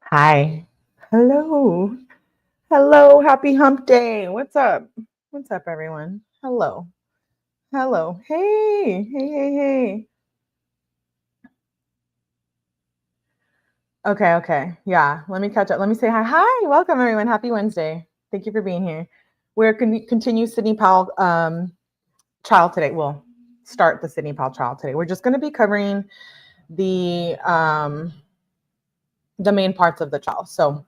Hi. Hello. Hello. Happy hump day. What's up? What's up, everyone? Hello. Hello. Hey. Hey. Okay. Yeah. Let me catch up. Let me say hi. Hi. Welcome, everyone. Happy Wednesday. Thank you for being here. We're going to continue Sidney Powell trial today. We'll start the Sidney Powell trial today. We're just going to be covering the main parts of the trial. So,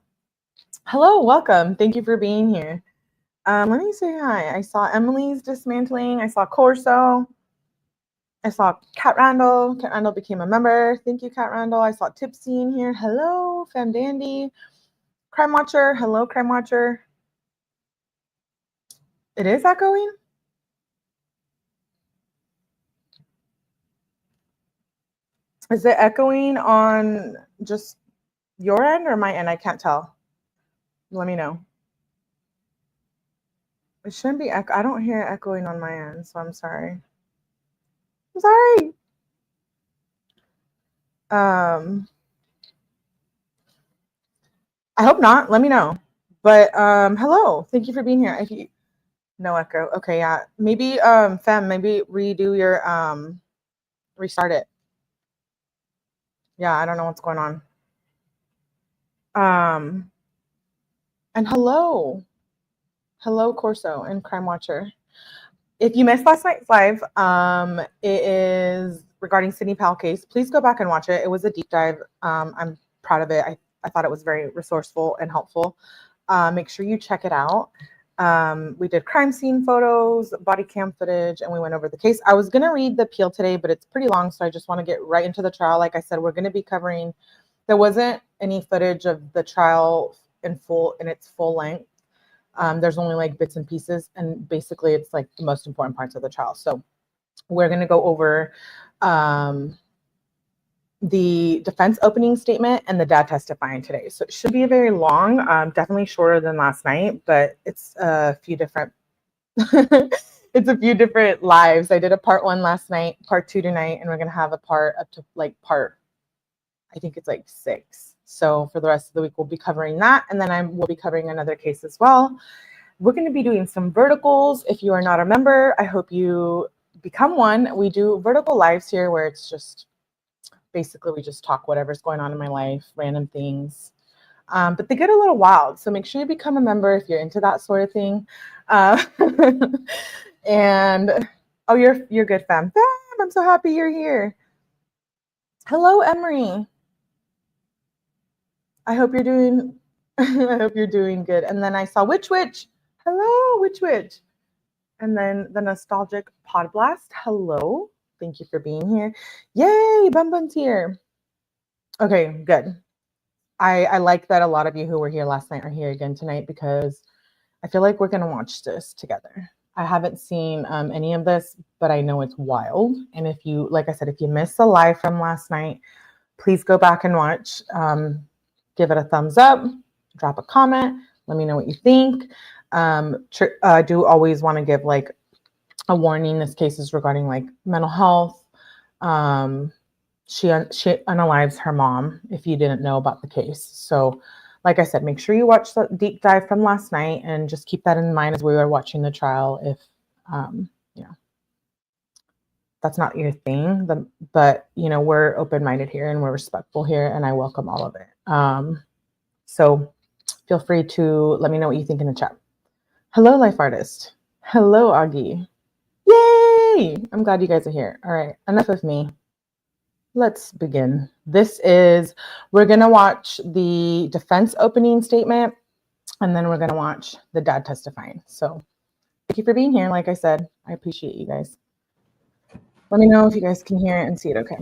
hello. Welcome. Thank you for being here. Let me say hi. I saw Emily's dismantling. I saw Corso. I saw Kat Randall. Kat Randall became a member. Thank you, Kat Randall. I saw Tipsy in here. Hello, Fam Dandy. Crime Watcher. Hello, Crime Watcher. It is echoing? Is it echoing on just your end or my end? I can't tell. Let me know. It shouldn't be I don't hear it echoing on my end, so I'm sorry. I'm sorry. I hope not. Let me know. But hello. Thank you for being here. No echo. Okay, yeah. Maybe Fem, maybe redo your restart it. Yeah, I don't know what's going on. And hello. Hello, Corso and Crime Watcher. If you missed last night's live, it is regarding Sidney Powell case. Please go back and watch it. It was a deep dive. I'm proud of it. I thought it was very resourceful and helpful. Make sure you check it out. We did crime scene photos, body cam footage, and we went over the case. I was going to read the appeal today, but it's pretty long, so I just want to get right into the trial. Like I said, we're going to be covering, there wasn't any footage of the trial in its full length. There's only like bits and pieces, and basically it's like the most important parts of the trial. So we're going to go over the defense opening statement and the dad testifying today. So it should be very long, definitely shorter than last night, but it's a few different it's a few different lives. I did a part 1 last night, part 2 tonight, and we're going to have a part up to like I think it's like 6. So for the rest of the week, we'll be covering that. And then we'll be covering another case as well. We're going to be doing some verticals. If you are not a member, I hope you become one. We do vertical lives here where it's just, basically we just talk whatever's going on in my life, random things. But they get a little wild. So make sure you become a member if you're into that sort of thing. And, oh, you're good, fam. I'm so happy you're here. Hello, Emery. I hope you're doing good. And then I saw Witch. Hello, Witch. And then the nostalgic Pod Blast. Hello. Thank you for being here. Yay, Bun's here. Okay, good. I like that a lot of you who were here last night are here again tonight, because I feel like we're going to watch this together. I haven't seen any of this, but I know it's wild. And if you, like I said, if you missed the live from last night, please go back and watch. Give it a thumbs up, drop a comment, let me know what you think. I do always want to give like a warning. This case is regarding like mental health. She unalives her mom, if you didn't know about the case. So like I said, make sure you watch the deep dive from last night and just keep that in mind as we are watching the trial. If, that's not your thing, but we're open-minded here and we're respectful here, and I welcome all of it. So feel free to let me know what you think in the chat. Hello, Life Artist. Hello, Augie. Yay! I'm glad you guys are here. All right, enough of me. Let's begin. We're going to watch the defense opening statement, and then we're going to watch the dad testifying. So thank you for being here. Like I said, I appreciate you guys. Let me know if you guys can hear it and see it okay.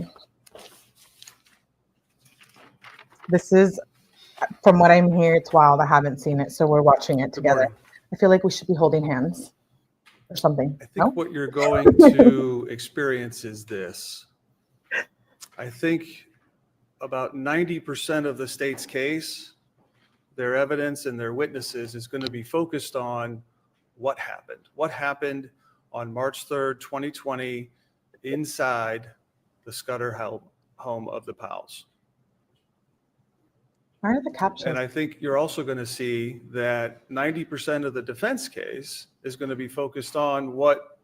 This is, from what I'm hearing, it's wild. I haven't seen it, so we're watching it together. I feel like we should be holding hands or something. I think what you're going to experience is this. I think about 90% of the state's case, their evidence and their witnesses is going to be focused on what happened. What happened on March 3rd, 2020, inside the Scudder home of the Powells. Why are the captions? And I think you're also going to see that 90% of the defense case is going to be focused on what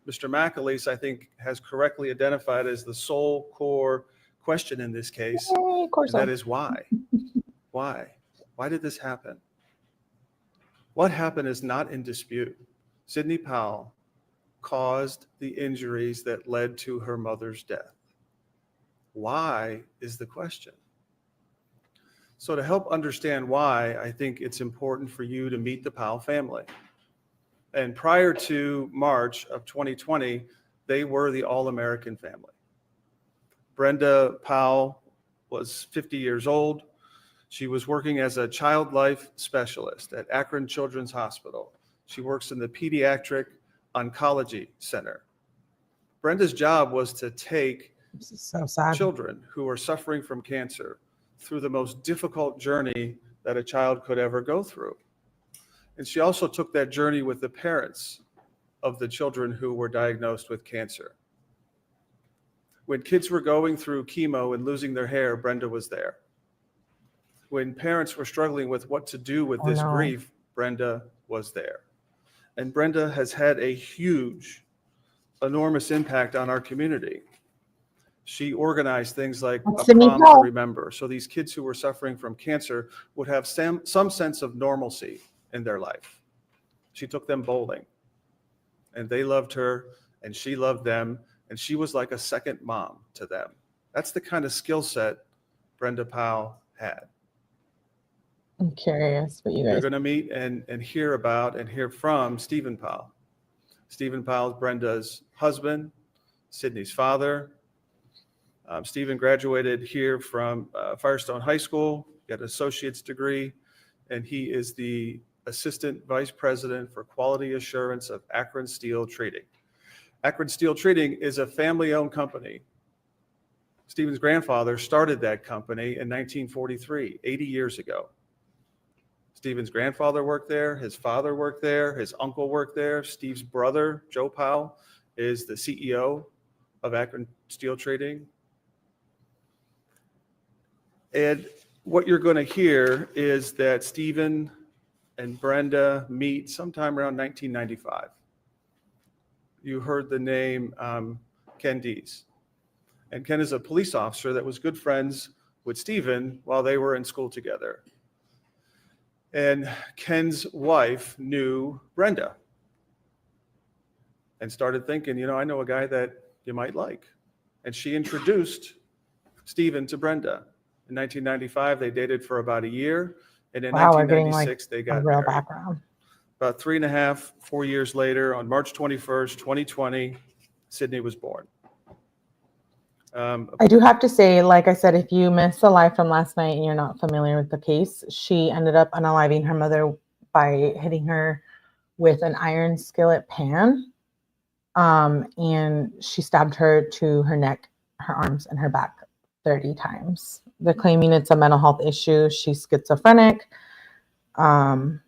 Mr. McAleese, I think, has correctly identified as the sole core question in this case. Yay, and that is why? Why? Why did this happen? What happened is not in dispute. Sidney Powell caused the injuries that led to her mother's death. Why is the question? So to help understand why, I think it's important for you to meet the Powell family. And prior to March of 2020, they were the all-American family. Brenda Powell was 50 years old. She was working as a child life specialist at Akron Children's Hospital. She works in the Pediatric Oncology Center. Brenda's job was to take children who are suffering from cancer through the most difficult journey that a child could ever go through. And she also took that journey with the parents of the children who were diagnosed with cancer. When kids were going through chemo and losing their hair, Brenda was there. When parents were struggling with what to do with this grief, Brenda was there. And Brenda has had a huge, enormous impact on our community. She organized things like a prom to remember. So these kids who were suffering from cancer would have some sense of normalcy in their life. She took them bowling, and they loved her, and she loved them, and she was like a second mom to them. That's the kind of skill set Brenda Powell had. I'm curious what you guys... You're going to meet and hear about and hear from Stephen Powell. Stephen Powell is Brenda's husband, Sidney's father. Stephen graduated here from Firestone High School, got an associate's degree, and he is the Assistant Vice President for Quality Assurance of Akron Steel Treating. Akron Steel Treating is a family-owned company. Stephen's grandfather started that company in 1943, 80 years ago. Stephen's grandfather worked there, his father worked there, his uncle worked there. Steve's brother, Joe Powell, is the CEO of Akron Steel Treating. And what you're going to hear is that Stephen and Brenda meet sometime around 1995. You heard the name Ken Dees. And Ken is a police officer that was good friends with Stephen while they were in school together. And Ken's wife knew Brenda and started thinking, I know a guy that you might like. And she introduced Stephen to Brenda. In 1995, they dated for about a year. And in 1996, they got married. Background. About 3.5, 4 years later, on March 21st, 2020, Sidney was born. I do have to say, like I said, if you missed the live from last night and you're not familiar with the case, she ended up unaliving her mother by hitting her with an iron skillet pan. And she stabbed her to her neck, her arms, and her back 30 times. They're claiming it's a mental health issue. She's schizophrenic. And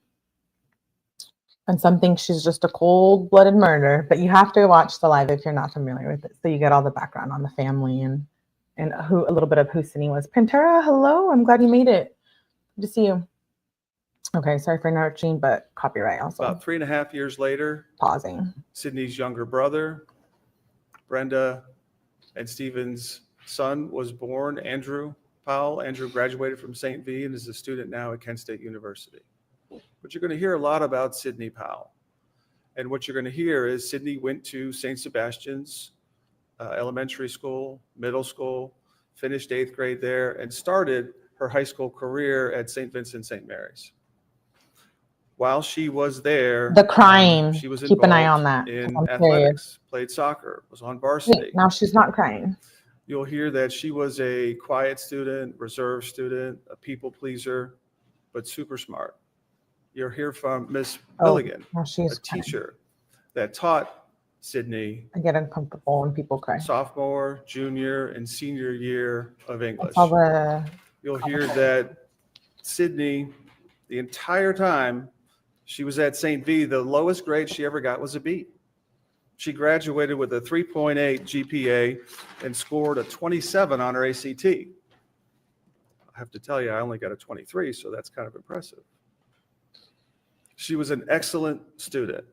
some think she's just a cold-blooded murder, but you have to watch the live if you're not familiar with it, so you get all the background on the family and a little bit of who Sidney was. Pantera, hello, I'm glad you made it. Good to see you. Okay, sorry for interrupting, but copyright also. About 3.5 years later, pausing. Sidney's younger brother, Brenda and Stephen's son, was born, Andrew Powell. Andrew graduated from St. V and is a student now at Kent State University. But you're going to hear a lot about Sidney Powell. And what you're going to hear is Sidney went to St. Sebastian's elementary school, middle school, finished 8th grade there, and started her high school career at St. Vincent St. Mary's. While she was there, The crying. she was Keep an eye on involved that. in I'm athletics, played soccer, was on varsity. Wait, now she's not crying. You'll hear that she was a quiet student, reserved student, a people pleaser, but super smart. You'll hear from Miss Milligan, now she's a teacher that taught Sidney. I get uncomfortable when people cry. Sophomore, junior, and senior year of English. You'll hear that Sidney, the entire time she was at St. V, the lowest grade she ever got was a B. She graduated with a 3.8 GPA and scored a 27 on her ACT. I have to tell you, I only got a 23, so that's kind of impressive. She was an excellent student.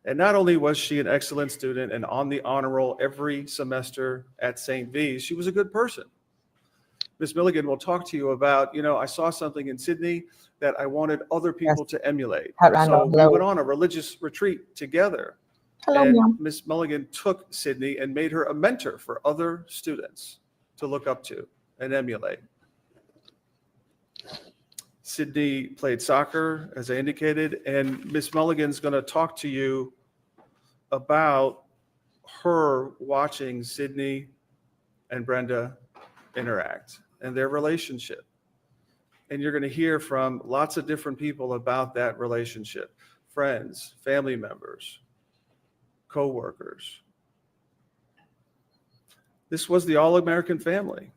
And not only was she an excellent student and on the honor roll every semester at St. V, she was a good person. Ms. Milligan will talk to you about, I saw something in Sidney that I wanted other people to emulate. So we went on a religious retreat together. And Ms. Milligan took Sidney and made her a mentor for other students to look up to and emulate. Sidney played soccer, as I indicated, and Ms. Milligan's going to talk to you about her watching Sidney and Brenda interact and their relationship. And you're going to hear from lots of different people about that relationship, friends, family members, co-workers. This was the all-American family.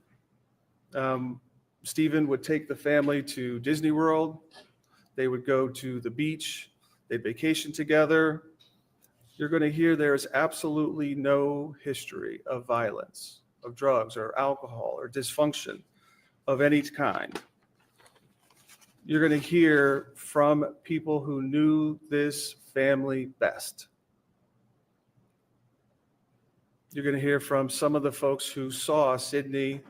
Stephen would take the family to Disney World. They would go to the beach. They'd vacation together. You're going to hear there's absolutely no history of violence, of drugs or alcohol or dysfunction of any kind. You're going to hear from people who knew this family best. You're going to hear from some of the folks who saw Sidney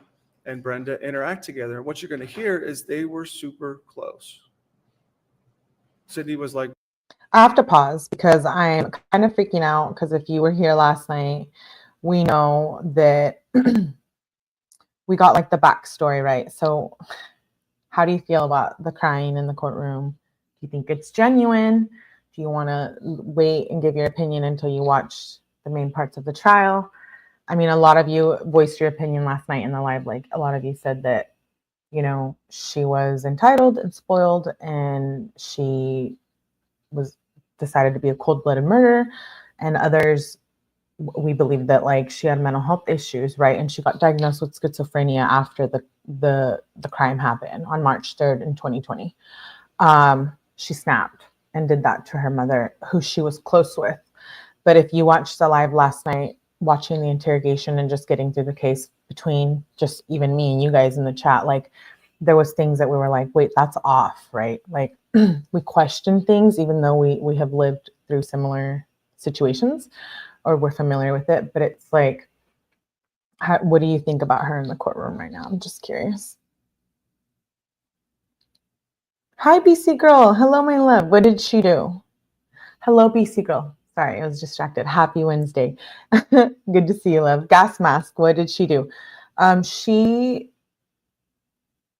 and Brenda interact together. And what you're going to hear is they were super close. Sidney was like, I have to pause because I'm kind of freaking out, because if you were here last night, we know that we got like the backstory, right? So how do you feel about the crying in the courtroom? Do you think it's genuine? Do you want to wait and give your opinion until you watch the main parts of the trial? I mean, a lot of you voiced your opinion last night in the live. Like, a lot of you said that, she was entitled and spoiled, and she was decided to be a cold-blooded murderer. And others, we believe that like she had mental health issues, right? And she got diagnosed with schizophrenia after the crime happened on March 3rd in 2020. She snapped and did that to her mother, who she was close with. But if you watched the live last night, watching the interrogation and just getting through the case between just even me and you guys in the chat, like there was things that we were like, wait, that's off, right? Like we question things, even though we have lived through similar situations or we're familiar with it. But it's like, what do you think about her in the courtroom right now? I'm just curious. Hi, BC girl. Hello, my love. What did she do? Hello, BC girl. Sorry, I was distracted. Happy Wednesday. Good to see you, love. Gas mask. What did she do? She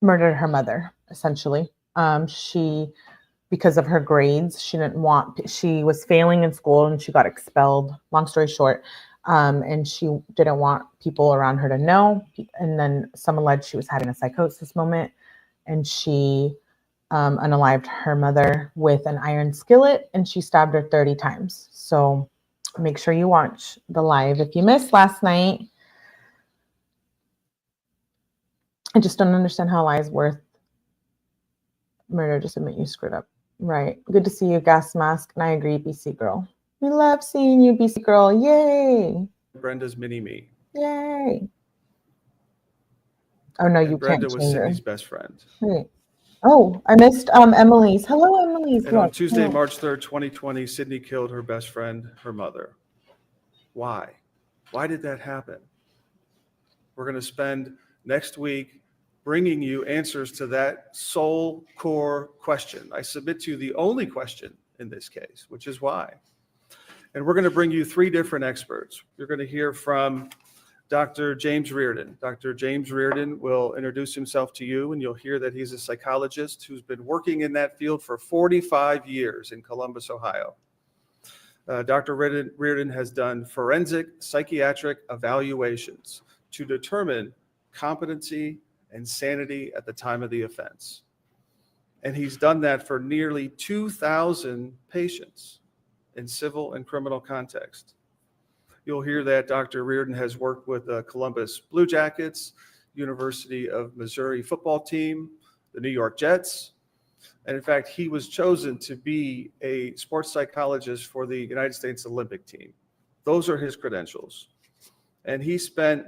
murdered her mother, essentially. Because of her grades, she was failing in school and she got expelled. Long story short. And she didn't want people around her to know. And then some alleged she was having a psychosis moment, and she unalived her mother with an iron skillet, and she stabbed her 30 times. So make sure you watch the live if you missed last night. I just don't understand how lies worth murder. Just admit you screwed up. Right. Good to see you, gas mask. And I agree, BC girl. We love seeing you, BC girl. Yay. Brenda's mini-me. Yay. Oh, no, you Brenda can't was change her. Sidney's best friend. Wait. Oh, I missed Emily's. Hello, Emily's. And on Tuesday, March 3rd, 2020, Sidney killed her best friend, her mother. Why? Why did that happen? We're going to spend next week bringing you answers to that sole core question. I submit to you the only question in this case, which is why. And we're going to bring you three different experts. You're going to hear from Dr. James Reardon. Dr. James Reardon will introduce himself to you, and you'll hear that he's a psychologist who's been working in that field for 45 years in Columbus, Ohio. Dr. Reardon has done forensic psychiatric evaluations to determine competency and sanity at the time of the offense. And he's done that for nearly 2,000 patients in civil and criminal context. You'll hear that Dr. Reardon has worked with the Columbus Blue Jackets, University of Missouri football team, the New York Jets. And in fact, he was chosen to be a sports psychologist for the United States Olympic team. Those are his credentials. And he spent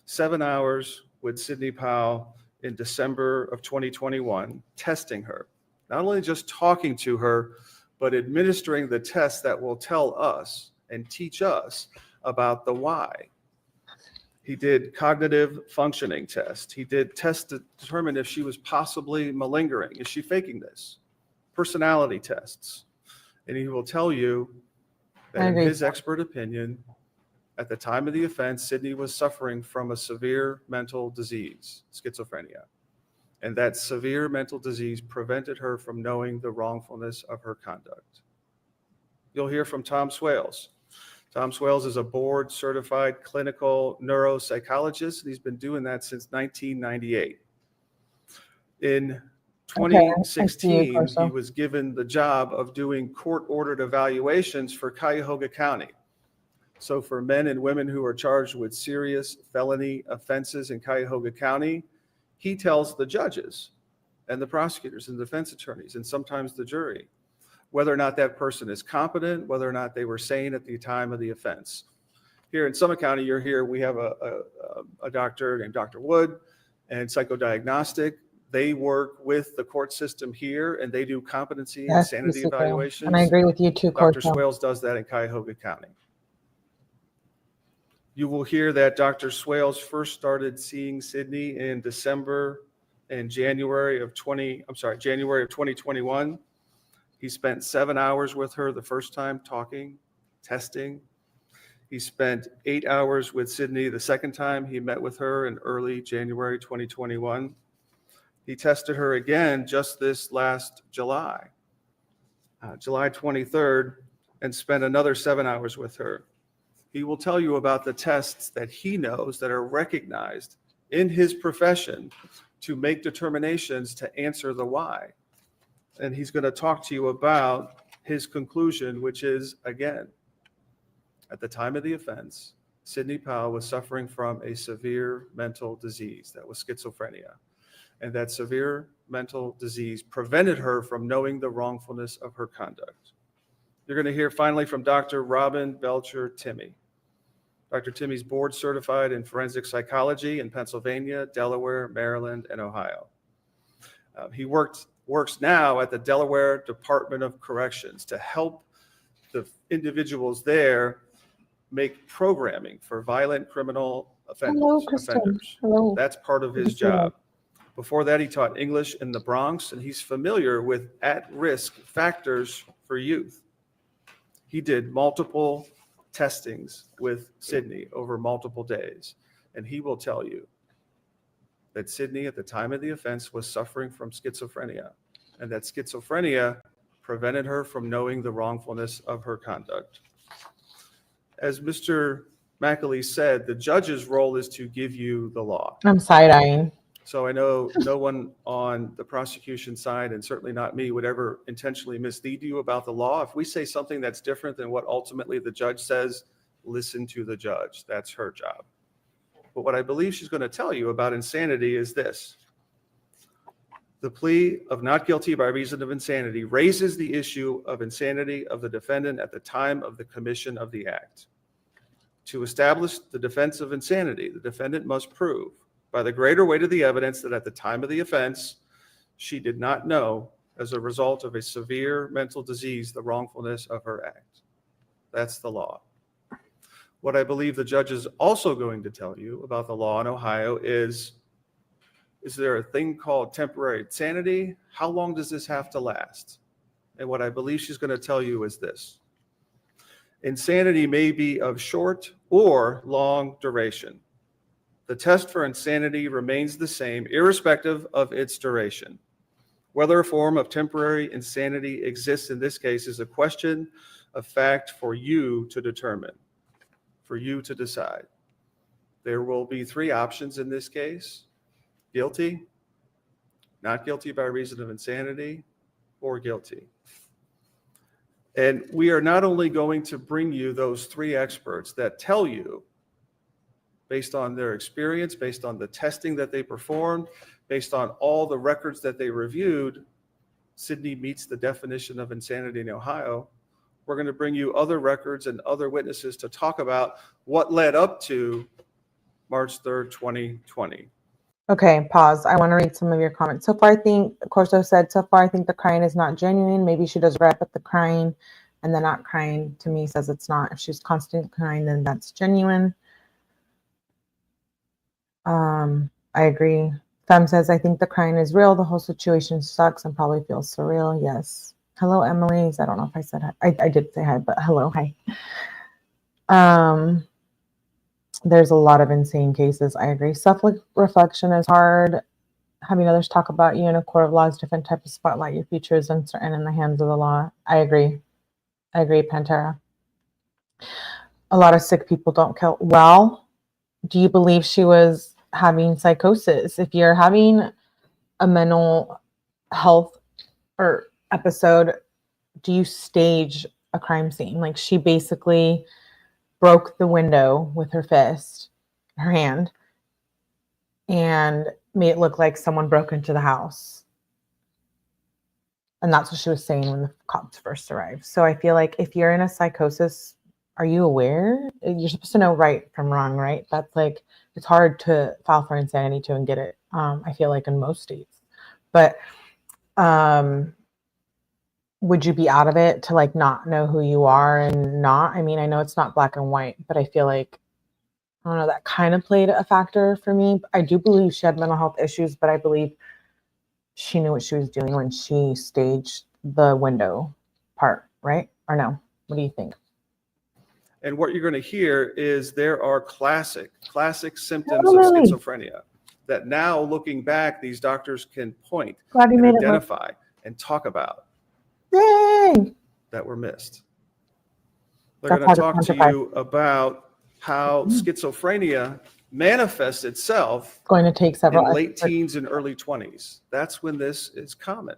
7 hours with Sidney Powell in December of 2021, testing her. Not only just talking to her, but administering the tests that will tell us and teach us about the why. He did cognitive functioning tests. He did tests to determine if she was possibly malingering. Is she faking this? Personality tests. And he will tell you that in his expert opinion, at the time of the offense, Sidney was suffering from a severe mental disease, schizophrenia. And that severe mental disease prevented her from knowing the wrongfulness of her conduct. You'll hear from Tom Swales. Tom Swales is a board-certified clinical neuropsychologist, and he's been doing that since 1998. In 2016, he was given the job of doing court-ordered evaluations for Cuyahoga County. So for men and women who are charged with serious felony offenses in Cuyahoga County, he tells the judges and the prosecutors and defense attorneys, and sometimes the jury, whether or not that person is competent, whether or not they were sane at the time of the offense. Here in Summit County, we have a doctor named Dr. Wood and psychodiagnostic. They work with the court system here, and they do competency and sanity evaluations. And I agree with you too, Dr. Swales does that in Cuyahoga County. You will hear that Dr. Swales first started seeing Sidney in January of 2021. He spent 7 hours with her the first time, talking, testing. He spent 8 hours with Sidney the second time he met with her in early January 2021. He tested her again just this last July, July 23rd, and spent another 7 hours with her. He will tell you about the tests that he knows that are recognized in his profession to make determinations to answer the why. And he's going to talk to you about his conclusion, which is, again, at the time of the offense, Sidney Powell was suffering from a severe mental disease that was schizophrenia. And that severe mental disease prevented her from knowing the wrongfulness of her conduct. You're going to hear finally from Dr. Robin Belcher Timmy. Dr. Timmy's board certified in forensic psychology in Pennsylvania, Delaware, Maryland, and Ohio. He works now at the Delaware Department of Corrections to help the individuals there make programming for violent criminal offenders. Hello. That's part of his job. Before that, he taught English in the Bronx, and he's familiar with at-risk factors for youth. He did multiple testings with Sidney over multiple days, and he will tell you that Sidney, at the time of the offense, was suffering from schizophrenia, and that schizophrenia prevented her from knowing the wrongfulness of her conduct. As Mr. McLaughlin said, the judge's role is to give you the law. I'm side-eyeing. So I know no one on the prosecution side, and certainly not me, would ever intentionally mislead you about the law. If we say something that's different than what ultimately the judge says, listen to the judge. That's her job. But what I believe she's going to tell you about insanity is this. The plea of not guilty by reason of insanity raises the issue of insanity of the defendant at the time of the commission of the act. To establish the defense of insanity, the defendant must prove by the greater weight of the evidence that at the time of the offense, she did not know, as a result of a severe mental disease, the wrongfulness of her act. That's the law. What I believe the judge is also going to tell you about the law in Ohio is Is there a thing called temporary insanity? How long does this have to last? And what I believe she's going to tell you is this. Insanity may be of short or long duration. The test for insanity remains the same, irrespective of its duration. Whether a form of temporary insanity exists in this case is a question of fact for you to determine, for you to decide. There will be three options in this case: guilty, not guilty by reason of insanity, or guilty. And we are not only going to bring you those three experts that tell you, based on their experience, based on the testing that they performed, based on all the records that they reviewed, Sydney meets the definition of insanity in Ohio. We're going to bring you other records and other witnesses to talk about what led up to March 3rd, 2020. Okay, pause. I want to read some of your comments. So far, I think, Corso said, so far, I think the crying is not genuine. Maybe she does rep at the crying, and the not crying to me says it's not. If she's constantly crying, then that's genuine. I agree. Fem says, I think the crying is real. The whole situation sucks and probably feels surreal. Yes. Hello, Emily. I don't know if I said hi. I did say hi, but hello, hi. There's a lot of insane cases. I agree. Self-reflection is hard. Having others talk about you in a court of law is different type of spotlight. Your future is uncertain in the hands of the law. I agree. I agree, Pantera. A lot of sick people don't kill. Well, do you believe she was having psychosis? If you're having a mental health or episode, do you stage a crime scene? Like, she basically broke the window with her fist, her hand, and made it look like someone broke into the house. And that's what she was saying when the cops first arrived. So I feel like if you're in a psychosis, are you aware? You're supposed to know right from wrong, right? That's like, it's hard to file for insanity too and get it. I feel like in most states. But would you be out of it to like not know who you are and not? I mean, I know it's not black and white, but I feel like, I don't know, that kind of played a factor for me. I do believe she had mental health issues, but I believe she knew what she was doing when she staged the window part, right? Or no? What do you think? And what you're going to hear is there are classic symptoms of schizophrenia that now, looking back, these doctors can point and identify and talk about. Dang. That were missed. They're going to talk to you about how schizophrenia manifests itself going to take several in late teens and early 20s. That's when this is common.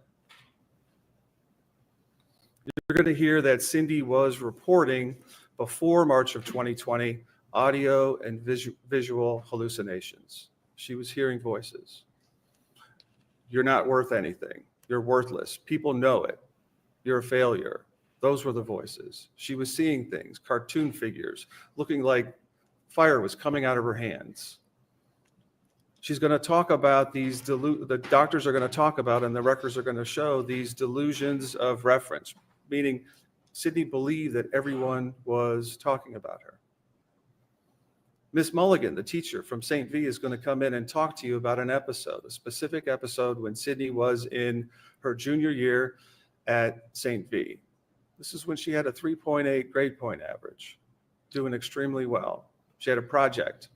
You're going to hear that Cindy was reporting before March of 2020 audio and visual hallucinations. She was hearing voices. You're not worth anything. You're worthless. People know it. You're a failure. Those were the voices. She was seeing things, cartoon figures, looking like fire was coming out of her hands. She's going to talk about these, the doctors are going to talk about, and the records are going to show these delusions of reference, meaning Sydney believed that everyone was talking about her. Miss Mulligan, the teacher from St. V, is going to come in and talk to you about an episode, a specific episode when Sydney was in her junior year at St. V. This is when she had a 3.8 grade point average, doing extremely well. She had a project.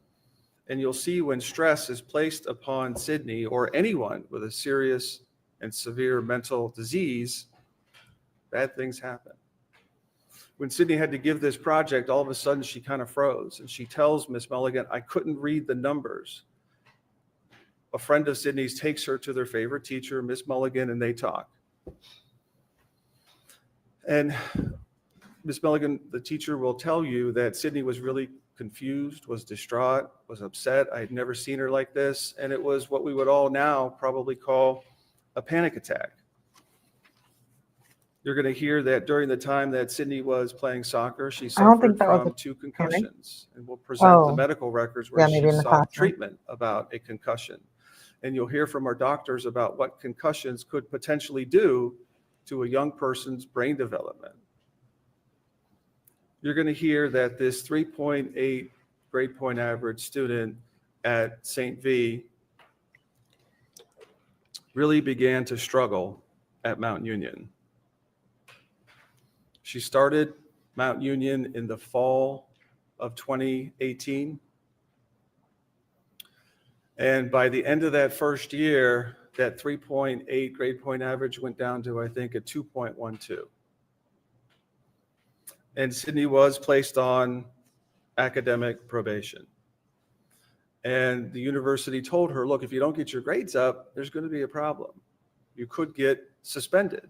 And you'll see when stress is placed upon Sydney or anyone with a serious and severe mental disease, bad things happen. When Sydney had to give this project, all of a sudden she kind of froze. And she tells Miss Mulligan, I couldn't read the numbers. A friend of Sydney's takes her to their favorite teacher, Miss Mulligan, and they talk. And Miss Mulligan, the teacher, will tell you that Sydney was really confused, was distraught, was upset. I had never seen her like this. And it was what we would all now probably call a panic attack. You're going to hear that during the time that Sydney was playing soccer, she suffered from 2 concussions. And we'll present the medical records where she sought treatment about a concussion. And you'll hear from our doctors about what concussions could potentially do to a young person's brain development. You're going to hear that this 3.8 grade point average student at St. V really began to struggle at Mount Union. She started Mount Union in the fall of 2018. And by the end of that first year, that 3.8 grade point average went down to, I think, a 2.12. And Sydney was placed on academic probation. And the university told her, look, if you don't get your grades up, there's going to be a problem. You could get suspended.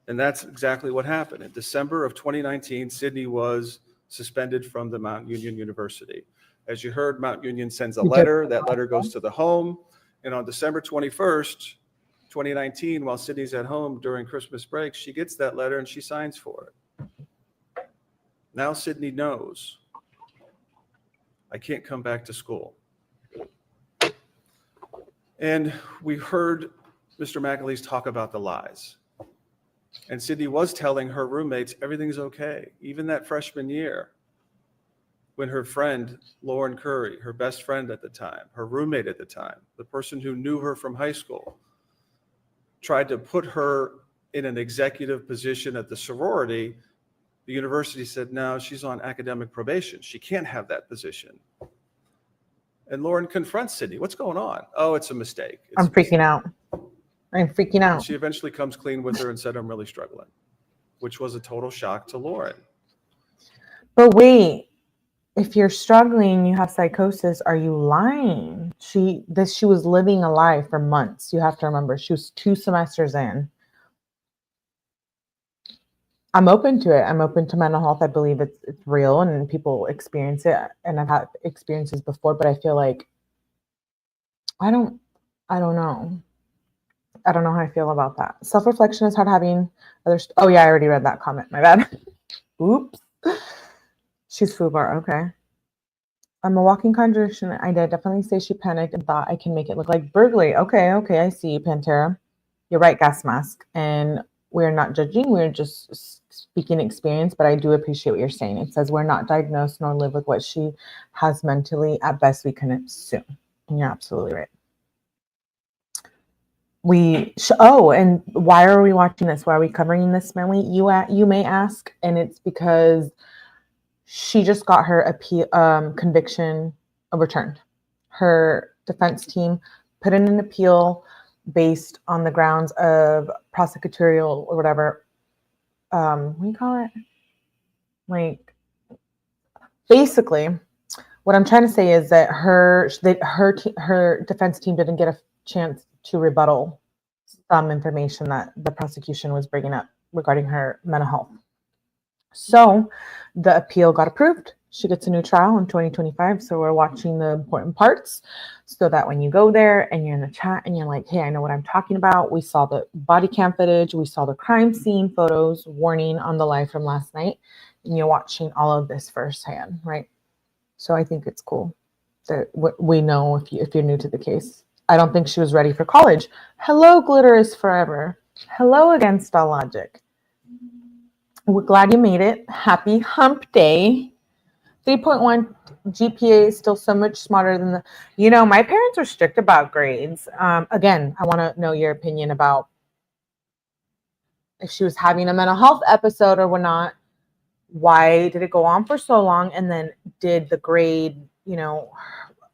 And that's exactly what happened. In December of 2019, Sydney was suspended from the Mount Union University. As you heard, Mount Union sends a letter. That letter goes to the home. And on December 21st, 2019, while Sydney's at home during Christmas break, she gets that letter and she signs for it. Now Sydney knows, I can't come back to school. And we heard Mr. McAleese talk about the lies. And Sydney was telling her roommates everything's okay, even that freshman year, when her friend, Lauren Curry, her best friend at the time, her roommate at the time, the person who knew her from high school, tried to put her in an executive position at the sorority. The university said, no, she's on academic probation. She can't have that position. And Lauren confronts Sydney. What's going on? Oh, it's a mistake. I'm freaking out. I'm freaking out. She eventually comes clean with her and said, I'm really struggling, which was a total shock to Lauren. But wait, if you're struggling, you have psychosis, are you lying? She was living a lie for months. You have to remember, she was 2 semesters in. I'm open to it. I'm open to mental health. I believe it's real and people experience it. And I've had experiences before, but I feel like, I don't know. I don't know how I feel about that. Self-reflection is hard having others. Oh yeah, I already read that comment. My bad. Oops. She's FUBAR. Okay. I'm a walking contradiction. I did definitely say she panicked and thought I can make it look like burglary. Okay. I see you, Pantera. You're right, gas mask. And we're not judging. We're just speaking experience, but I do appreciate what you're saying. It says we're not diagnosed nor live with what she has mentally. At best, we can assume. And you're absolutely right. And why are we watching this? Why are we covering this, Melly? You may ask, and it's because she just got her appeal conviction overturned. Her defense team put in an appeal based on the grounds of prosecutorial or whatever. What do you call it? Like, basically, what I'm trying to say is that her defense team didn't get a chance to rebuttal some information that the prosecution was bringing up regarding her mental health. So the appeal got approved. She gets a new trial in 2025. So we're watching the important parts so that when you go there and you're in the chat and you're like, hey, I know what I'm talking about. We saw the body cam footage. We saw the crime scene photos, warning on the live from last night. And you're watching all of this firsthand, right? So I think it's cool that we know if you're new to the case. I don't think she was ready for college. Hello, glitter is forever. Hello, against all logic. We're glad you made it. Happy hump day. 3.1 GPA is still so much smarter than my parents are strict about grades. Again, I want to know your opinion about if she was having a mental health episode or not. Why did it go on for so long? And then did the grade,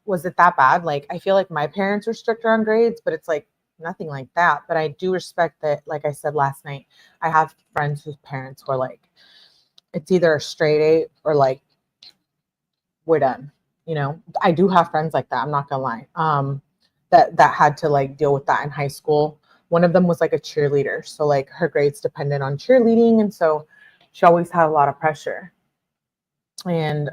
was it that bad? Like, I feel like my parents are stricter on grades, but it's like nothing like that. But I do respect that. Like I said last night, I have friends whose parents were like, it's either a straight A or like, we're done. I do have friends like that. I'm not gonna lie. That had to like deal with that in high school. One of them was like a cheerleader. So like her grades depended on cheerleading. And so she always had a lot of pressure. And,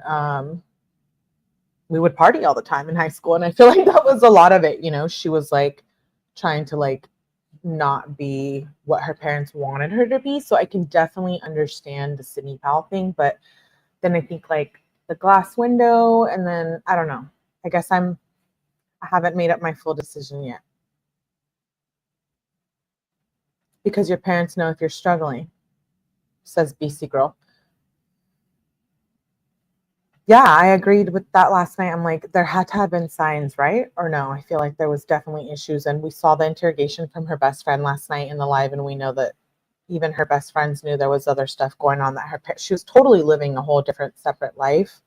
we would party all the time in high school. And I feel like that was a lot of it. She was like trying to like not be what her parents wanted her to be. So I can definitely understand the Sidney Powell thing. But then I think like the glass window, and then I don't know. I guess I haven't made up my full decision yet. Because your parents know if you're struggling, says BC Girl. Yeah, I agreed with that last night. I'm like, there had to have been signs, right? Or no? I feel like there was definitely issues. And we saw the interrogation from her best friend last night in the live, and we know that even her best friends knew there was other stuff going on, that she was totally living a whole different separate life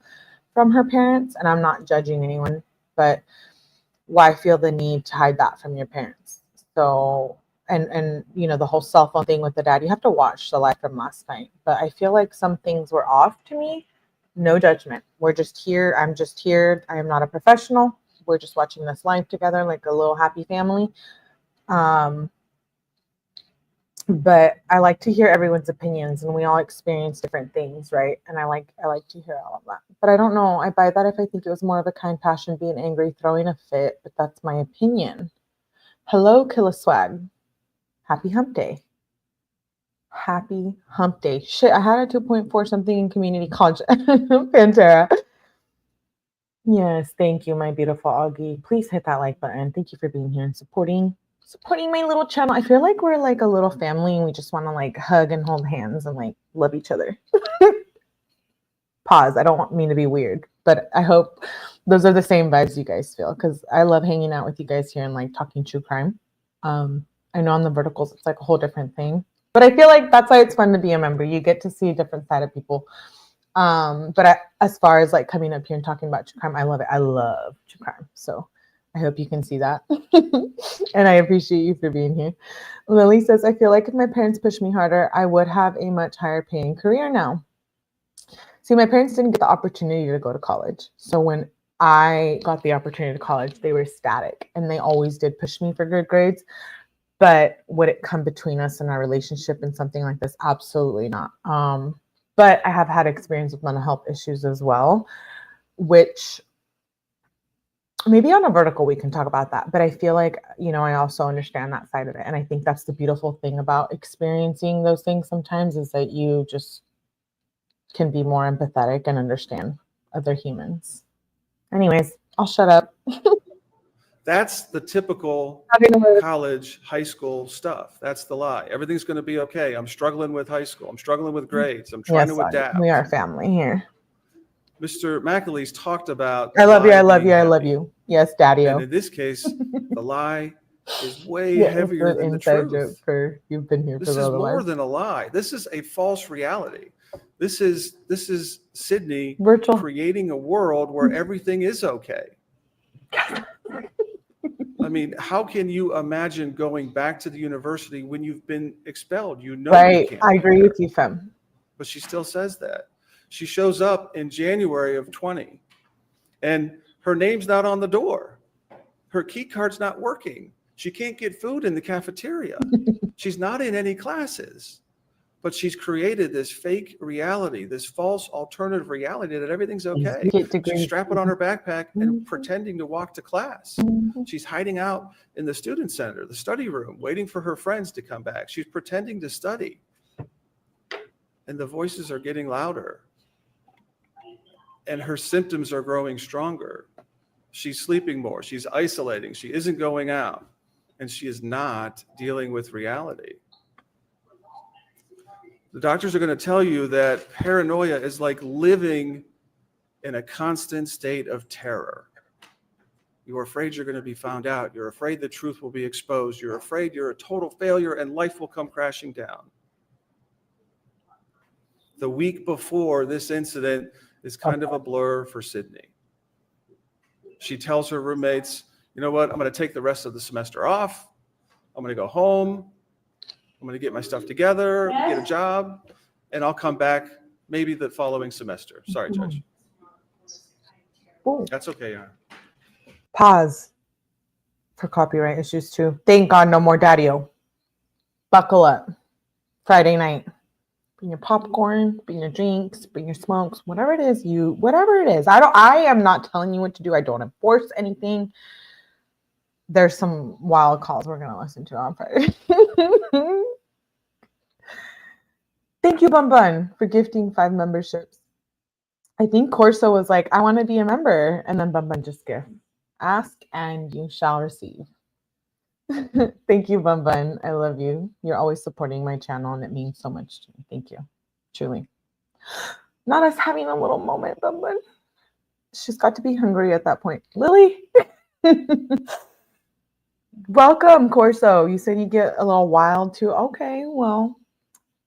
from her parents. And I'm not judging anyone, but why feel the need to hide that from your parents? So, and you know, the whole cell phone thing with the dad, you have to watch the live from last night. But I feel like some things were off to me. No judgment. We're just here. I'm just here. I am not a professional. We're just watching this live together like a little happy family. But I like to hear everyone's opinions, and we all experience different things, right? And I like to hear all of that. But I don't know. I buy that if I think it was more of a kind passion, being angry, throwing a fit. But that's my opinion. Hello, Killa Swag. Happy Hump Day. Happy Hump Day. Shit, I had a 2.4 something in community college. Pantera. Yes, thank you, my beautiful Augie. Please hit that like button. Thank you for being here and supporting my little channel. I feel like we're like a little family, and we just want to like hug and hold hands and like love each other. Pause. I don't mean to be weird, but I hope those are the same vibes you guys feel, because I love hanging out with you guys here and like talking true crime. I know on the verticals it's like a whole different thing, but I feel like that's why it's fun to be a member. You get to see a different side of people. But as far as like coming up here and talking about true crime, I love it. I love true crime. So I hope you can see that. And I appreciate you for being here. Lily says, I feel like if my parents pushed me harder, I would have a much higher paying career now. See, my parents didn't get the opportunity to go to college. So when I got the opportunity to college, they were ecstatic, and they always did push me for good grades. But would it come between us and our relationship and something like this? Absolutely not. But I have had experience with mental health issues as well, which maybe on a vertical we can talk about that. But I feel like, you know, I also understand that side of it. And I think that's the beautiful thing about experiencing those things sometimes, is that you just can be more empathetic and understand other humans. Anyways, I'll shut up. That's the typical college, high school stuff. That's the lie. Everything's going to be okay. I'm struggling with high school. I'm struggling with grades. I'm trying to adapt. We are family here. Mr. McAleese talked about I love you. I love you. I love you. Yes, Daddy. And in this case, the lie is way heavier than the truth. You've been here. This is more than a lie. This is a false reality. This is Sydney creating a world where everything is okay. I mean, how can you imagine going back to the university when you've been expelled? You know, right? You I agree with you, Fem. But she still says that. She shows up in January of 20, and her name's not on the door. Her key card's not working. She can't get food in the cafeteria. She's not in any classes. But she's created this fake reality, this false alternative reality that everything's okay. She's strapping on her backpack and pretending to walk to class. She's hiding out in the student center, the study room, waiting for her friends to come back. She's pretending to study. And the voices are getting louder. And her symptoms are growing stronger. She's sleeping more. She's isolating. She isn't going out. And she is not dealing with reality. The doctors are going to tell you that paranoia is like living in a constant state of terror. You're afraid you're going to be found out. You're afraid the truth will be exposed. You're afraid you're a total failure and life will come crashing down. The week before this incident is kind of a blur for Sydney. She tells her roommates, you know what, I'm going to take the rest of the semester off. I'm going to go home. I'm going to get my stuff together, get a job, and I'll come back maybe the following semester. Sorry, Judge. Ooh. That's okay, Aaron. Pause for copyright issues too. Thank God no more Daddy-O. Buckle up. Friday night. Bring your popcorn, bring your drinks, bring your smokes, whatever it is. I am not telling you what to do. I don't enforce anything. There's some wild calls we're going to listen to on Friday. Thank you, Bun Bun, for gifting 5 memberships. I think Corso was like, I want to be a member. And then Bun Bun just gift. Ask and you shall receive. Thank you, Bun Bun. I love you. You're always supporting my channel, and it means so much to me. Thank you. Truly. Not us having a little moment, Bun Bun. She's got to be hungry at that point. Lily, welcome, Corso. You said you get a little wild too. Okay, well,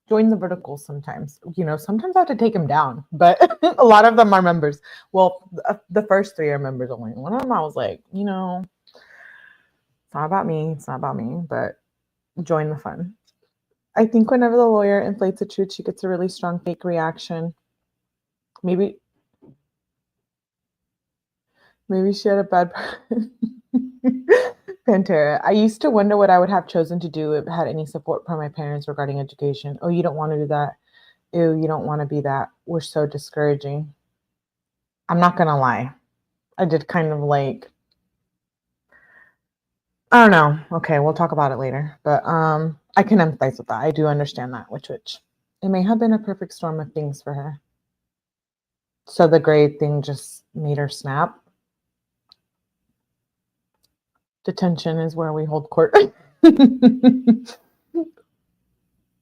join the verticals sometimes. Sometimes I have to take them down, but a lot of them are members. Well, the first 3 are members only. One of them I was like, it's not about me. It's not about me, but join the fun. I think whenever the lawyer inflates the truth, she gets a really strong fake reaction. Maybe she had a bad Pantera. I used to wonder what I would have chosen to do if I had any support from my parents regarding education. Oh, you don't want to do that. Ew, you don't want to be that. We're so discouraging. I'm not going to lie. I did kind of like, I don't know. Okay, we'll talk about it later. But I can empathize with that. I do understand that, which it may have been a perfect storm of things for her. So the grade thing just made her snap. Detention is where we hold court.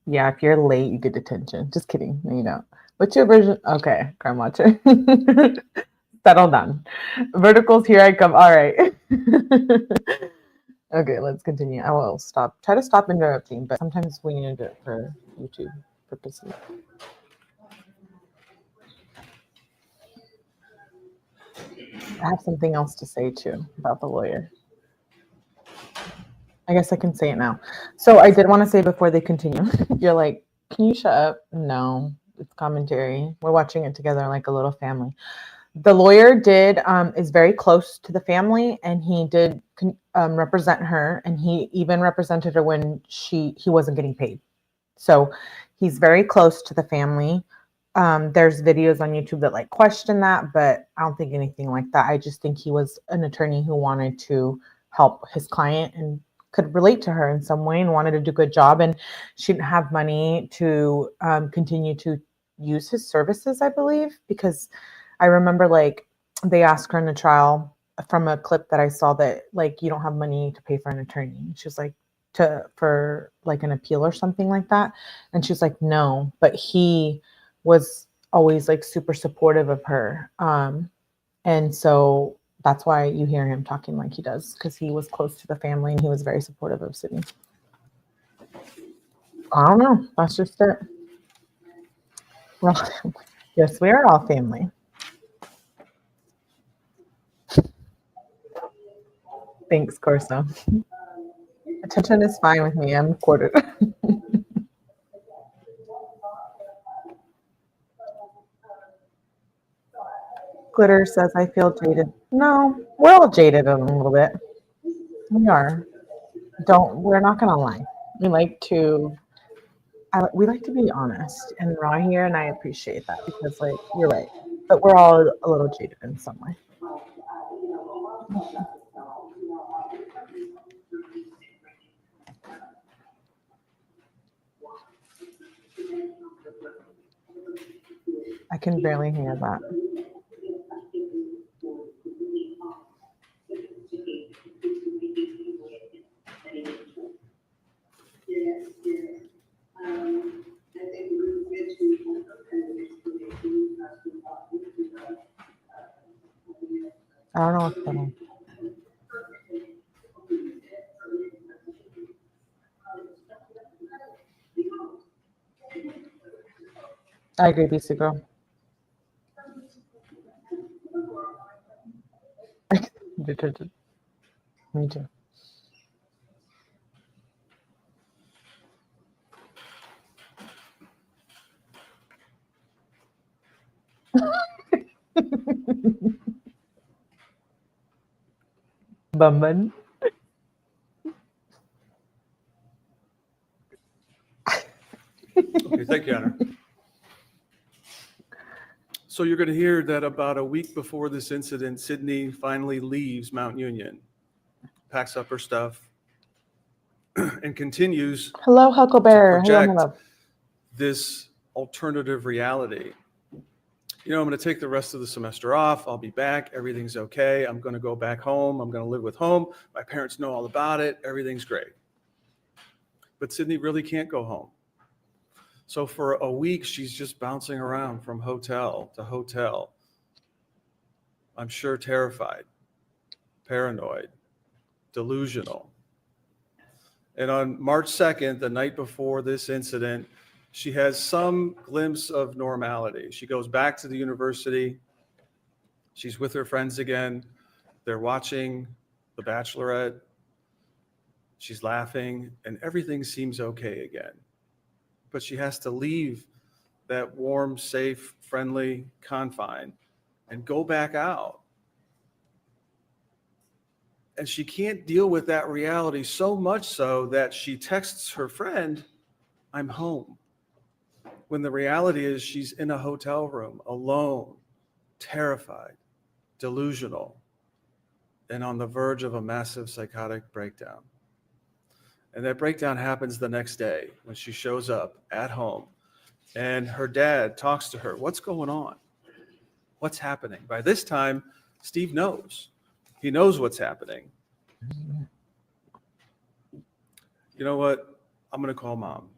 Yeah, if you're late, you get detention. Just kidding. No, you don't. What's your version? Okay, crime watcher. Settle down. Verticals, here I come. All right. Okay, let's continue. I will try to stop interrupting, but sometimes we need to do it for YouTube purposes. I have something else to say too about the lawyer. I guess I can say it now. So I did want to say before they continue, you're like, can you shut up? No, it's commentary. We're watching it together like a little family. The lawyer is very close to the family, and he did represent her, and he even represented her when he wasn't getting paid. So he's very close to the family. There's videos on YouTube that like question that, but I don't think anything like that. I just think he was an attorney who wanted to help his client and could relate to her in some way and wanted to do a good job, and she didn't have money to continue to use his services, I believe, because I remember like they asked her in the trial from a clip that I saw that like, you don't have money to pay for an attorney. She was like, for like an appeal or something like that. And she was like, no, but he was always like super supportive of her. And so that's why you hear him talking like he does, because he was close to the family and he was very supportive of Sydney. I don't know. That's just it. Well, yes, we are all family. Thanks, Corso. Attention is fine with me. I'm quartered. Glitter says, I feel jaded. No, we're all jaded a little bit. We are. We're not going to lie. We like to be honest and raw here, and I appreciate that because, like, you're right. But we're all a little jaded in some way. I can barely hear that. I don't know what's going on. I agree, BC girl. Me too. Bumban. Okay, thank you, Anna. So you're going to hear that about a week before this incident, Sydney finally leaves Mount Union, packs up her stuff, and continues Hello, Huckleberry. to project Hello. this alternative reality. I'm going to take the rest of the semester off. I'll be back. Everything's okay. I'm going to go back home. I'm going to live with home. My parents know all about it. Everything's great. But Sydney really can't go home. So for a week, she's just bouncing around from hotel to hotel. I'm sure terrified, paranoid, delusional. And on March 2nd, the night before this incident, she has some glimpse of normality. She goes back to the university. She's with her friends again. They're watching The Bachelorette. She's laughing, and everything seems okay again. But she has to leave that warm, safe, friendly confine and go back out. And she can't deal with that reality, so much so that she texts her friend, "I'm home." When the reality is she's in a hotel room, alone, terrified, delusional, and on the verge of a massive psychotic breakdown. And that breakdown happens the next day when she shows up at home and her dad talks to her. What's going on? What's happening? By this time, Steve knows. He knows what's happening. You know what? I'm going to call mom.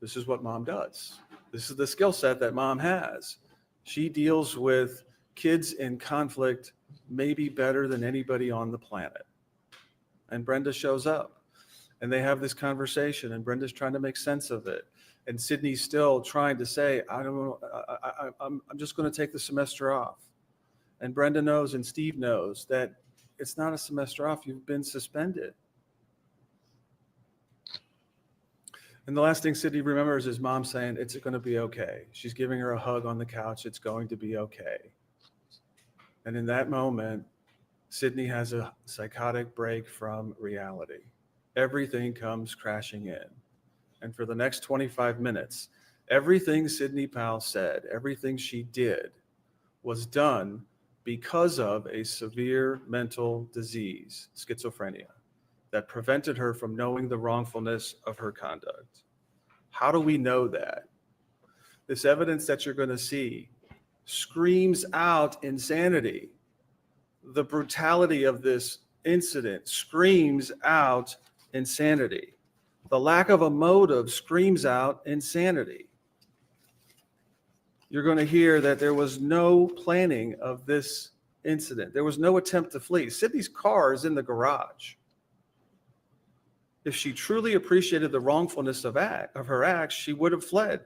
This is what mom does. This is the skill set that mom has. She deals with kids in conflict maybe better than anybody on the planet. And Brenda shows up and they have this conversation and Brenda's trying to make sense of it. And Sydney's still trying to say, I don't know, I'm just going to take the semester off. And Brenda knows and Steve knows that it's not a semester off. You've been suspended. And the last thing Sydney remembers is mom saying, it's going to be okay. She's giving her a hug on the couch. It's going to be okay. And in that moment, Sydney has a psychotic break from reality. Everything comes crashing in. And for the next 25 minutes, everything Sydney Powell said, everything she did was done because of a severe mental disease, schizophrenia, that prevented her from knowing the wrongfulness of her conduct. How do we know that? This evidence that you're going to see screams out insanity. The brutality of this incident screams out insanity. The lack of a motive screams out insanity. You're going to hear that there was no planning of this incident. There was no attempt to flee. Sydney's car is in the garage. If she truly appreciated the wrongfulness of her acts, she would have fled.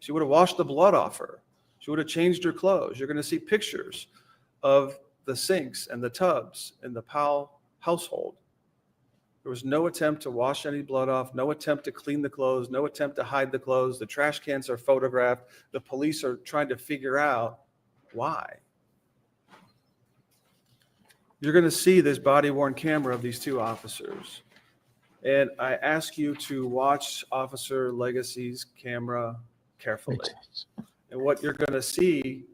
She would have washed the blood off her. She would have changed her clothes. You're going to see pictures of the sinks and the tubs in the Powell household. There was no attempt to wash any blood off, no attempt to clean the clothes, no attempt to hide the clothes. The trash cans are photographed. The police are trying to figure out why. You're going to see this body-worn camera of these two officers. And I ask you to watch Officer Legacy's camera carefully. And what you're going to see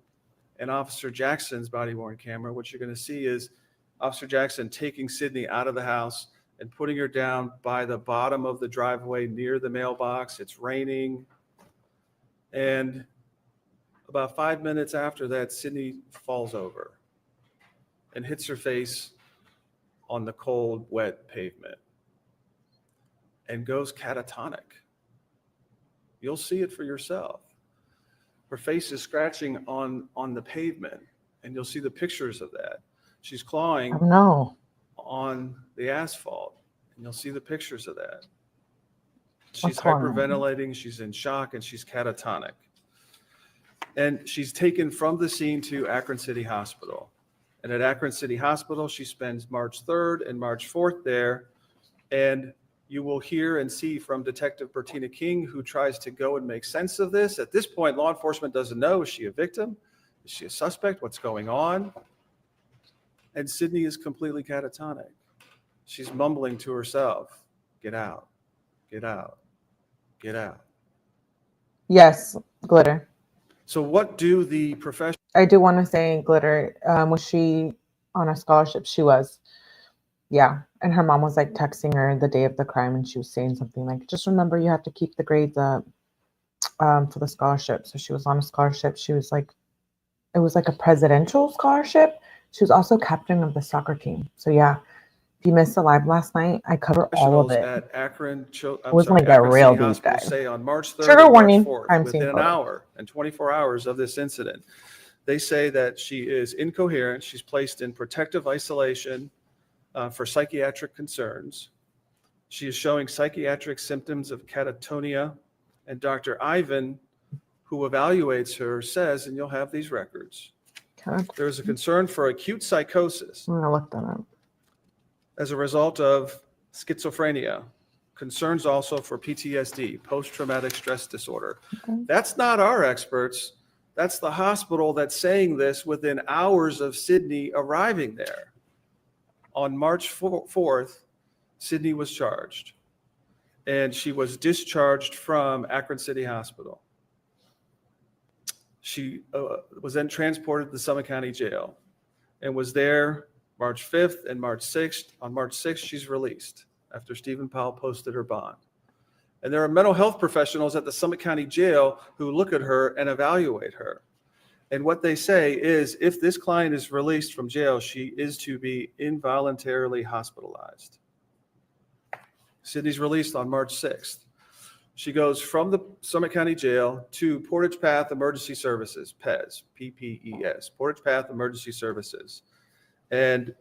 in Officer Jackson's body-worn camera, what you're going to see is Officer Jackson taking Sydney out of the house and putting her down by the bottom of the driveway near the mailbox. It's raining. And about 5 minutes after that, Sydney falls over and hits her face on the cold, wet pavement and goes catatonic. You'll see it for yourself. Her face is scratching on the pavement, and you'll see the pictures of that. She's clawing on the asphalt, and you'll see the pictures of that. She's hyperventilating, she's in shock, and she's catatonic. And she's taken from the scene to Akron City Hospital. And at Akron City Hospital, she spends March 3rd and March 4th there. And you will hear and see from Detective Bertina King, who tries to go and make sense of this. At this point, law enforcement doesn't know. Is she a victim? Is she a suspect? What's going on? And Sydney is completely catatonic. She's mumbling to herself, get out, get out, get out. Yes, Glitter. So what do the professionals... I do want to say, Glitter, was she on a scholarship? She was. Yeah. And her mom was like texting her the day of the crime, and she was saying something like, just remember you have to keep the grades up for the scholarship. So she was on a scholarship. She was like, it was like a presidential scholarship. She was also captain of the soccer team. So yeah, if you missed the live last night, I cover all of it. At Akron, it wasn't like a real deep dive. Say on March 3rd Trigger and warning. March 4th, within an hour and 24 hours of this incident, They say that she is incoherent. She's placed in protective isolation for psychiatric concerns. She is showing psychiatric symptoms of catatonia, and Dr. Ivan, who evaluates her, says, and you'll have these records, there is a concern for acute psychosis. I'm gonna look that up. As a result of schizophrenia, concerns also for PTSD, post-traumatic stress disorder. Okay. That's not our experts. That's the hospital that's saying this within hours of Sydney arriving there. On March 4th, Sydney was charged, and she was discharged from Akron City Hospital. She was then transported to the Summit County Jail and was there March 5th and March 6th. On March 6th, she's released after Stephen Powell posted her bond. And there are mental health professionals at the Summit County Jail who look at her and evaluate her. And what they say is, if this client is released from jail, she is to be involuntarily hospitalized. Sydney's released on March 6th. She goes from the Summit County Jail to Portage Path Emergency Services, PES, P-P-E-S, Portage Path Emergency Services. And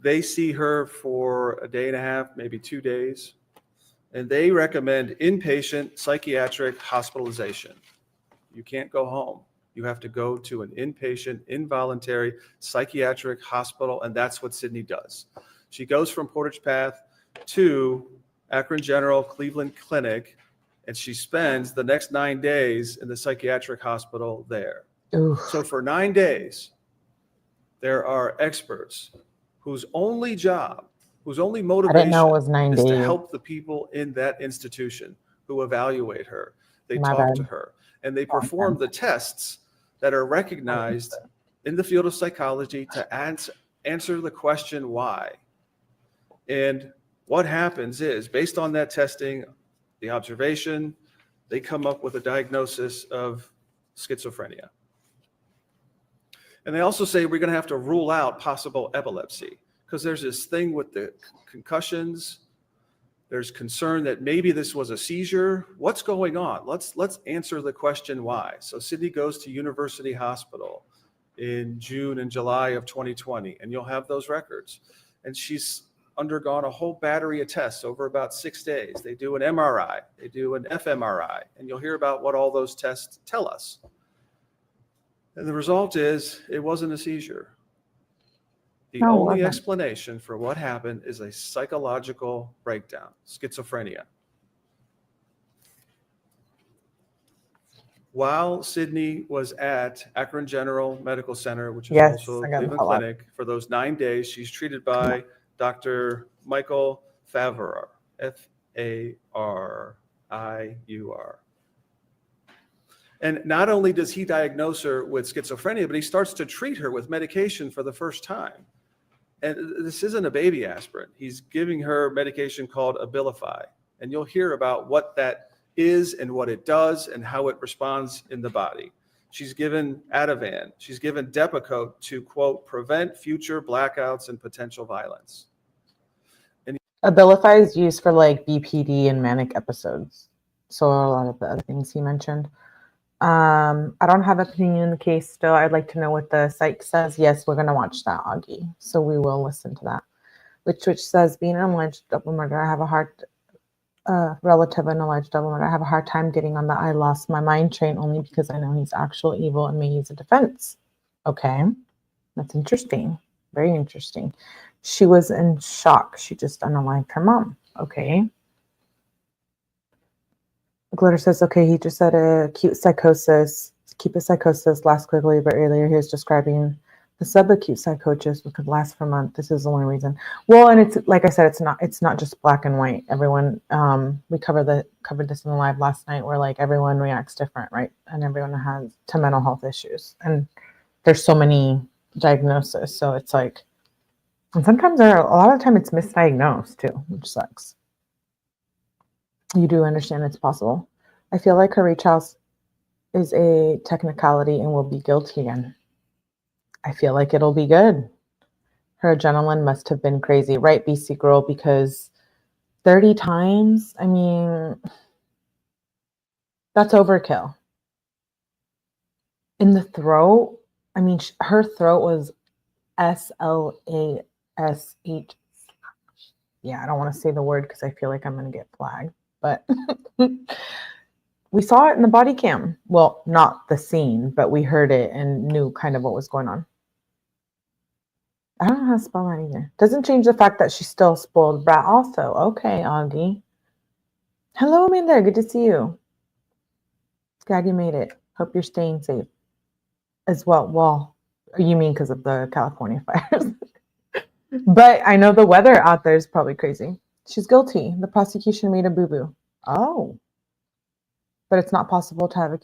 they see her for a day and a half, maybe 2 days. And they recommend inpatient psychiatric hospitalization. You can't go home. You have to go to an inpatient, involuntary psychiatric hospital, and that's what Sydney does. She goes from Portage Path to Akron General Cleveland Clinic, and she spends the next 9 days in the psychiatric hospital there. Oof. So for 9 days, there are experts whose only job, whose only I motivation didn't know it was 9 is days. to help the people in that institution who evaluate her. They My talk bad. to her, and they perform the tests that are recognized in the field of psychology to answer the question why. And what happens is, based on that testing, the observation, they come up with a diagnosis of schizophrenia. And they also say we're going to have to rule out possible epilepsy, because there's this thing with the concussions. There's concern that maybe this was a seizure. What's going on? Let's answer the question why. So Sydney goes to University Hospital in June and July of 2020, and you'll have those records. And she's undergone a whole battery of tests over about 6 days. They do an MRI, they do an fMRI, and you'll hear about what all those tests tell us. And the result is it wasn't a seizure. The only explanation for what happened is a psychological breakdown, schizophrenia. While Sydney was at Akron General Medical Center, which is also a Cleveland Clinic, for those 9 days, she's treated by Dr. 𝗏𝗂𝗃𝗏, F-A-R-I-U-R. And not only does he diagnose her with schizophrenia, but he starts to treat her with medication for the first time. And this isn't a baby aspirin. He's giving her medication called Abilify. And you'll hear about what that is and what it does and how it responds in the body. She's given Ativan. She's given Depakote to, quote, prevent future blackouts and potential violence. And Abilify is used for like BPD and manic episodes. So a lot of the other things he mentioned. I don't have an opinion in the case still. I'd like to know what the psych says. Yes, we're going to watch that, Augie. So we will listen to that. Which says, being an alleged double murder, I have a hard relative of an alleged double murder. I have a hard time getting on the I lost my mind train only because I know he's actual evil and may use a defense. Okay. That's interesting. Very interesting. She was in shock. She just unalived her mom. Okay. Glitter says, okay, he just said acute psychosis, keep psychosis, last quickly, but earlier he was describing the subacute psychosis, which could last for months. This is the only reason. Well, and it's like I said, it's not just black and white. Everyone, we covered this in the live last night, where like everyone reacts different, right? And everyone has to mental health issues, and there's so many diagnoses. So it's like, and sometimes a lot of the time it's misdiagnosed too, which sucks. You do understand it's possible. I feel like her retrial is a technicality and will be guilty again. I feel like it'll be good. Her adrenaline must have been crazy, right, BC girl? Because 30 times, I mean, that's overkill. In the throat, I mean, her throat was SLASH. Yeah, I don't want to say the word because I feel like I'm going to get flagged. But we saw it in the body cam. Well, not the scene, but we heard it and knew kind of what was going on. I don't know how to spell that either. Doesn't change the fact that she's still a spoiled brat also. Okay, Augie. Hello, Amanda. Good to see you. Glad you made it. Hope you're staying safe as well. Well, you mean because of the California fires. But I know the weather out there is probably crazy. She's guilty. The prosecution made a boo-boo. Oh. But it's not possible to have a...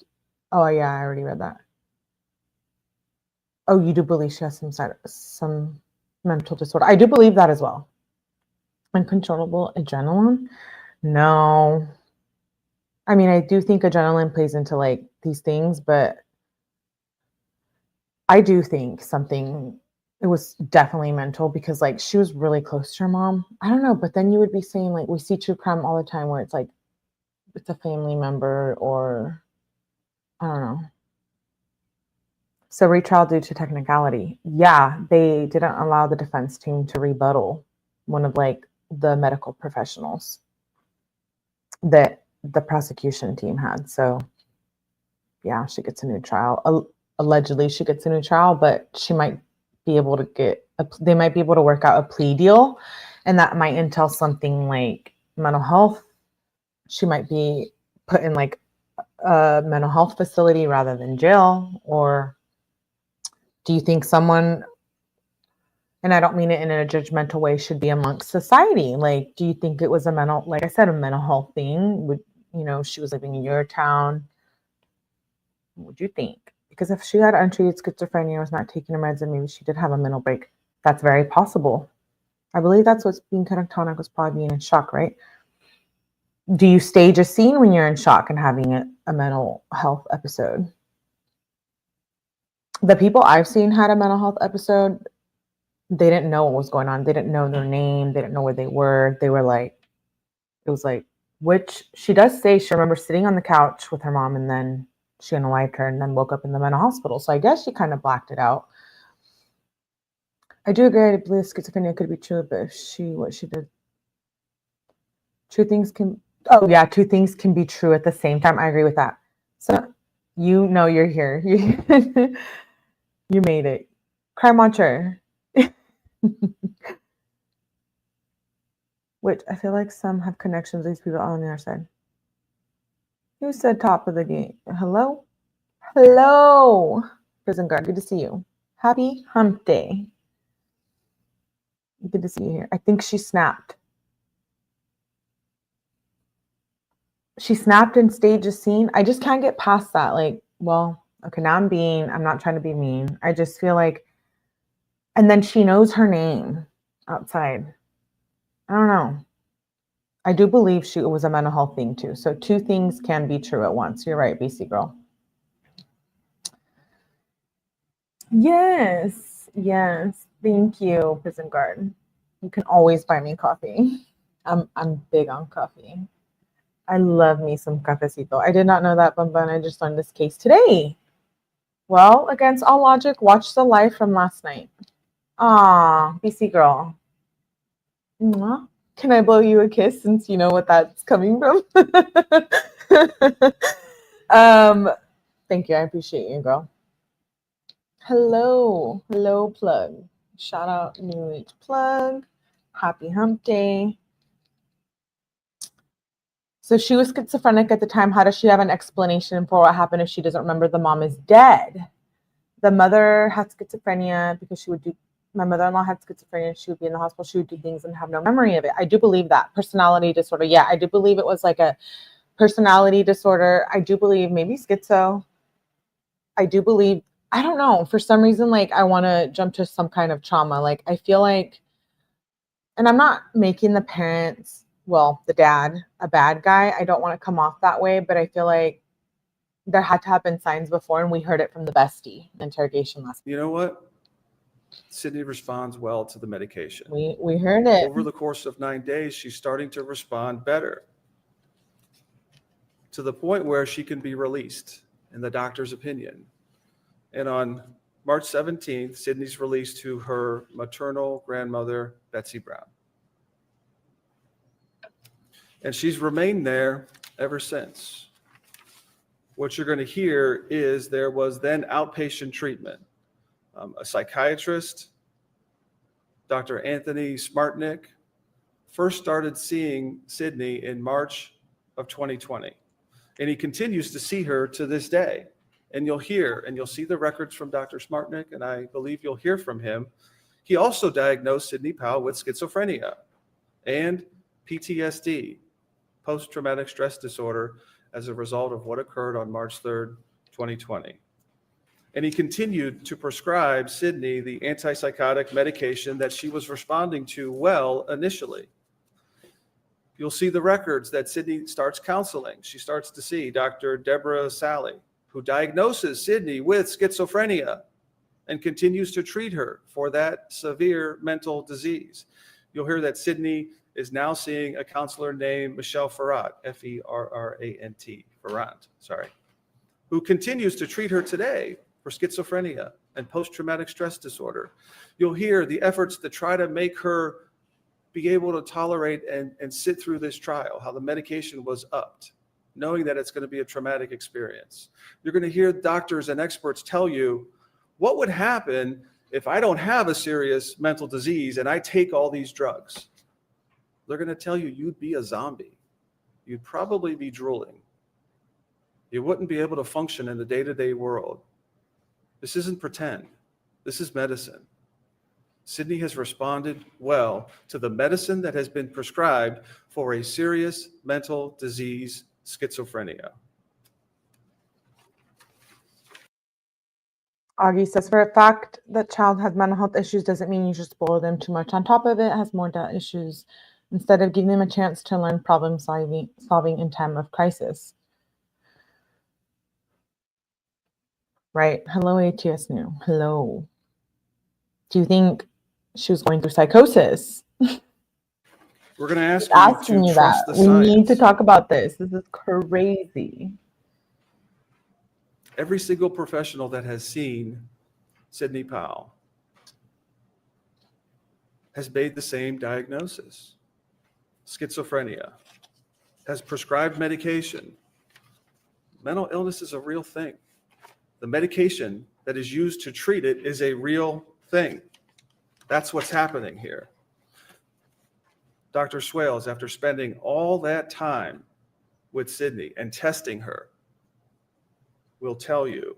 Oh, yeah, I already read that. Oh, you do believe she has some mental disorder. I do believe that as well. Uncontrollable adrenaline? No. I mean, I do think adrenaline plays into like these things, but I do think something, it was definitely mental because like she was really close to her mom. I don't know, but then you would be saying like, we see true crime all the time where it's like, it's a family member or I don't know. So retrial due to technicality. Yeah, they didn't allow the defense team to rebuttal one of like the medical professionals that the prosecution team had. So yeah, she gets a new trial. Allegedly she gets a new trial, but she might be able to get, they might be able to work out a plea deal, and that might entail something like mental health. She might be put in like a mental health facility rather than jail. Or do you think someone, and I don't mean it in a judgmental way, should be amongst society? Like, do you think it was a mental, like I said, a mental health thing? Would, you know, she was living in your town. What would you think? Because if she had untreated schizophrenia, was not taking her meds, and maybe she did have a mental break, that's very possible. I believe that's what's being catatonic, was probably being in shock, right? Do you stage a scene when you're in shock and having a mental health episode? The people I've seen had a mental health episode, they didn't know what was going on. They didn't know their name. They didn't know where they were. They were like, it was like, which she does say she remembers sitting on the couch with her mom, and then she unalived her and then woke up in the mental hospital. So I guess she kind of blacked it out. I do agree. I believe schizophrenia could be true, but if what she did, two things can, oh yeah, two things can be true at the same time. I agree with that. So you know you're here. You made it. Crime Watcher. Which I feel like some have connections with these people on the other side. Who said top of the game? Hello? Hello, prison guard. Good to see you. Happy hump day. Good to see you here. I think she snapped. She snapped and staged a scene. I just can't get past that. Like, well, okay, now I'm not trying to be mean. I just feel like, and then she knows her name outside. I don't know. I do believe it was a mental health thing too. So two things can be true at once. You're right, BC girl. Yes. Thank you, prison guard. You can always buy me coffee. I'm big on coffee. I love me some cafecito. I did not know that, Bumba, I just learned this case today. Well, against all logic, watch the live from last night. Aw, BC girl. Mwah. Can I blow you a kiss since you know what that's coming from? Thank you. I appreciate you, girl. Hello, plug. Shout out 𝗟EITG plug. Happy hump day. So she was schizophrenic at the time. How does she have an explanation for what happened if she doesn't remember the mom is dead? The mother had schizophrenia because she would do, my mother-in-law had schizophrenia. She would be in the hospital. She would do things and have no memory of it. I do believe that. Personality disorder. Yeah, I do believe it was like a personality disorder. I do believe maybe schizo. I do believe, I don't know. For some reason, like I want to jump to some kind of trauma. Like I feel like, and I'm not making the parents, well, the dad, a bad guy. I don't want to come off that way, but I feel like there had to have been signs before, and we heard it from the bestie interrogation last week. You know what? Sydney responds well to the medication. We heard it. Over the course of 9 days, she's starting to respond better to the point where she can be released, in the doctor's opinion. And on March 17th, Sydney's released to her maternal grandmother, Betsy Brown. And she's remained there ever since. What you're going to hear is there was then outpatient treatment. A psychiatrist, Dr. Anthony 𝗟𝗏, first started seeing Sydney in March of 2020. And he continues to see her to this day. And you'll hear, and you'll see the records from Dr. 𝗟𝗏, and I believe you'll hear from him. He also diagnosed Sidney Powell with schizophrenia and PTSD, post-traumatic stress disorder, as a result of what occurred on March 3rd, 2020. And he continued to prescribe Sydney the antipsychotic medication that she was responding to well initially. You'll see the records that Sydney starts counseling. She starts to see Dr. Deborah Sally, who diagnoses Sydney with schizophrenia and continues to treat her for that severe mental disease. You'll hear that Sydney is now seeing a counselor named Michelle Ferrant, Ferrant, who continues to treat her today for schizophrenia and post-traumatic stress disorder. You'll hear the efforts to try to make her be able to tolerate and sit through this trial, how the medication was upped, knowing that it's going to be a traumatic experience. You're going to hear doctors and experts tell you, what would happen if I don't have a serious mental disease and I take all these drugs? They're going to tell you you'd be a zombie. You'd probably be drooling. You wouldn't be able to function in the day-to-day world. This isn't pretend. This is medicine. Sydney has responded well to the medicine that has been prescribed for a serious mental disease, schizophrenia. Augie says, for a fact that child has mental health issues doesn't mean you should spoil them too much. On top of it, has more issues instead of giving them a chance to learn problem solving in time of crisis. Right. Hello, ATS New. Hello. Do you think she was going through psychosis? We're going to ask you to that. trust the We science. need to talk about this. This is crazy. Every single professional that has seen Sidney Powell has made the same diagnosis. Schizophrenia, has prescribed medication. Mental illness is a real thing. The medication that is used to treat it is a real thing. That's what's happening here. Dr. Swales, after spending all that time with Sydney and testing her, will tell you,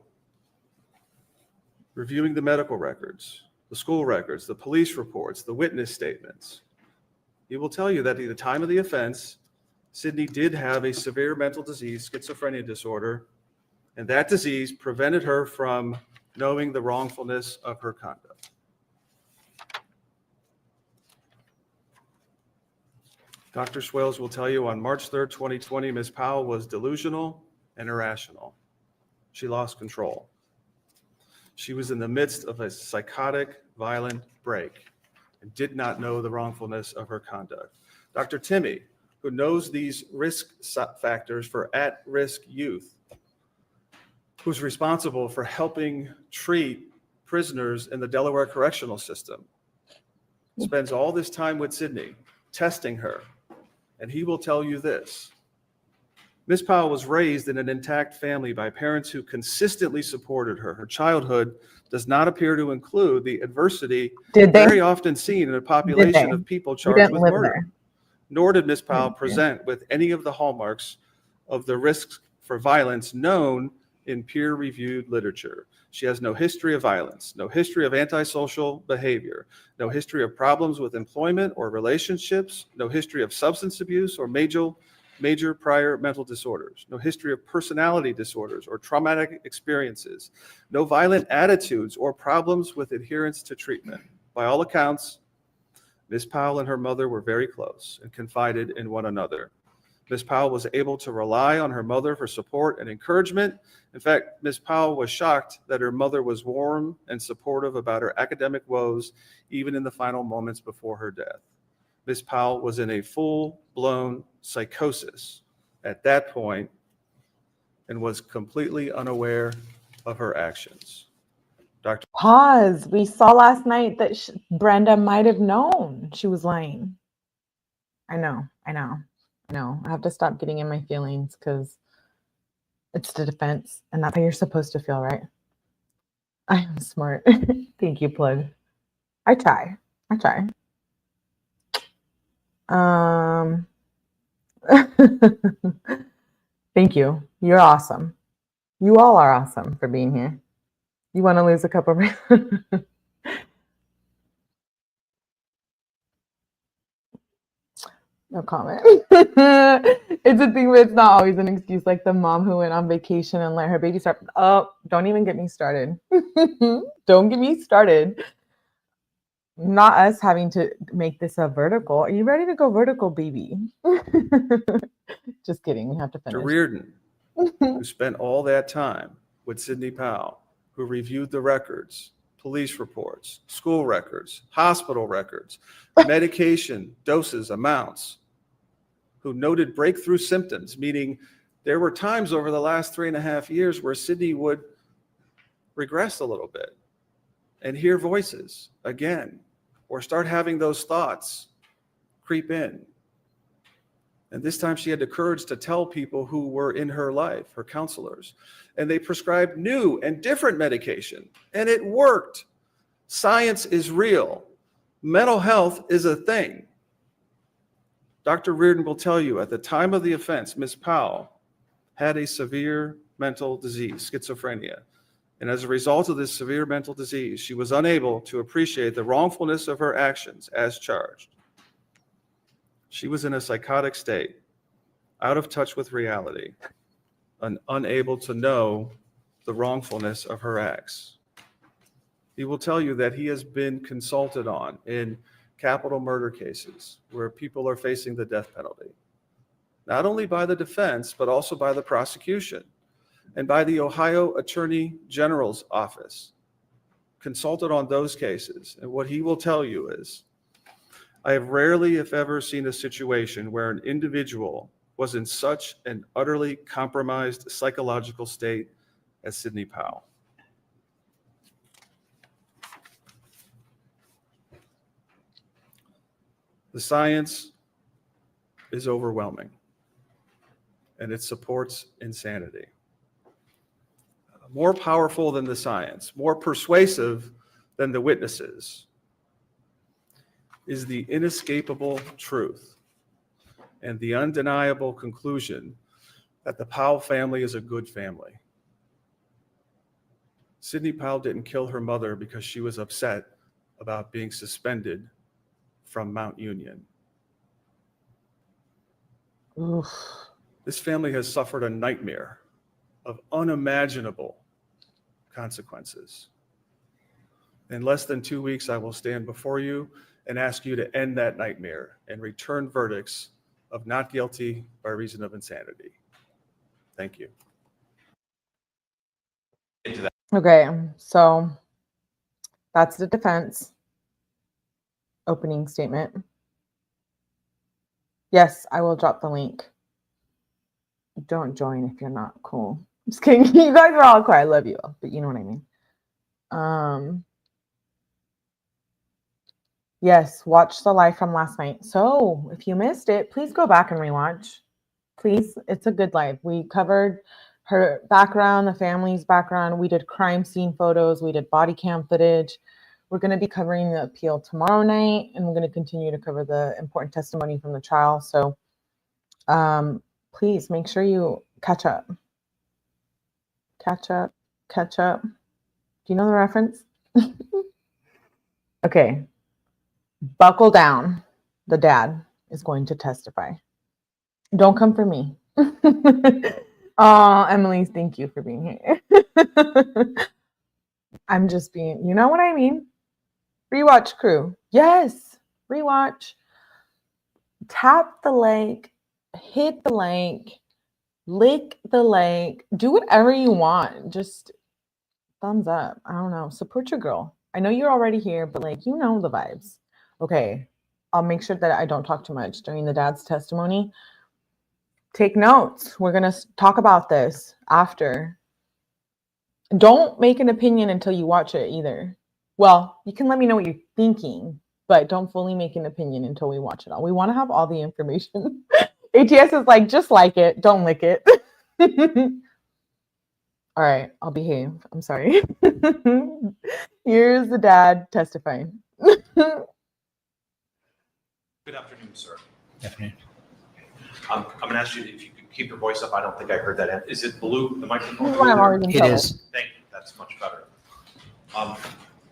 reviewing the medical records, the school records, the police reports, the witness statements, he will tell you that at the time of the offense, Sydney did have a severe mental disease, schizophrenia disorder, and that disease prevented her from knowing the wrongfulness of her conduct. Dr. Swales will tell you on March 3rd, 2020, Ms. Powell was delusional and irrational. She lost control. She was in the midst of a psychotic, violent break and did not know the wrongfulness of her conduct. Dr. Timmy, who knows these risk factors for at-risk youth, who's responsible for helping treat prisoners in the Delaware correctional system, spends all this time with Sydney, testing her, and he will tell you this. Ms. Powell was raised in an intact family by parents who consistently supported her. Her childhood does not appear to include the adversity very often seen in a population of people charged with murder. Nor did Ms. Powell present with any of the hallmarks of the risks for violence known in peer-reviewed literature. She has no history of violence, no history of antisocial behavior, no history of problems with employment or relationships, no history of substance abuse or major prior mental disorders, no history of personality disorders or traumatic experiences, no violent attitudes or problems with adherence to treatment. By all accounts, Ms. Powell and her mother were very close and confided in one another. Ms. Powell was able to rely on her mother for support and encouragement. In fact, Ms. Powell was shocked that her mother was warm and supportive about her academic woes, even in the final moments before her death. Ms. Powell was in a full-blown psychosis at that point and was completely unaware of her actions. Dr. Pause. We saw last night that Brenda might have known she was lying. I know. I have to stop getting in my feelings because it's the defense, and that's how you're supposed to feel, right? I am smart. Thank you, plug. I try. Thank you. You're awesome. You all are awesome for being here. You want to lose a couple of no comment. It's a thing, but it's not always an excuse. Like the mom who went on vacation and let her baby start. Oh, don't even get me started. Don't get me started. Not us having to make this a vertical. Are you ready to go vertical, baby? Just kidding. We have to finish. Reardon, who spent all that time with Sidney Powell, who reviewed the records, police reports, school records, hospital records, medication, doses, amounts, who noted breakthrough symptoms, meaning there were times over the last 3.5 years where Sidney would regress a little bit and hear voices again, or start having those thoughts creep in. And this time she had the courage to tell people who were in her life, her counselors, and they prescribed new and different medication, and it worked. Science is real. Mental health is a thing. Dr. Reardon will tell you at the time of the offense, Ms. Powell had a severe mental disease, schizophrenia. And as a result of this severe mental disease, she was unable to appreciate the wrongfulness of her actions as charged. She was in a psychotic state, out of touch with reality, and unable to know the wrongfulness of her acts. He will tell you that he has been consulted on in capital murder cases where people are facing the death penalty, not only by the defense, but also by the prosecution and by the Ohio Attorney General's office, consulted on those cases. And what he will tell you is, I have rarely, if ever, seen a situation where an individual was in such an utterly compromised psychological state as Sidney Powell. The science is overwhelming, and it supports insanity. More powerful than the science, more persuasive than the witnesses, is the inescapable truth and the undeniable conclusion that the Powell family is a good family. Sidney Powell didn't kill her mother because she was upset about being suspended from Mount Union. Oof. This family has suffered a nightmare of unimaginable consequences. In less than 2 weeks, I will stand before you and ask you to end that nightmare and return verdicts of not guilty by reason of insanity. Thank you. Okay, so that's the defense opening statement. Yes, I will drop the link. Don't join if you're not cool. Just kidding. You guys are all cool. I love you all, but you know what I mean. Yes, watch the live from last night. So if you missed it, please go back and rewatch. Please, it's a good live. We covered her background, the family's background. We did crime scene photos. We did body cam footage. We're going to be covering the appeal tomorrow night, and we're going to continue to cover the important testimony from the trial. So please make sure you catch up. Catch up. Do you know the reference? Okay. Buckle down. The dad is going to testify. Don't come for me. Oh, Emily, thank you for being here. I'm just being, you know what I mean? Rewatch crew. Yes, rewatch. Tap the like, hit the like, lick the like, do whatever you want. Just thumbs up. I don't know. Support your girl. I know you're already here, but like, you know the vibes. Okay. I'll make sure that I don't talk too much during the dad's testimony. Take notes. We're going to talk about this after. Don't make an opinion until you watch it either. Well, you can let me know what you're thinking, but don't fully make an opinion until we watch it all. We want to have all the information. ATS is like, just like it, don't lick it. All right, I'll behave. I'm sorry. Here's the dad testifying. Good afternoon, sir. Good afternoon. I'm going to ask you if you could keep your voice up. I don't think I heard that. Is it blue, the microphone? I'm already in It trouble. is. Thank you. That's much better.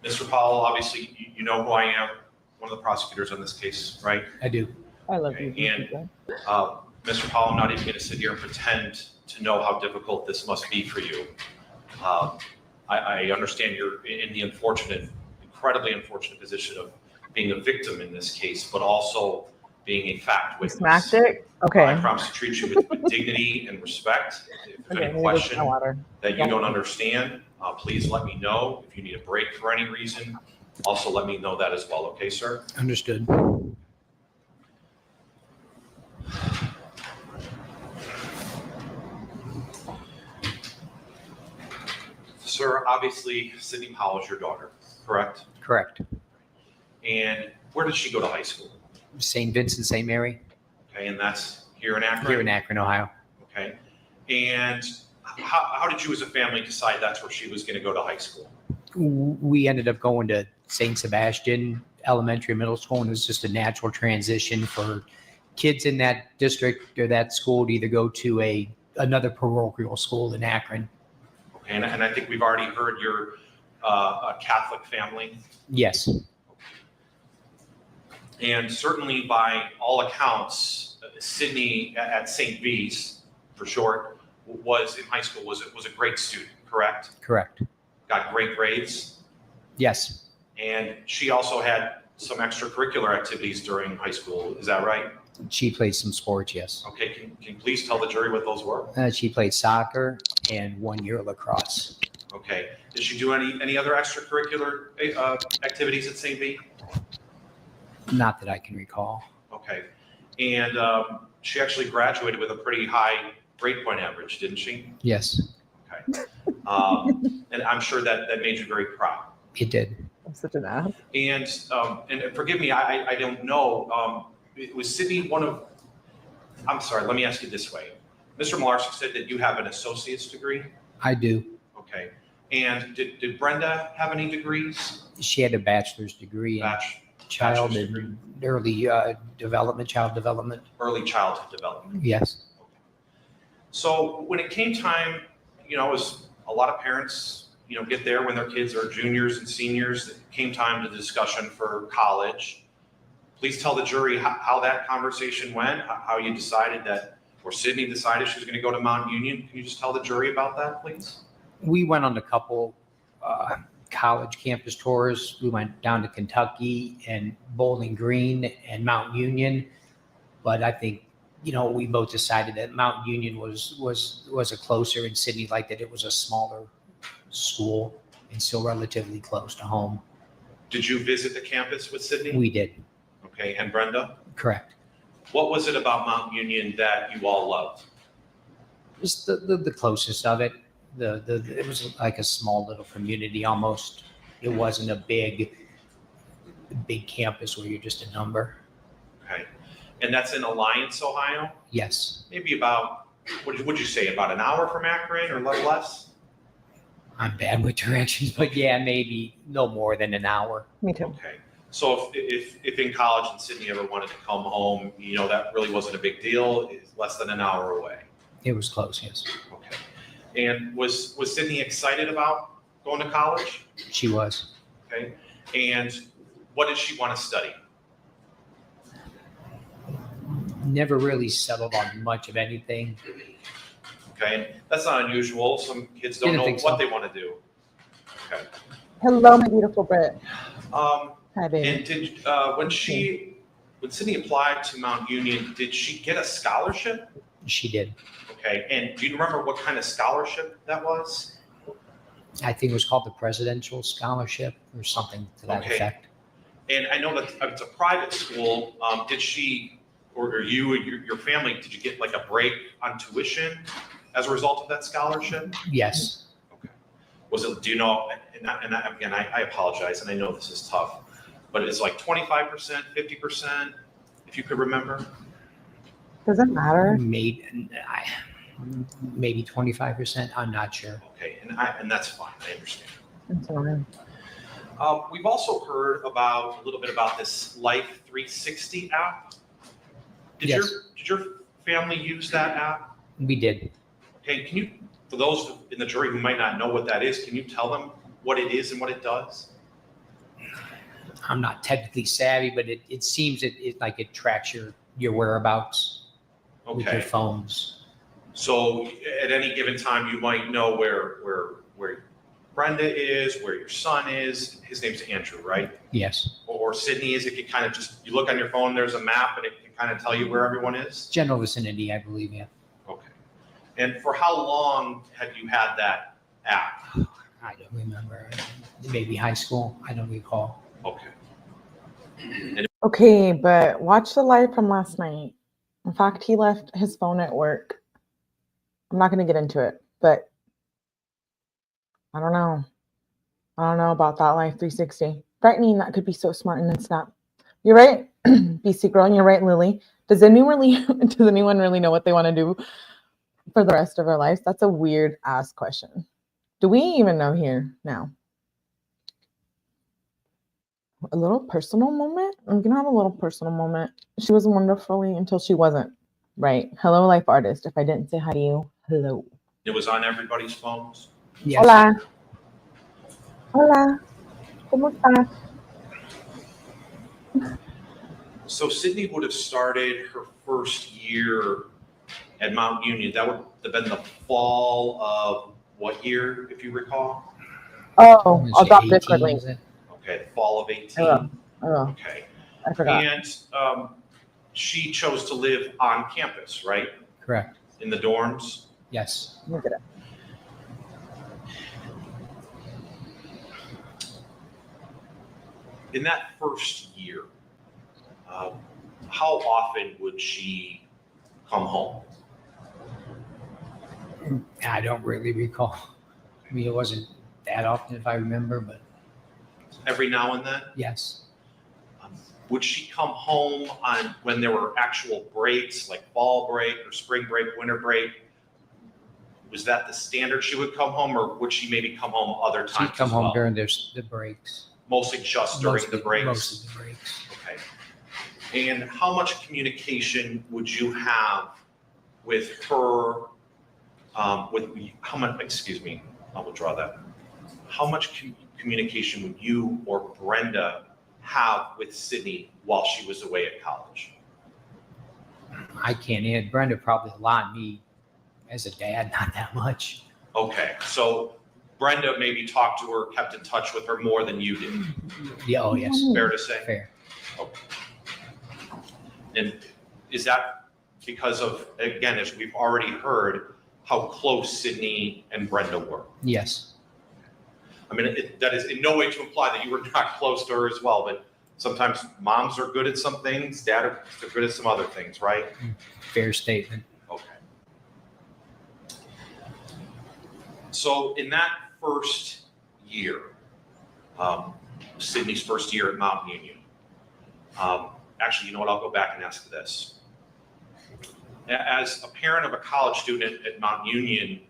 Mr. Powell, obviously, you know who I am, one of the prosecutors on this case, right? I do. I love you. Okay, and Mr. Powell, I'm not even going to sit here and pretend to know how difficult this must be for you. I understand you're in the unfortunate, incredibly unfortunate position of being a victim in this case, but also being a fact witness. Smacked it? Okay. I promise to treat you with dignity and respect. If there's any question that you don't understand, please let me know. If you need a break for any reason, also let me know that as well. Okay, sir? Understood. Sir, obviously, Sydney Powell is your daughter, correct? Correct. And where did she go to high school? St. Vincent, St. Mary, Okay, and that's here in Akron? here in Akron, Ohio. Okay. And how did you as a family decide that's where she was going to go to high school? We ended up going to St. Sebastian Elementary and Middle School, and it was just a natural transition for kids in that district or that school to either go to another parochial school in Akron. Okay, and I think we've already heard you're a Catholic family. Yes, And certainly by all accounts, Sydney at St. V's, for short, was in high school, was a great student, correct? correct. Got great grades. Yes, And she also had some extracurricular activities during high school. Is that right? she played some sports, yes. Okay, can you please tell the jury what those were? She played soccer and 1 year lacrosse. Okay. Did she do any other extracurricular activities at St. V? Not that I can recall. Okay. And she actually graduated with a pretty high grade point average, didn't she? Yes, Okay. And I'm sure that made you very proud. it did. I'm such an ass. And forgive me, I don't know. Was Sydney I'm sorry, let me ask you this way. Mr. McLaughlin said that you have an associate's degree. I do. Okay. And did Brenda have any degrees? She had a bachelor's degree in child bachelor's degree. and early development, child development. Early childhood development. Yes. So when it came time, as a lot of parents, get there when their kids are juniors and seniors, it came time to discussion for college. Please tell the jury how that conversation went, how you decided that, or Sydney decided she was going to go to Mount Union. Can you just tell the jury about that, please? We went on a couple college campus tours. We went down to Kentucky and Bowling Green and Mount Union. But I think, we both decided that Mount Union was a closer, and Sydney liked that it was a smaller school and still relatively close to home. Did you visit the campus with Sydney? We did. Okay, and Brenda? Correct. What was it about Mount Union that you all loved? Just the closest of it. It was like a small little community almost. It wasn't a big campus where you're just a number. Okay. And that's in Alliance, Ohio? Yes. Maybe about, would you say, about an hour from Akron or less? I'm bad with directions, but yeah, maybe no more than an hour. Me too. Okay. So if in college and Sydney ever wanted to come home, that really wasn't a big deal. It's less than an hour away. It was close, yes. Okay. And was Sydney excited about going to college? She was. Okay. And what did she want to study? Never really settled on much of anything. Okay. And that's not unusual. Some kids don't Didn't know think what so. they want to do. Okay. Hello, my beautiful Brit. Hi, baby. And did when Sydney applied to Mount Union, did she get a scholarship? She did. Okay. And do you remember what kind of scholarship that was? I think it was called the Presidential Scholarship or something to that Okay. effect. And I know that it's a private school. Did she, or you and your family, did you get like a break on tuition as a result of that scholarship? Yes. Okay. Was it, do you know, again, I apologize, and I know this is tough, but it's like 25%, 50%, if you could remember? Does it matter? Maybe 25%. I'm not sure. Okay, and that's fine, I understand. It's annoying. We've also heard a little bit about this Life 360 app. Did your family use that app? We did. Okay, can you, for those in the jury who might not know what that is, can you tell them what it is and what it does? I'm not technically savvy, but it seems like it tracks your whereabouts with your phones. So at any given time, you might know where Brenda is, where your son is. His name's Andrew, right? Yes. Or Sydney is. It can kind of just, you look on your phone, there's a map, and it can kind of tell you where everyone is. General vicinity, I believe, yeah. Okay. And for how long have you had that app? I don't remember. Maybe high school. I don't recall. Okay. Okay, but watch the live from last night. In fact, he left his phone at work. I'm not going to get into it, but I don't know. I don't know about that Life 360. Frightening, that could be so smart and it's not. You're right, BC girl, and you're right, Lily. Does anyone really know what they want to do for the rest of our lives? That's a weird ass question. Do we even know here now? A little personal moment? I'm going to have a little personal moment. She was wonderfully until she wasn't. Right. Hello, life artist. If I didn't say hi to you, hello. It was on everybody's phones? Yes. Hola. Hola. ¿Cómo estás? So Sydney would have started her first year at Mount Union. That would have been the fall of what year, if you recall? Oh, I'll drop Discord link. Okay, the fall of 18. Oh. Okay. I forgot. And she chose to live on campus, right? Correct. In the dorms? Yes. Look at it. In that first year, how often would she come home? I don't really recall. I mean, it wasn't that often if I remember, but Every now and then? yes. Would she come home on when there were actual breaks, like fall break or spring break, winter break? Was that the standard she would come home, or would she maybe come home other times? She'd come as home well? during the breaks. Mostly just during the breaks? Most of the breaks. Okay. And how much communication would you have with her, I will withdraw that. How much communication would you or Brenda have with Sydney while she was away at college? I can't add. Brenda probably a lot. Me as a dad, not that much. Okay, so Brenda maybe talked to her, kept in touch with her more than you did. Yeah. Oh, yes. Fair to say? Fair. Okay. And is that because of, again, as we've already heard, how close Sydney and Brenda were? Yes. I mean, that is in no way to imply that you were not close to her as well, but sometimes moms are good at some things, dad are good at some other things, right? Fair statement. Okay. So in that first year, Sydney's first year at Mount Union, actually, you know what, I'll go back and ask this. As a parent of a college student at Mount Union,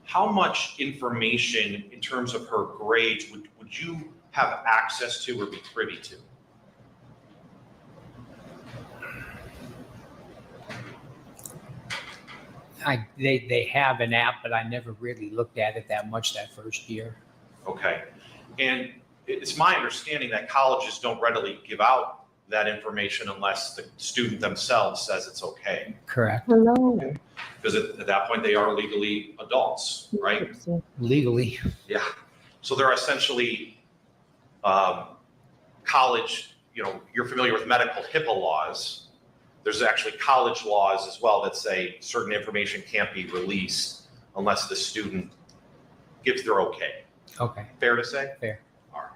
how much information in terms of her grades would you have access to or be privy to? They have an app, but I never really looked at it that much that first year. Okay. And it's my understanding that colleges don't readily give out that information unless the student themselves says it's okay. Correct. Hello. Because at that point, they are legally adults, right? Legally. Yeah. So they're essentially college, you're familiar with medical HIPAA laws. There's actually college laws as well that say certain information can't be released unless the student gives their okay. Okay. Fair to say? Fair. All right.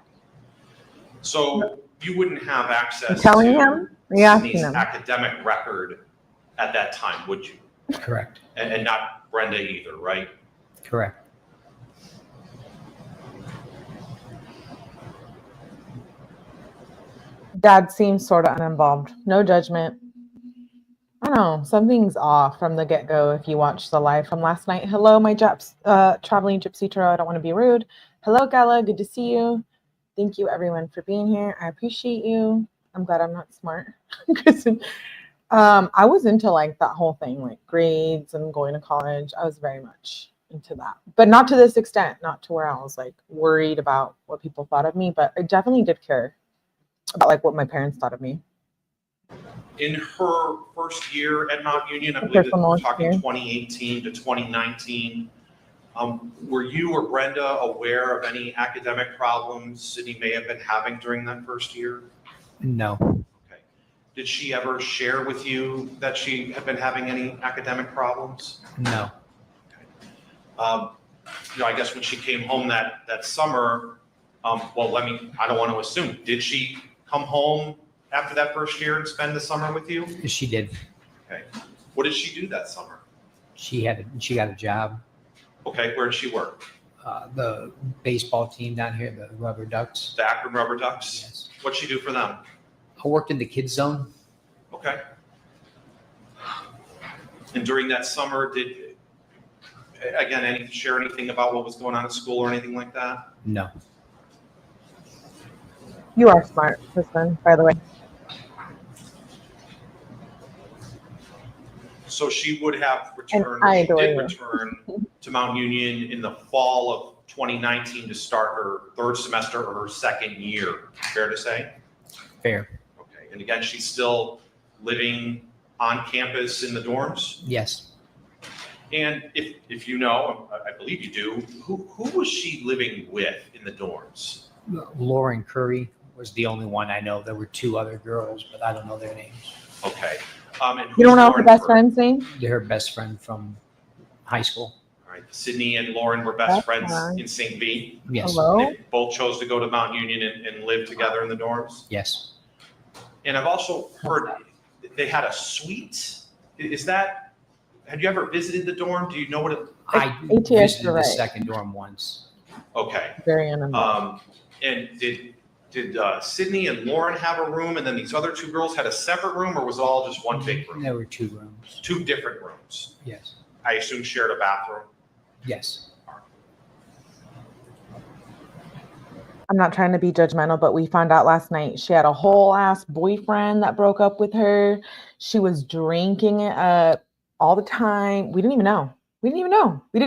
So you wouldn't have access Telling to him? Yeah, Sydney's him. academic record at that time, would you? Correct. And not Brenda either, right? Correct. Dad seems sort of uninvolved. No judgment. I don't know. Something's off from the get-go if you watch the live from last night. Hello, my traveling gypsy tarot. I don't want to be rude. Hello, Gala. Good to see you. Thank you, everyone, for being here. I appreciate you. I'm glad I'm not smart. I was into like that whole thing, like grades and going to college. I was very much into that, but not to this extent, not to where I was like worried about what people thought of me, but I definitely did care about like what my parents thought of me. In her first year at Mount Union, I believe that we're talking 2018 to 2019, were you or Brenda aware of any academic problems Sydney may have been having during that first year? No. Okay. Did she ever share with you that she had been having any academic problems? No. Okay. I guess when she came home that summer, I don't want to assume, did she come home after that first year and spend the summer with you? She did. Okay. What did she do that summer? She got a job. Okay, where did she work? The baseball team down here, the Rubber Ducks. The Akron 𝗏𝗏𝗃? Yes. What'd she do for them? I worked in the kids zone. Okay. And during that summer, share anything about what was going on at school or anything like that? No. You are smart, Kristen, by the way. So she would have returned, return to Mount Union in the fall of 2019 to start her third semester or her second year. Fair to say? Fair. Okay. And again, she's still living on campus in the dorms? Yes. And if you know, I believe you do, who was she living with in the dorms? Lauren Curry was the only one I know. There were two other girls, but I don't know their names. Okay. And you don't know her best friend's name? They're her best friend from high school. All right. Sydney and Lauren were best friends in St. V. Yes. Hello? They both chose to go to Mount Union and live together in the dorms. Yes. And I've also heard they had a suite. Have you ever visited the dorm? Do you know what it? I visited the second dorm once. Okay. Very uninvolved. And did Sydney and Lauren have a room, and then these other two girls had a separate room, or was it all just one big room? There were two rooms. Two different rooms. Yes. I assume shared a bathroom. Yes. I'm not trying to be judgmental, but we found out last night she had a whole ass boyfriend that broke up with her. She was drinking it up all the time. We didn't even know. We didn't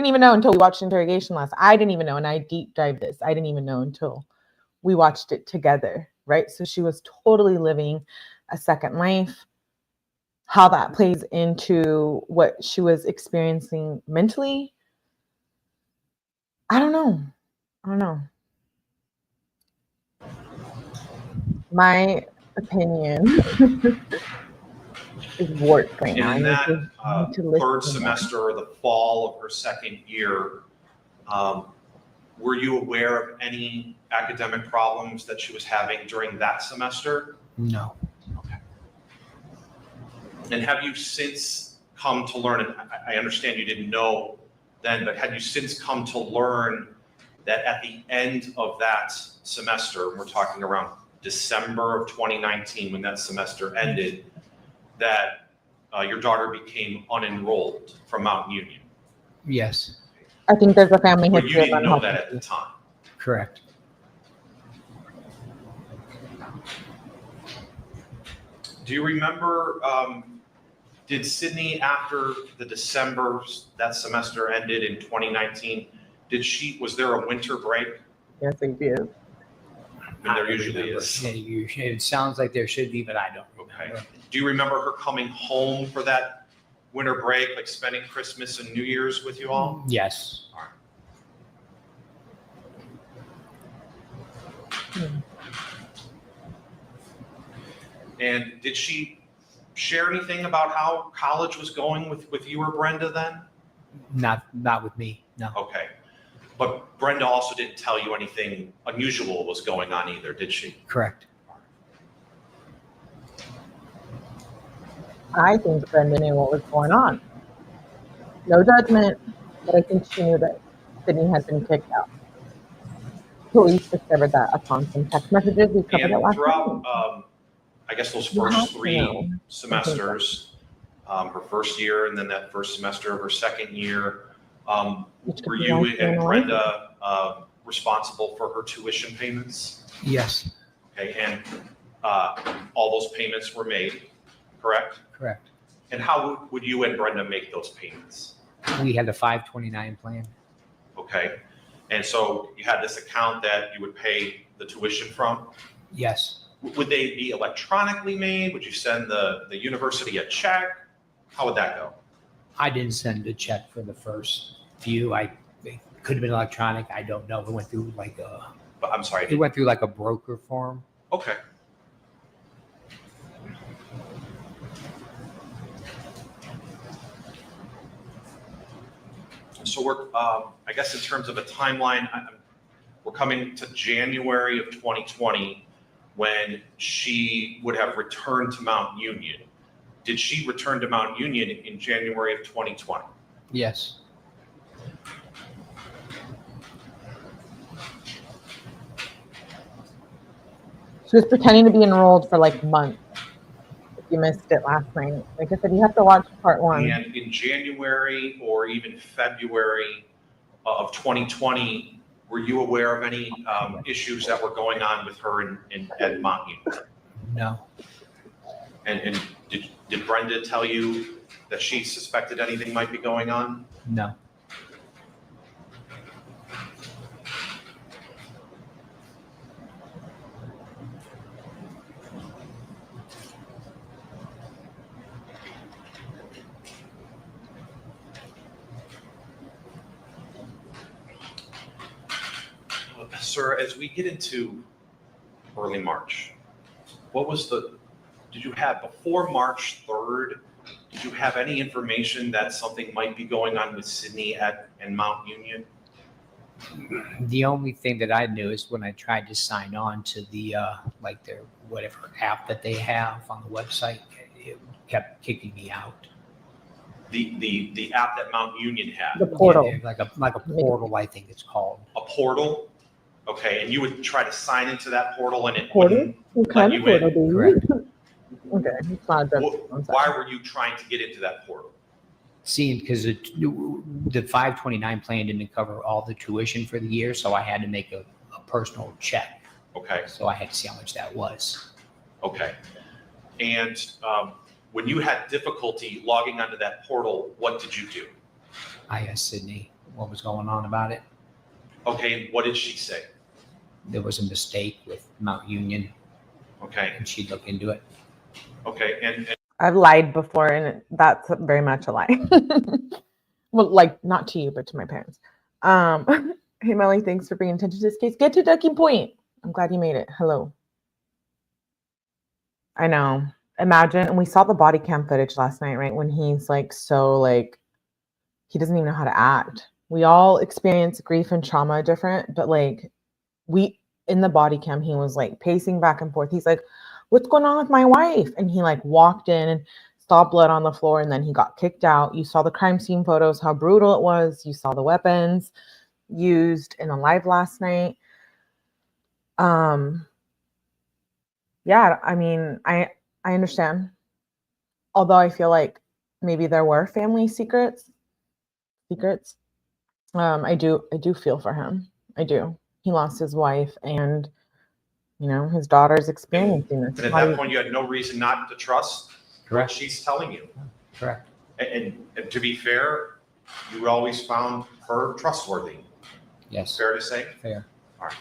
even know until we watched interrogation last. I didn't even know, and I deep dived this. I didn't even know until we watched it together, right? So she was totally living a second life. How that plays into what she was experiencing mentally, I don't know. My opinion is wart right now. In that third semester or the fall of her second year, were you aware of any academic problems that she was having during that semester? No. Okay. And have you since come to learn, and I understand you didn't know then, but had you since come to learn that at the end of that semester, we're talking around December of 2019 when that semester ended, that your daughter became unenrolled from Mount Union? Yes. I think there's a family history. You didn't know that at the time? Correct. Do you remember, did Sydney, after the December, that semester ended in 2019, was there a winter break? Yes, I do. And there usually is. It sounds like there should be, but I don't remember. Okay. Do you remember her coming home for that winter break, like spending Christmas and New Year's with you all? Yes. All right. And did she share anything about how college was going with you or Brenda then? Not with me, no. Okay. But Brenda also didn't tell you anything unusual was going on either, did she? Correct. I think Brenda knew what was going on. No judgment, but I think she knew that Sydney had been kicked out. Police discovered that upon some text messages we covered it last throughout I guess those You have first to 3 know. semesters, her first year and then that first semester of her second year, were you and Brenda responsible for her tuition payments? Yes, Okay, and all those payments were made, correct? correct. And how would you and Brenda make those payments? We had the 529 plan. Okay, and so you had this account that you would pay the tuition from? Yes. Would they be electronically made? Would you send the university a check? How would that go? I didn't send a check for the first few. It could have been electronic. I don't know. It went through like a. But I'm sorry. It went through like a broker form. Okay. So we're, I guess in terms of a timeline, we're coming to January of 2020 when she would have returned to Mount Union. Did she return to Mount Union in January of 2020? Yes. She was pretending to be enrolled for like months. If you missed it last night, like I said, you have to watch part 1. And in January or even February of 2020, were you aware of any issues that were going on with her at Mount Union? No. And did Brenda tell you that she suspected anything might be going on? No. Sir, as we get into early March, did you have before March 3rd, did you have any information that something might be going on with Sydney and Mount Union? The only thing that I knew is when I tried to sign on to the like their whatever app that they have on the website, it kept kicking me out. The app that Mount Union had? The portal. Yeah, like a portal, I think it's called. A portal? Okay, and you would try to sign into that portal and it Portal? wouldn't let you in? Correct. Okay. It's not that. Why were you trying to get into that portal? Seeing because the 529 plan didn't cover all the tuition for the year, so I had to make a personal check. Okay, So I had to see how much that was. okay. And when you had difficulty logging onto that portal, what did you do? I asked Sydney what was going on about it. Okay, and what did she say? There was a mistake with Mount Union, Okay, and she'd look into it. okay, and I've lied before, and that's very much a lie. Well, like not to you, but to my parents. Hey, Melly, thanks for bringing attention to this case. Get to ducking point. I'm glad you made it. Hello. I know. Imagine, and we saw the body cam footage last night, right? When he's like, so like, he doesn't even know how to act. We all experience grief and trauma different, but like in the body cam, he was like pacing back and forth. He's like, what's going on with my wife? And he like walked in and saw blood on the floor, and then he got kicked out. You saw the crime scene photos, how brutal it was. You saw the weapons used in the live last night. Yeah, I mean, I understand. Although I feel like maybe there were family secrets. I do feel for him. I do. He lost his wife, and his daughter's experiencing this. at that point, you had no reason not to trust what Correct. she's telling you. Correct. And to be fair, you always found her trustworthy. Yes. Fair to say? Fair. All right.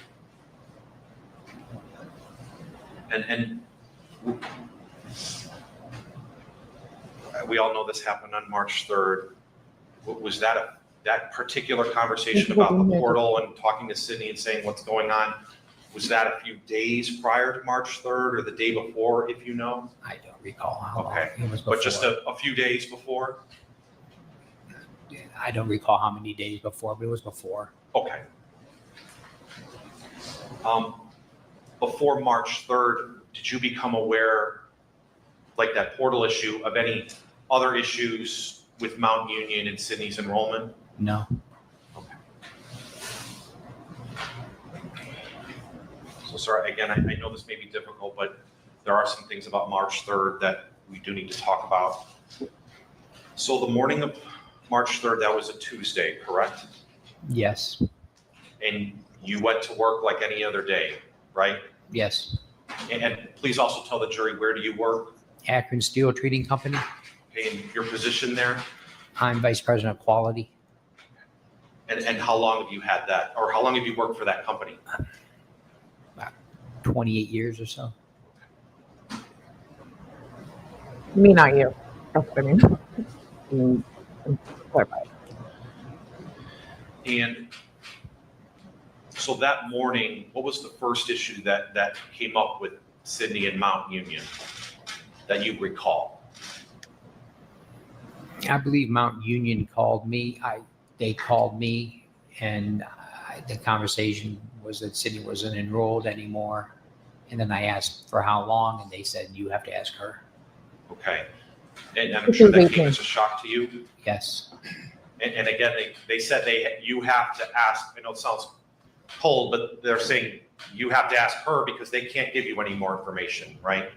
And we all know this happened on March 3rd. Was that that particular conversation about the portal and talking to Sydney and saying what's going on, was that a few days prior to March 3rd or the day before, if you know? I don't recall how long Okay, it was before. but just a few days before? I don't recall how many days before, but it was before. Okay. Before March 3rd, did you become aware, like that portal issue, of any other issues with Mount Union and Sydney's enrollment? No. Okay. So sorry, again, I know this may be difficult, but there are some things about March 3rd that we do need to talk about. So the morning of March 3rd, that was a Tuesday, correct? Yes. And you went to work like any other day, right? Yes. And please also tell the jury, where do you work? Akron Steel Treating Company. Okay, and your position there? I'm Vice President of Quality. And how long have you had that? Or how long have you worked for that company? About 28 years or so. Me, not you. That's what I mean. Clarify. And so that morning, what was the first issue that came up with Sydney and Mount Union that you recall? I believe Mount Union called me. They called me, and the conversation was that Sydney wasn't enrolled anymore. And then I asked for how long, and they said, you have to ask her. Okay. And I'm sure that came as a shock to you. Yes. And again, they said you have to ask. I know it sounds cold, but they're saying you have to ask her because they can't give you any more information, right?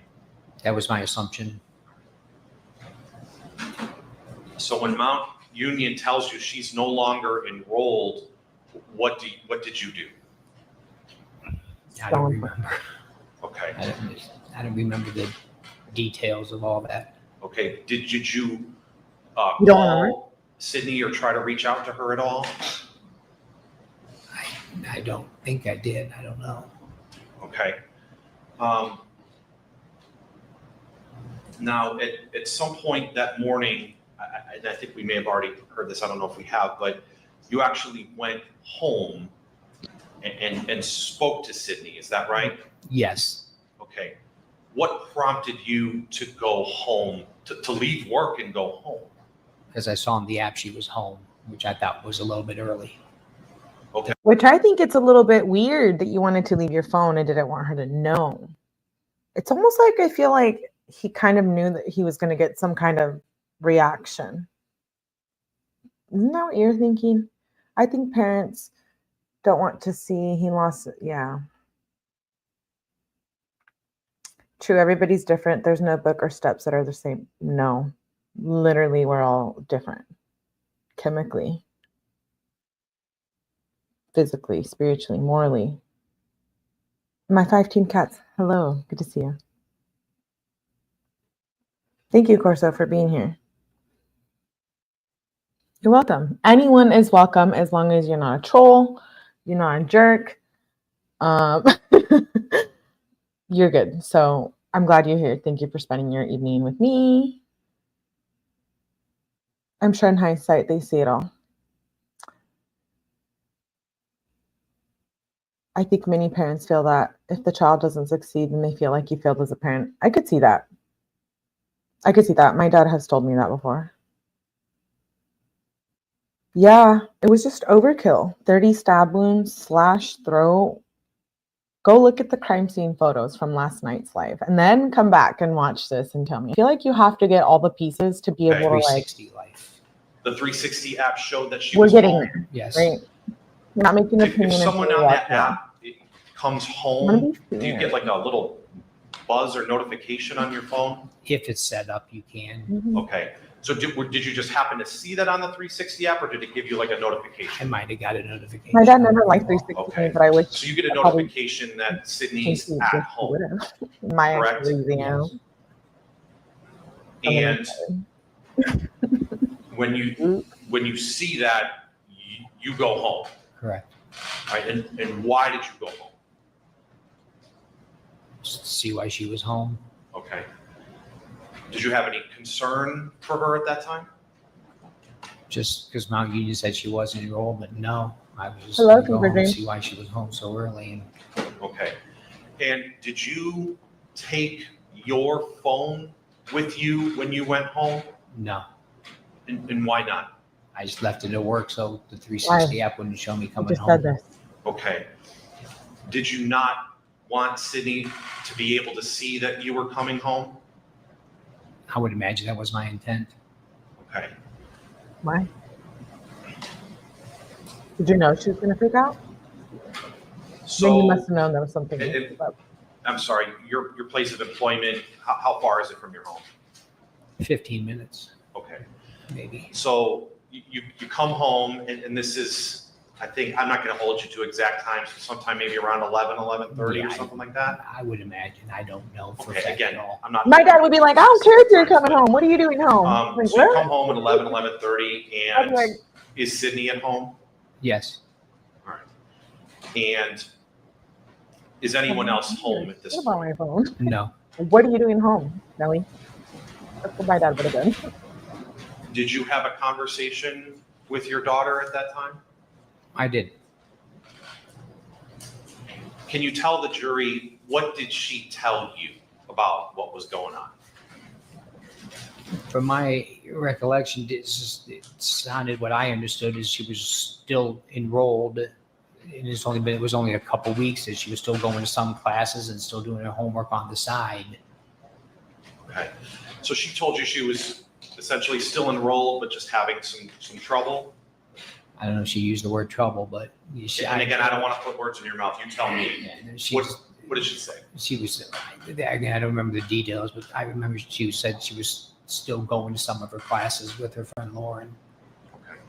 That was my assumption. So when Mount Union tells you she's no longer enrolled, what did you do? I don't remember. Okay. I don't remember the details of all that. Okay. Did you You don't remember? call Sydney or try to reach out to her at all? I don't think I did. I don't know. Okay. Now, at some point that morning, I think we may have already heard this. I don't know if we have, but you actually went home and spoke to Sydney. Is that right? Yes. Okay. What prompted you to go home, to leave work and go home? Because I saw on the app she was home, which I thought was a little bit early. Okay. Which I think it's a little bit weird that you wanted to leave your phone and didn't want her to know. It's almost like I feel like he kind of knew that he was going to get some kind of reaction. Isn't that what you're thinking? I think parents don't want to see he lost. Yeah. True. Everybody's different. There's no book or steps that are the same. No, literally, we're all different chemically, physically, spiritually, morally. My 15 cats. Hello. Good to see you. Thank you, Corso, for being here. You're welcome. Anyone is welcome as long as you're not a troll, you're not a jerk. You're good. So I'm glad you're here. Thank you for spending your evening with me. I'm sure in hindsight, they see it all. I think many parents feel that if the child doesn't succeed, then they feel like you failed as a parent. I could see that. I could see that. My dad has told me that before. Yeah, it was just overkill. 30 stab wounds, slash throat. Go look at the crime scene photos from last night's live and then come back and watch this and tell me. I feel like you have to get all the pieces to be able to like. 360 life. The 360 app showed that she We're was getting home. there. Yes. Right. Not making an opinion. If someone on that app comes home, do you get like a little buzz or notification on your phone? If it's set up, you can. Mm-hmm. Okay. So did you just happen to see that on the 360 app, or did it give you like a I notification? might have got a notification. My dad never liked 360, Okay. but I wish. So you get a I probably notification that think Sydney's he at just home, would've. My correct? you know. and when you see that, you go home, Correct. right? And why did you go home? Just to see why she was home. Okay. Did you have any concern for her at that time? Just because Mount Union said she wasn't enrolled, but no, I was just Hello, going to go home and Cooper see why she was home so early. And Okay. And did you take your phone with you when you went home? no, And why not? I just left it at work so the 360 app wouldn't show me I coming just home. said this. Okay. Did you not want Sydney to be able to see that you were coming home? I would imagine that was my intent. Okay. Why? Did you know she was going to freak out? Then you So must have known there was something. and I'm sorry, your place of employment, how far is it from your home? 15 minutes, Okay. maybe. So you come home and this is, I think, I'm not going to hold you to exact times, but sometime maybe around 11:30 or something like that. I would imagine. I don't know for a Okay, fact again, at all. I'm not. My dad would be like, I don't care if you're coming home. What are you doing home? Like, So you what? come home at 11:30, I'm and like- is Sydney at home? Yes. All right. And is anyone else home at this What about point? my phone? No. What are you doing home, Nelly? That's what my dad would have done. Did you have a conversation with your daughter at that time? I did. Can you tell the jury, what did she tell you about what was going on? From my recollection, it sounded, what I understood is she was still enrolled. It was only a couple weeks that she was still going to some classes and still doing her homework on the side. Okay. So she told you she was essentially still enrolled, but just having some trouble? I don't know if she used the word trouble, but And again, I don't want to put words in your mouth. You tell me. Yeah, What did she say? she was, again, I don't remember the details, but I remember she said she was still going to some of her classes with her friend Lauren. Okay.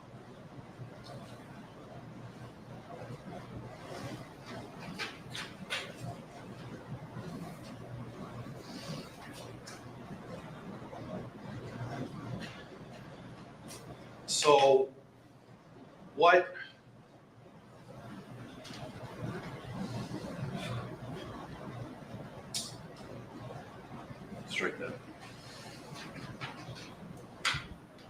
So what straight there.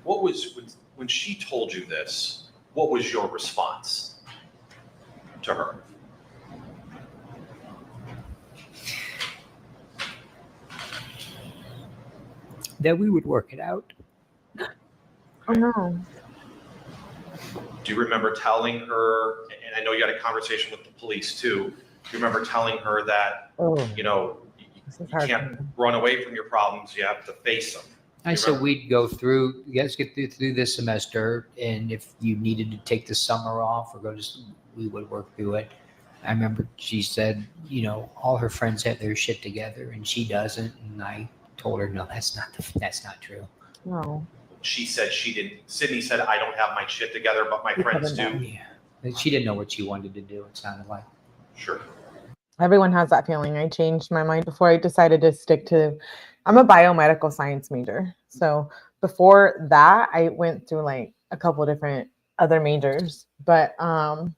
What was, when she told you this, what was your response to her? That we would work it out. Oh no. Do you remember telling her, and I know you had a conversation with the police too, do you remember telling her that, Oh, you know, this is you hard. can't run away from your problems, you have to face them? I said we'd go through, let's get through this semester, and if you needed to take the summer off or we would work through it. I remember she said, you know, all her friends have their shit together and she doesn't, and I told her, no, that's not true. No. She said she didn't, Sydney said, I don't have my shit together, but my friends do. Yeah, she didn't know what she wanted to do. It sounded like. Sure. Everyone has that feeling. I changed my mind before I decided to stick to, I'm a biomedical science major. So before that, I went through like a couple different other majors, but I'm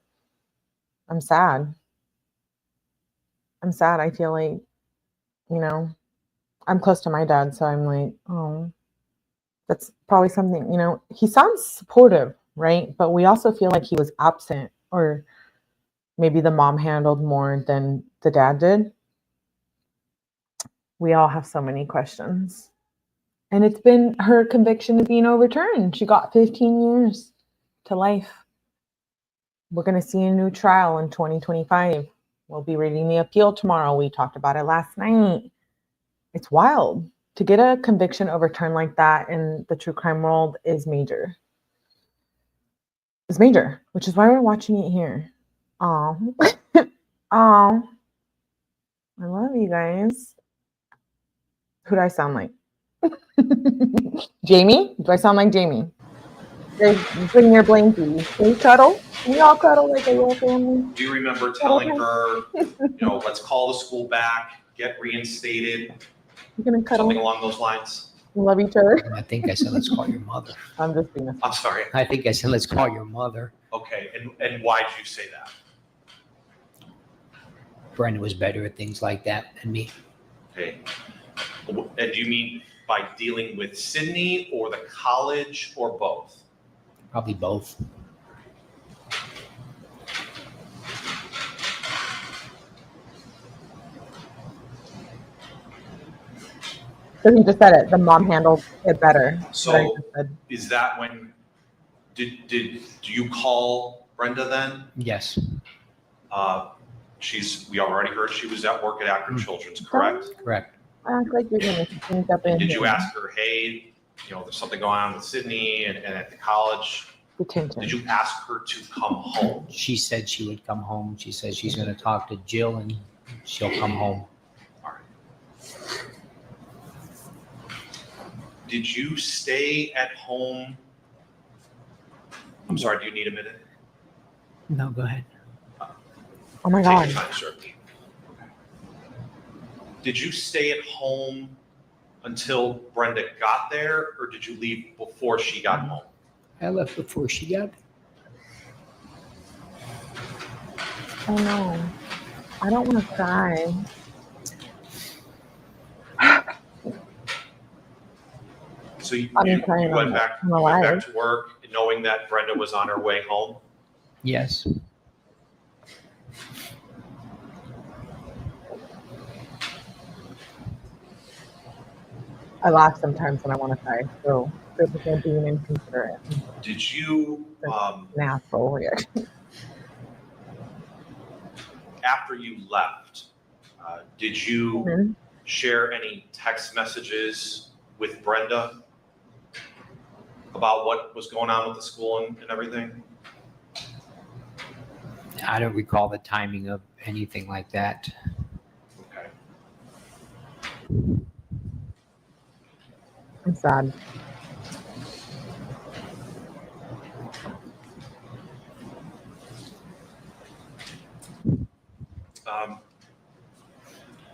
sad. I'm sad. I feel like, you know, I'm close to my dad. So I'm like, oh, that's probably something, you know, he sounds supportive, right? But we also feel like he was absent, or maybe the mom handled more than the dad did. We all have so many questions. And it's been, her conviction is being overturned. She got 15 years to life. We're going to see a new trial in 2025. We'll be reading the appeal tomorrow. We talked about it last night. It's wild. To get a conviction overturned like that in the true crime world is major. It's major, which is why we're watching it here. Oh, oh, I love you guys. Who do I sound like? Jamie? Do I sound like Jamie? Bring your blankie. Can you cuddle? Can you all cuddle like a real family? Do you remember telling her, you know, let's call the school back, get reinstated, You're gonna cuddle. something along those lines? Love each other. I think I said, let's call your mother. I'm just being a I'm sorry. I think I said, let's call your mother. Okay, and why did you say that? Brenda was better at things like that than me. Okay. And do you mean by dealing with Sydney or the college or both? Probably both. So he just said it. The mom handled it better. So What I just said. is that when, do you call Brenda then? Yes. We already heard she was at work at Akron Children's, correct? Correct. Act like you're gonna sneak up in. Did you here. ask her, hey, you know, there's something going on with Sydney and at the college? Detention. Did you ask her to come home? She said she would come home. She said she's going to talk to Jill and she'll come home. did you stay at home? I'm sorry, do you need a minute? No, go ahead. Oh my Take God. your time, sir. Okay. Did you stay at home until Brenda got there, or did you leave before she got home? I left before she got there. Oh no. I don't want to cry. So you I'm crying went on back to work knowing that Brenda was on her way home? Yes. I laugh sometimes when I want to cry. So they're being inconsiderate. Did you, Natural reaction. after you left, did you Mhm. share any text messages with Brenda about what was going on with the school and everything? I don't recall the timing of anything like that. Okay. I'm sad.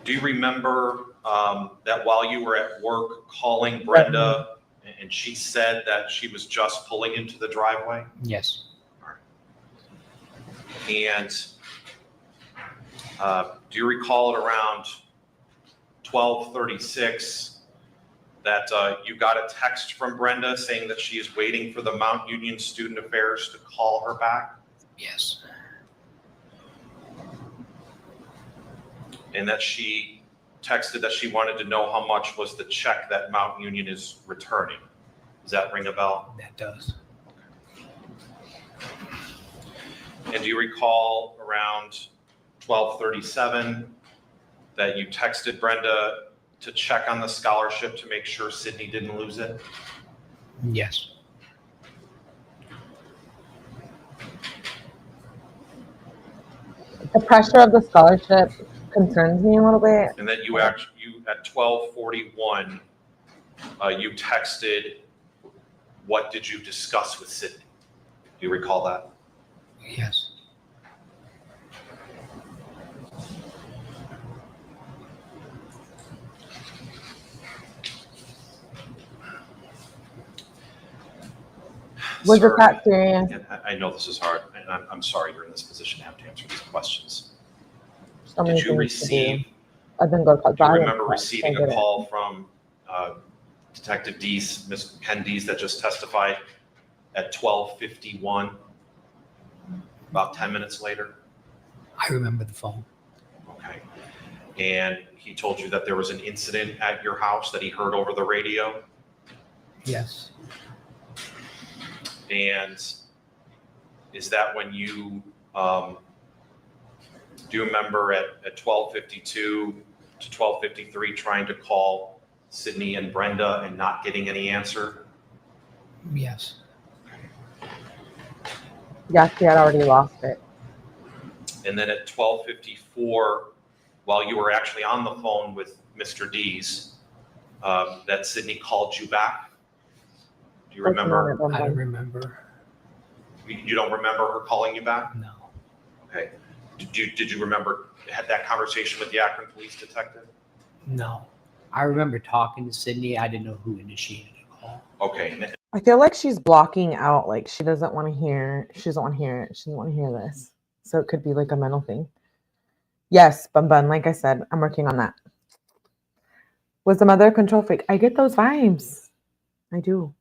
Do you remember that while you were at work calling Brenda and she said that she was just pulling into the driveway? Yes. And do you recall at around 12:36 that you got a text from Brenda saying that she is waiting for the Mount Union Student Affairs to call her back? Yes. And that she texted that she wanted to know how much was the check that Mount Union is returning. Does that ring a bell? That does. And do you recall around 12:37 that you texted Brenda to check on the scholarship to make sure Sydney didn't lose it? Yes. The pressure of the scholarship concerns me a little bit. And then you at 12:41, you texted, what did you discuss with Sydney? Do you recall that? Yes. Was it Sir, that serious? and I know this is hard, and I'm sorry you're in this position to have to answer these questions. So many Did you things to do. receive, I've been going do you to remember receiving a call from Detective Dees, Ms. Ken Dees, that just testified at 12:51, about 10 minutes later? I remember the phone. Okay. And he told you that there was an incident at your house that he heard over the radio? Yes. And is that when you, do you remember at 12:52 to 12:53 trying to call Sydney and Brenda and not getting any answer? Yes. Yes, he had already lost it. And then at 12:54, while you were actually on the phone with Mr. Dees, that Sydney called you back? Do you remember? I don't remember. You don't remember her calling you back? No. Okay. Did you remember, had that conversation with the Akron police detective? No. I remember talking to Sydney. I didn't know who initiated the call. Okay. I feel like she's blocking out, like she doesn't want to hear, she doesn't want to hear it. She doesn't want to hear this. So it could be like a mental thing. Yes, Bun, like I said, I'm working on that. Was the mother a control freak? I get those vibes. I do.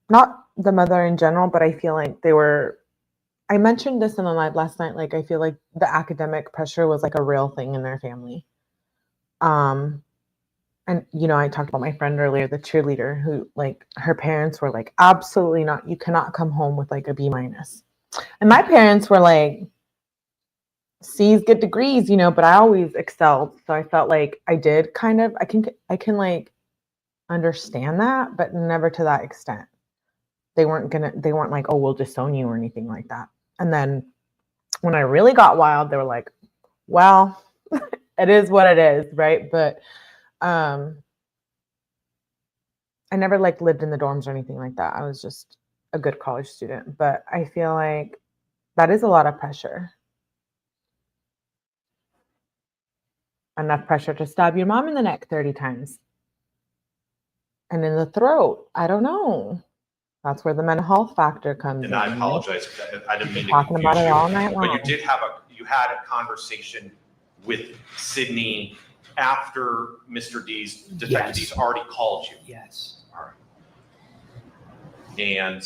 Not the mother in general, but I feel like they were, I mentioned this in the live last night. Like, I feel like the academic pressure was like a real thing in their family. And, you know, I talked about my friend earlier, the cheerleader, who like her parents were like, absolutely not. You cannot come home with like a B-. And my parents were like, C's get degrees, you know, but I always excelled. So I felt like I did kind of, I can like understand that, but never to that extent. They weren't like, oh, we'll disown you or anything like that. And then when I really got wild, they were like, well, it is what it is, right? But I never like lived in the dorms or anything like that. I was just a good college student, but I feel like that is a lot of pressure. Enough pressure to stab your mom in the neck 30 times. And in the throat. I don't know. That's where the mental health factor comes in. And I apologize, I didn't mean to Talking about confuse it you. all night long. But you had a conversation with Sydney after Mr. Detective Yes. D's already called you. Yes. All right. And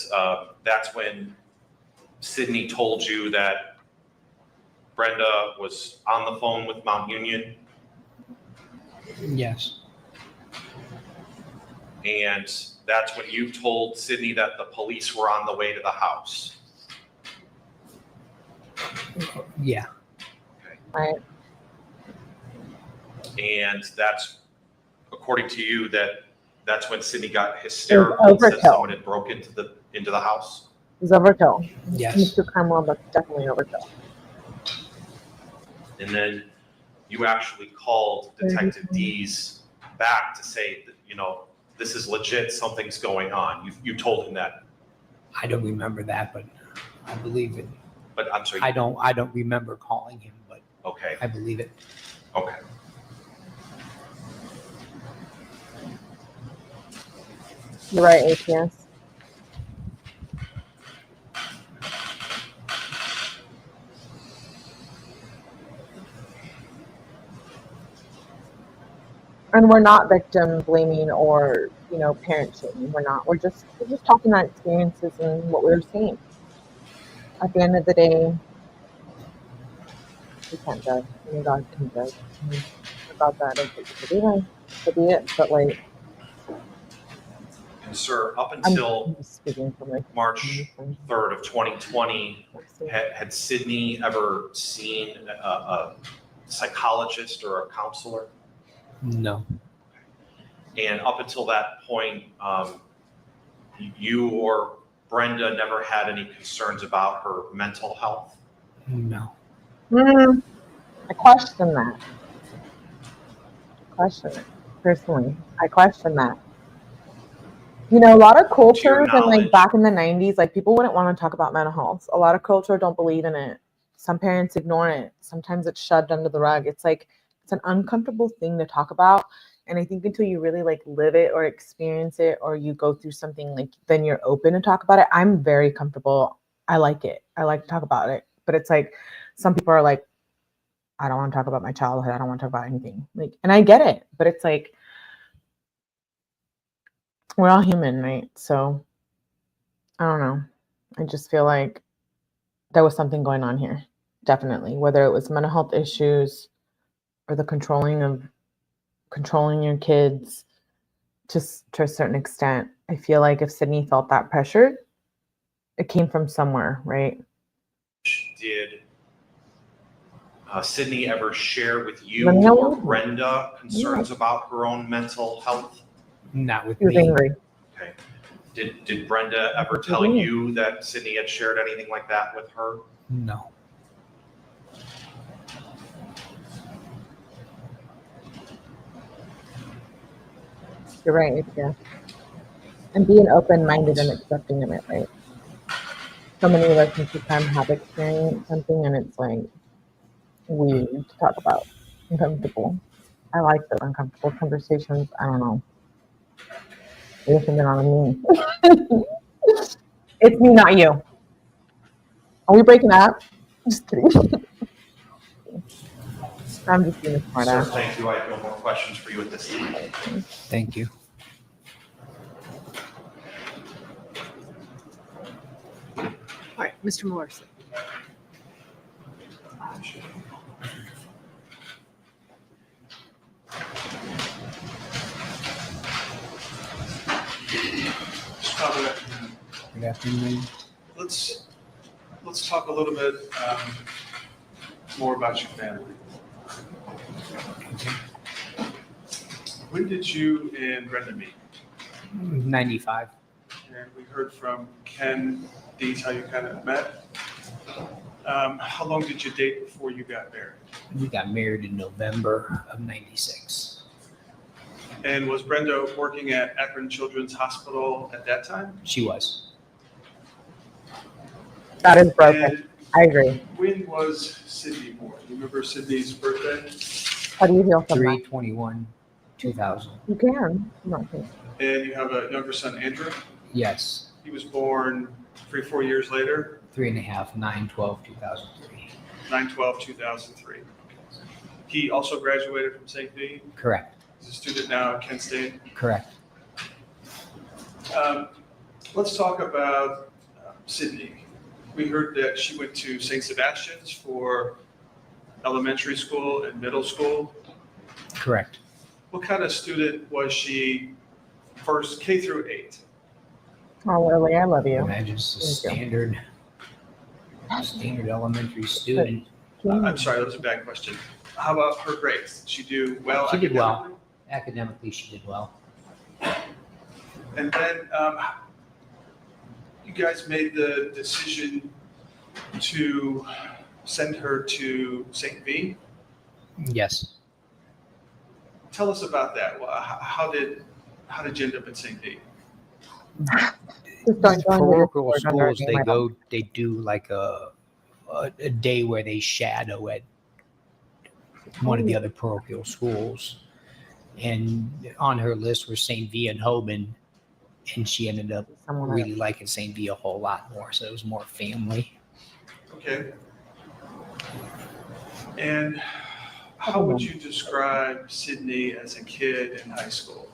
that's when Sydney told you that Brenda was on the phone with Mount Union. Yes. And that's when you told Sydney that the police were on the way to the house. Yeah. Right. And that's, according to you, that's when Sydney got hysterical and said overkill. someone had broke into the house. It was overkill. Yes. Mr. Cromwell, that's definitely overkill. And then you actually called Detective D's back to say that, this is legit, something's going on. You told him that. I don't remember that, but I believe it. But I'm sorry. I don't remember calling him, but Okay. I believe it. Okay. You're right, ATS. And we're not victim blaming or, parent shaming. We're not. We're just talking about experiences and what we were seeing. At the end of the day, we can't judge. Only God can judge. About that, I think could be it. But like, And sir, up until I'm speaking from like March 3rd of 2020, had Sydney ever seen a psychologist or a counselor? No. And up until that point, you or Brenda never had any concerns about her mental health? No. I question that. Personally. I question that. A lot of cultures and like back in the 90s, like people wouldn't want to talk about mental health. A lot of culture don't believe in it. Some parents ignore it. Sometimes it's shoved under the rug. It's like, it's an uncomfortable thing to talk about. And I think until you really like live it or experience it, or you go through something, like then you're open to talk about it. I'm very comfortable. I like it. I like to talk about it. But it's like, some people are like, I don't want to talk about my childhood. I don't want to talk about anything. Like, and I get it, but it's like, we're all human, right? So I don't know. I just feel like there was something going on here. Definitely. Whether it was mental health issues or the controlling your kids to a certain extent. I feel like if Sydney felt that pressure, it came from somewhere, right? Did Sydney ever share with you or Brenda concerns about her own mental health? Not with He was me. angry. Okay. Did Brenda ever tell you that Sydney had shared anything like that with her? No. You're right, yeah. And being open-minded and accepting of it, right? So many relationships have experienced something and it's like weird to talk about. Uncomfortable. I like the uncomfortable conversations. I don't know. You're thinking on me. It's me, not you. Are we breaking up? Just kidding. I'm just being a smart Sir, ass. thank you. I have no more questions for you at this time. Thank you. All right, Mr. Morrison. Good afternoon. Let's talk a little bit more about your family. When did you and Brenda meet? 95. And we heard from Ken Dees how you kind of met. How long did you date before you got married? We got married in November of 96. And was Brenda working at Akron Children's Hospital at that time? She was. That is broken. And I agree. when was Sydney born? You remember Sydney's birthday? How do you feel from that? 3/21/2000. You can. No, thanks. And you have a younger son, Andrew. Yes. He was born 3-4 years later, 3.5, 9/12/2003. 9/12/2003. He also graduated from St. V. Correct. He's a student now at Kent State. Correct. Let's talk about Sydney. We heard that she went to St. Sebastian's for elementary school and middle school. Correct. What kind of student was she first K through 8? Oh, Lily, I love you. Imagine just a Thank standard elementary student. I'm sorry, that was a bad question. How about her grades? Did she do well? She did well. academically? Academically, she did well. And then you guys made the decision to send her to St. V. Yes. Tell us about that. Well, how did you end up at St. V? Just don't join the Parochial Discord under schools, any of my they do like a day where they shadow at one of the other parochial schools. And on her list were St. V and Hoban, and she ended up Someone really liking St. V a whole lot more. So it was more family. Okay. And how would you describe Sydney as a kid in high school?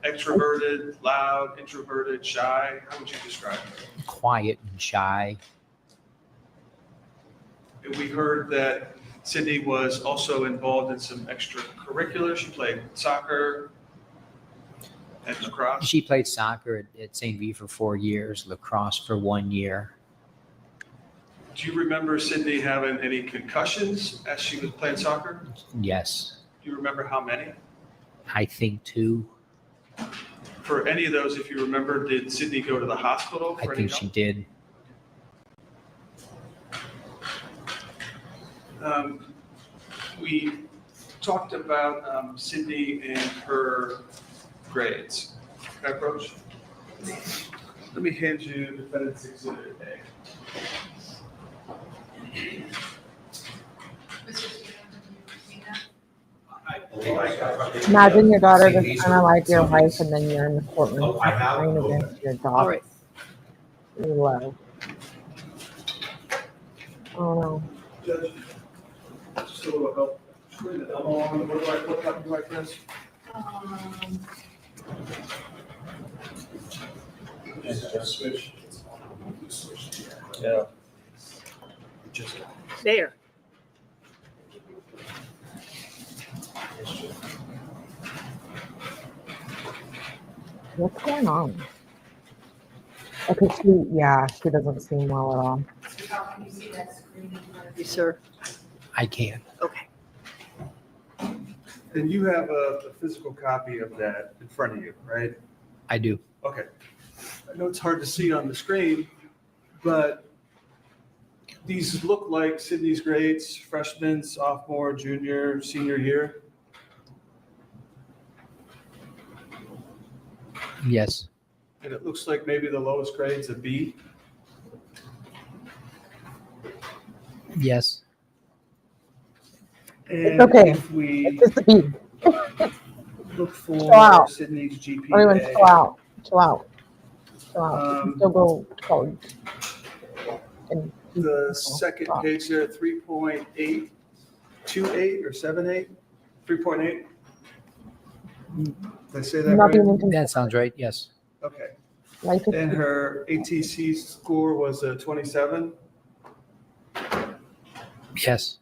Extroverted, loud, introverted, shy? How would you describe her? Quiet and shy. And we heard that Sydney was also involved in some extracurriculars. She played soccer and lacrosse. She played soccer at St. V for 4 years, lacrosse for 1 year. Do you remember Sydney having any concussions as she was playing soccer? Yes, Do you remember how many? I think 2. For any of those, if you remember, did Sydney go to the hospital I for any think help? she did. We talked about Sydney and her grades. Can I approach? Let me hand you Defendant's Exhibit A. Imagine your daughter just analyze your life and then you're in the courtroom fighting against your All daughter. right. You love. Oh no. Judge, just a little help. What happened like this? Switch. Yeah. Just. There. What's going on? Okay, she doesn't seem well at all. Can you see that screen in front of you, sir? I can. Okay. And you have a physical copy of that in front of you, right? I do. Okay. I know it's hard to see on the screen, but these look like Sydney's grades, freshman, sophomore, junior, senior year. Yes. And it looks like maybe the lowest grade's a B. Yes. And okay. if we It's just a B. look Chill out. for Sydney's GPA. Everyone chill out. Chill out. Chill out. You can still go to college. And The second page there, 3.828 or 78, 3.8. Did I say that not right? being inconsistent. That sounds right. Yes. Okay. Life is And her ATC score was a 27. Yes.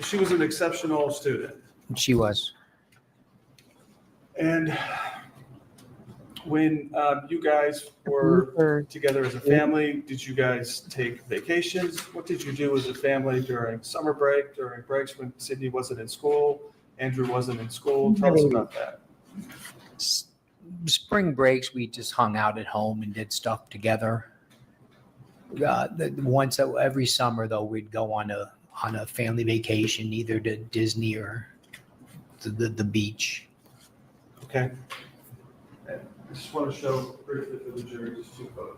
She was an exceptional student. She was. And when you guys were together as a family, did you guys take vacations? What did you do as a family during summer break, during breaks when Sydney wasn't in school, Andrew wasn't in school? Tell us about that. Spring breaks, we just hung out at home and did stuff together. Once every summer, though, we'd go on a family vacation, either to Disney or the beach. Okay. And I just want to show briefly for the jury just 2 photos.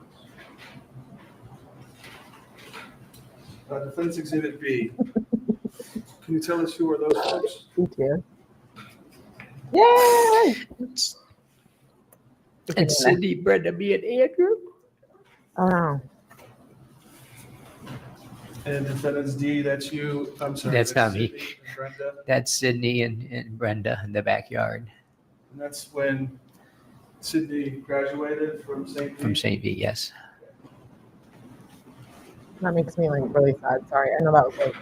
Defense Exhibit B. Can you tell us who are those folks? Me too. Yay! And Cindy, Brenda, me, and Andrew. Oh no. And defendants D, that's you. I'm sorry. That's not me. Sydney and Brenda. That's Sydney and Brenda in the backyard And that's when Sydney graduated from St. from Pete. St. V. Yes. That makes me like really sad. Sorry. I know that was like,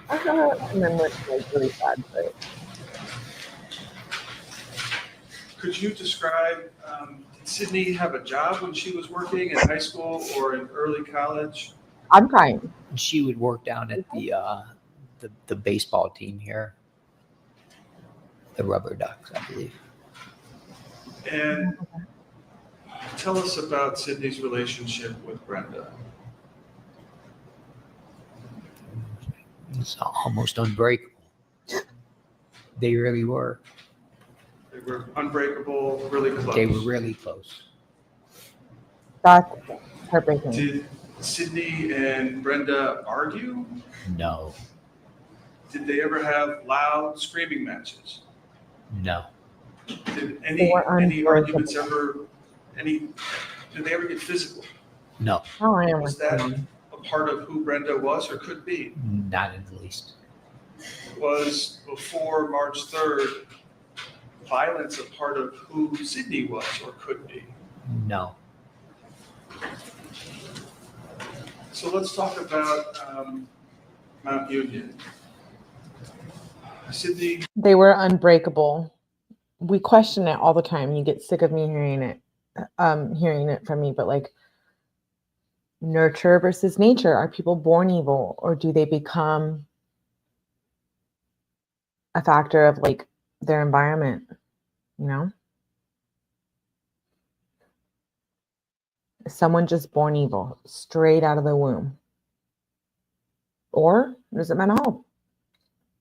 and then went like really sad. But Could you describe, did Sydney have a job when she was working in high school or in early college? I'm crying. She would work down at the baseball team here, the Rubber Ducks, I believe. And tell us about Sydney's relationship with Brenda. It's almost unbreakable. They really were. They were unbreakable, really close. They were really close. That's heartbreaking. Did Sydney and Brenda argue? No, Did they ever have loud screaming matches? no, Did They were any arguments unbreakable. did they ever get physical? no, Oh, I am Was with that them. a part of who Brenda was or could be? not in the least. Was before March 3rd violence a part of who Sydney was or could be? No. So let's talk about Mount Union. Sydney, They were unbreakable. We question it all the time. You get sick of me hearing it from me, but like nurture versus nature. Are people born evil or do they become a factor of like their environment, you know? Is someone just born evil straight out of the womb? Or is it mental health?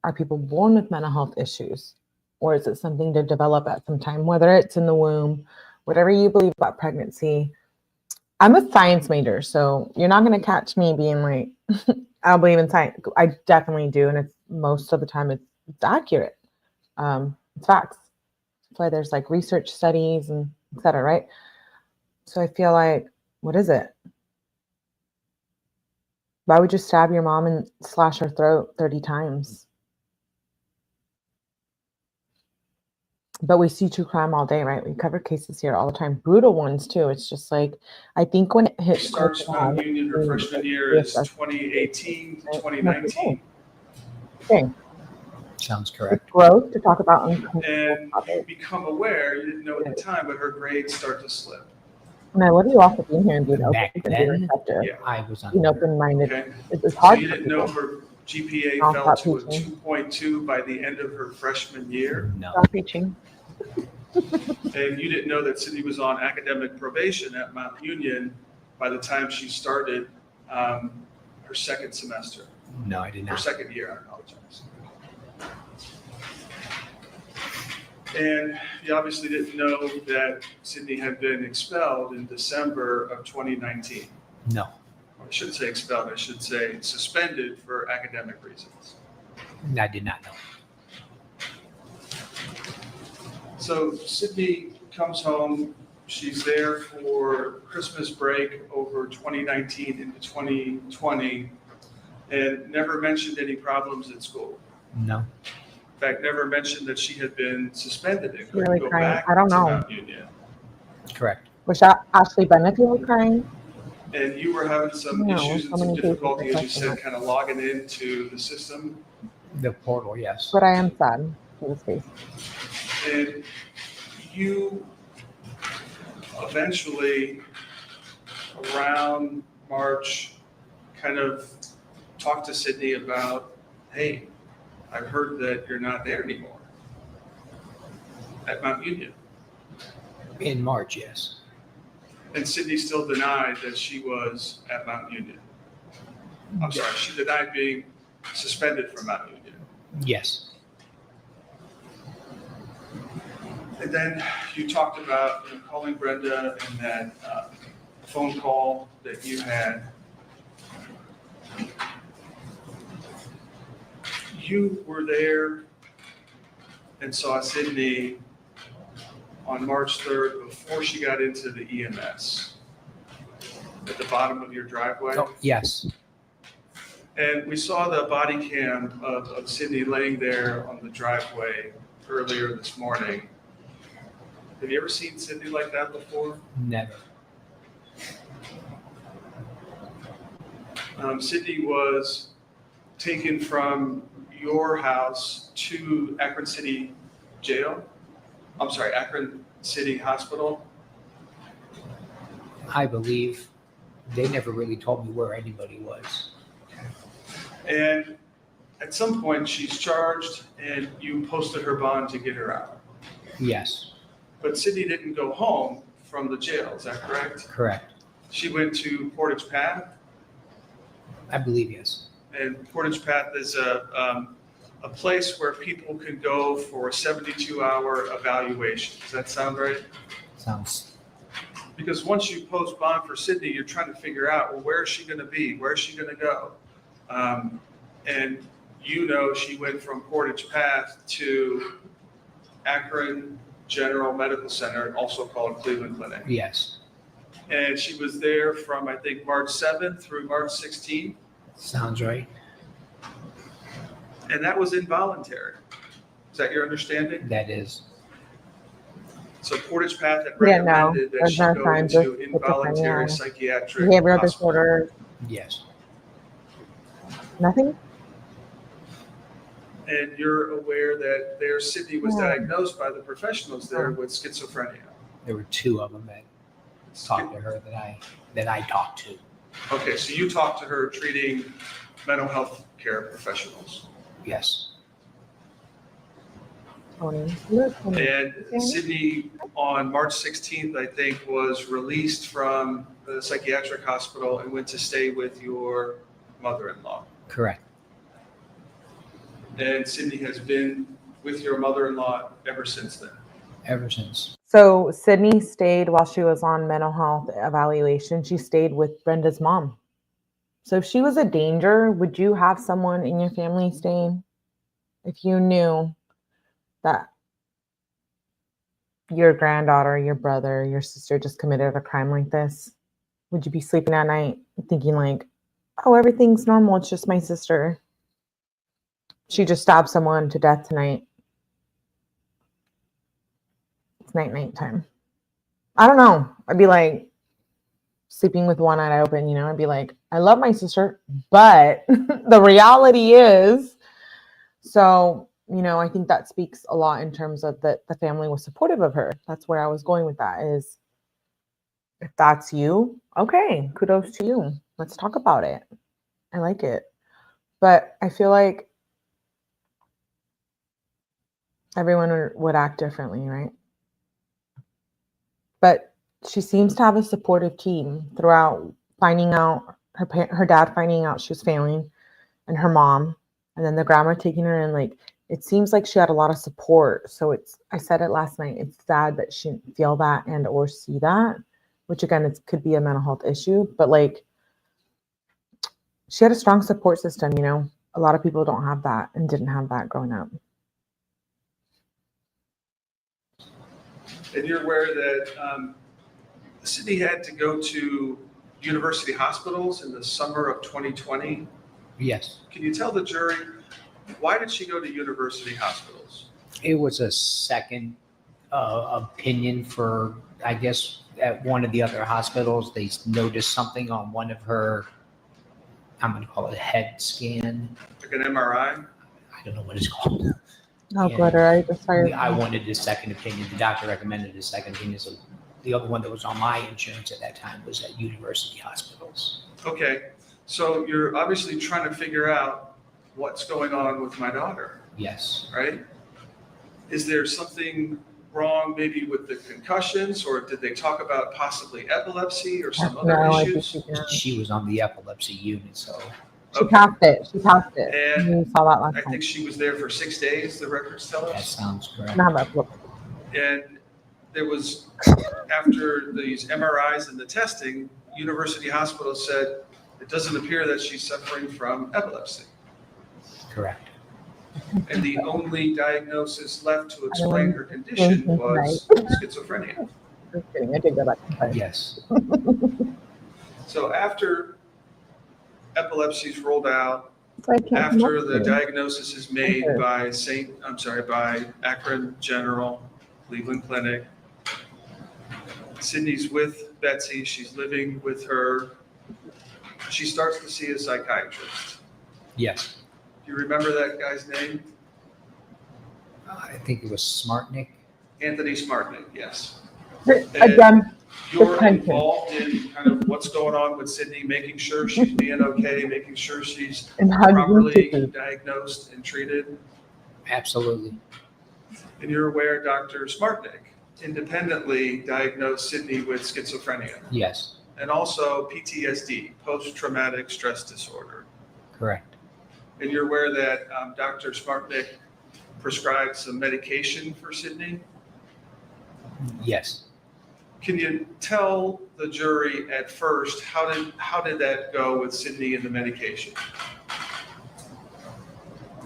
Are people born with mental health issues? Or is it something to develop at some time, whether it's in the womb, whatever you believe about pregnancy? I'm a science major, so you're not going to catch me being like, I don't believe in science. I definitely do. And it's most of the time it's accurate. It's facts. That's why there's like research studies and et cetera, right? So I feel like, what is it? Why would you stab your mom and slash her throat 30 times? But we see true crime all day, right? We cover cases here all the time, brutal ones too. It's just like, I think when it hits starts Mount Union her freshman year is 2018 to 2019. Okay. Sounds It's correct. gross to talk about uncomfortable And you topics. become aware, you didn't know at the time, but her grades start to slip. And I love you all for being here and being open Back and being then? receptive, Yeah. I was on. being open-minded. Okay. It's So hard you for didn't know people. her GPA I'll fell stop to a teaching. 2.2 by the end of her freshman year. No. Stop preaching. And you didn't know that Sydney was on academic probation at Mount Union by the time she started her second semester, No, I did her not. second year, I apologize. And you obviously didn't know that Sydney had been expelled in December of 2019. No, I shouldn't say expelled, I should say suspended for academic reasons. I did not know. So Sydney comes home, she's there for Christmas break over 2019 into 2020, and never mentioned any problems at school. No. In fact, never mentioned that she had been suspended and Really couldn't go crying. back I don't to know. Mount Union. Correct. Was that Ashley Bennett who was crying? And you were having some No, issues so and some many cases difficulty, as you are said, like kind of logging into the system. The portal, yes. But I am sad for this case. And you eventually, around March, kind of talked to Sydney about, hey, I've heard that you're not there anymore at Mount Union. In March, yes. And Sydney still denied that she was at Mount Union. I'm sorry, she denied being suspended from Mount Union. Yes. And then you talked about calling Brenda and that phone call that you had. You were there and saw Sydney on March 3rd before she got into the EMS at the bottom of your driveway. Oh, yes, And we saw the body cam of Sydney laying there on the driveway earlier this morning. Have you ever seen Sydney like that before? never. Sydney was taken from your house to Akron City Jail. I'm sorry, Akron City Hospital. I believe they never really told me where anybody was. And at some point, she's charged and you posted her bond to get her out. Yes, But Sydney didn't go home from the jail, is that correct? correct. She went to Portage Path, I believe yes. and Portage Path is a place where people can go for a 72-hour evaluation. Does that sound right? Sounds, Because once you post bond for Sydney, you're trying to figure out, well, where is she going to be? Where is she going to go? And she went from Portage Path to Akron General Medical Center, also called Cleveland Clinic. yes, And she was there from, I think, March 7th through March 16th. sounds right. And that was involuntary. Is that your understanding? That is, So Portage Path had Yeah, no, recommended that there's she no go signs into of involuntary schizophrenia. psychiatric Behavioral hospital. disorder, yes, nothing? And you're aware that there Sydney was Yeah. diagnosed by the professionals there with schizophrenia. there were two of them that talked to her that I talked to. Okay, so you talked to her treating mental health care professionals. Yes, Tony. Look, Tony. And Sydney, on March 16th, I think, was released from the psychiatric hospital and went to stay with your mother-in-law. correct. And Sydney has been with your mother-in-law ever since then. Ever since. So Sydney stayed while she was on mental health evaluation. She stayed with Brenda's mom. So if she was a danger, would you have someone in your family staying? If you knew that your granddaughter, your brother, your sister just committed a crime like this, would you be sleeping at night thinking like, oh, everything's normal, it's just my sister. She just stabbed someone to death tonight. It's night time. I don't know. I'd be like sleeping with one eye open, I'd be like, I love my sister, but the reality is, so, I think that speaks a lot in terms of that the family was supportive of her. That's where I was going with that is, if that's you, okay, kudos to you. Let's talk about it. I like it. But I feel like everyone would act differently, right? But she seems to have a supportive team throughout finding out, her dad finding out she was failing, and her mom, and then the grandma taking her in. Like, it seems like she had a lot of support. So I said it last night, it's sad that she didn't feel that and or see that, which again, it could be a mental health issue, but like, she had a strong support system, A lot of people don't have that and didn't have that growing up. And you're aware that Sydney had to go to university hospitals in the summer of 2020. Yes. Can you tell the jury, why did she go to university hospitals? It was a second opinion for, I guess, at one of the other hospitals. They noticed something on one of her, I'm going to call it a head scan. Like an MRI? I don't know what it's called. Oh, Yeah. glitter. I just fired. I wanted a second opinion. The doctor recommended a second opinion. So the other one that was on my insurance at that time was at university hospitals. Okay, so you're obviously trying to figure out what's going on with my daughter, Yes. right? Is there something wrong maybe with the concussions, or did they talk about possibly epilepsy or some other No, I think issues? she did. She was on the epilepsy unit, so She Okay. passed it. She passed it. And You saw that last I time. think she was there for 6 days, the records tell that us. sounds correct. Not that look. And there was, after these MRIs and the testing, University Hospital said, it doesn't appear that she's suffering from epilepsy. Correct. And the only diagnosis left to explain her condition was schizophrenia. Just kidding. I did go back to play. Yes. So after epilepsy is rolled out, So I can't after come the up diagnosis is made Okay. by Akron General Cleveland Clinic, Sydney's with Betsy. She's living with her. She starts to see a psychiatrist. Yes. Do you remember that guy's name? I think it was SmartNick. Anthony Smartnick, yes. with. And Again, you're Attention. involved in kind of what's going on with Sydney, making sure she's being okay, making sure she's and hugs and properly kisses. diagnosed and treated. Absolutely. And you're aware Dr. Smartnick independently diagnosed Sydney with schizophrenia Yes. and also PTSD, post-traumatic stress disorder. Correct. And you're aware that Dr. Smartnick prescribed some medication for Sydney. Yes. Can you tell the jury at first, how did that go with Sydney and the medication?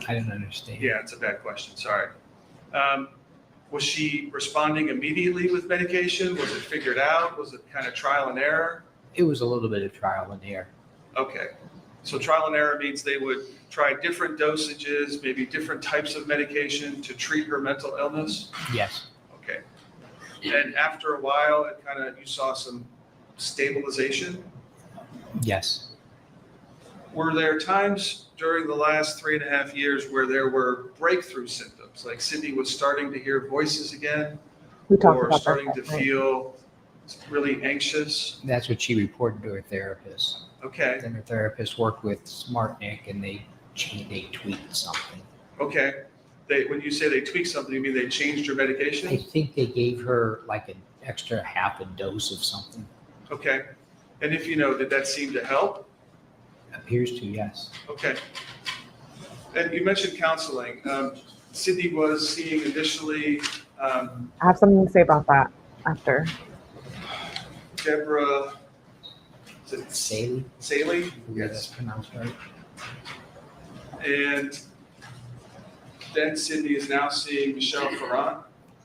I didn't understand. Yeah, it's a bad question, sorry. Was she responding immediately with medication? Was it figured out? Was it kind of trial and error? It was a little bit of trial and error. Okay, so trial and error means they would try different dosages, maybe different types of medication to treat her mental illness? Yes. Okay. And after a while, it kind of, you saw some stabilization? Yes. Were there times during the last 3.5 years where there were breakthrough symptoms, like Sydney was starting to hear voices again, We talked or about starting that. to feel really anxious? That's what she reported to her therapist. Okay, Then her therapist worked with SmartNick and they tweaked something. okay. When you say they tweaked something, you mean they changed your I medication? think they gave her like an extra half a dose of something. Okay. And if you know, did that seem to help? Appears to, yes. Okay. And you mentioned counseling. Sydney was seeing initially I have something to say about that after. Deborah, is it Saley? Saley? Yeah, that's pronounced right. And then Sydney is now seeing 𝗟𝗶𝗸𝗲.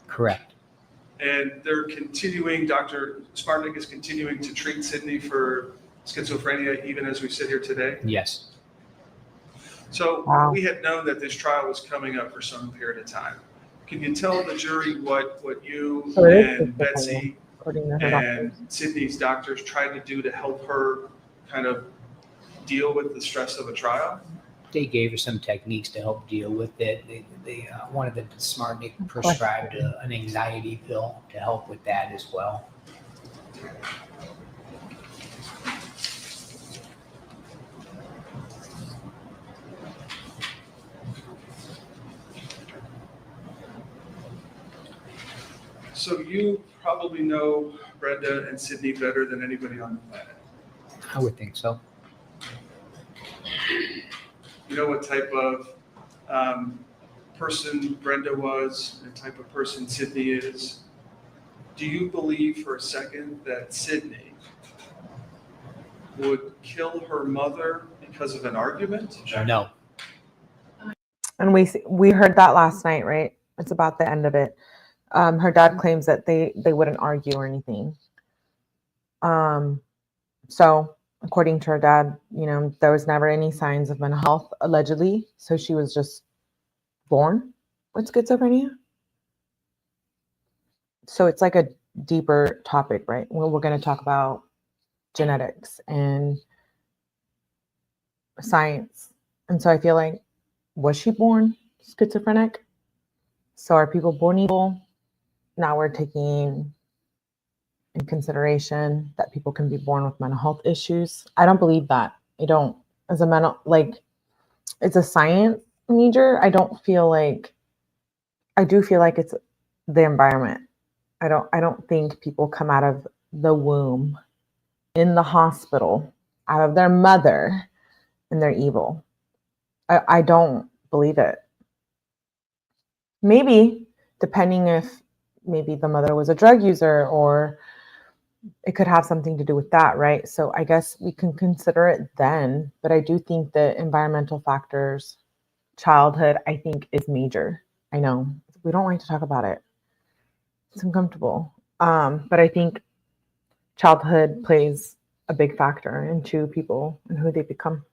Correct. And they're continuing, Dr. Smartnick is continuing to treat Sydney for schizophrenia even as we sit here today. Yes. So Wow. we had known that this trial was coming up for some period of time. Can you tell the jury what you So it is and schizophrenia. Betsy According to her doctor. and Sydney's doctors tried to do to help her kind of deal with the stress of a trial? They gave her some techniques to help deal with it. One of the SmartNick prescribed an anxiety pill to help with that as well. So you probably know Brenda and Sydney better than anybody on the planet. I would think so. You know what type of person Brenda was and type of person Sydney is. Do you believe for a second that Sydney would kill her mother because of an argument? No. And we heard that last night, right? It's about the end of it. Her dad claims that they wouldn't argue or anything. So according to her dad, there was never any signs of mental health, allegedly. So she was just born with schizophrenia. So it's like a deeper topic, right? Well, we're going to talk about genetics and science. And so I feel like, was she born schizophrenic? So are people born evil? Now we're taking in consideration that people can be born with mental health issues. I don't believe that. I don't. As a it's a science major. I do feel like it's the environment. I don't think people come out of the womb in the hospital, out of their mother, and they're evil. I don't believe it. Maybe, depending if maybe the mother was a drug user, or it could have something to do with that, right? So I guess we can consider it then, but I do think that environmental factors, childhood, I think is major. I know we don't like to talk about it. It's uncomfortable. But I think childhood plays a big factor into people and who they become.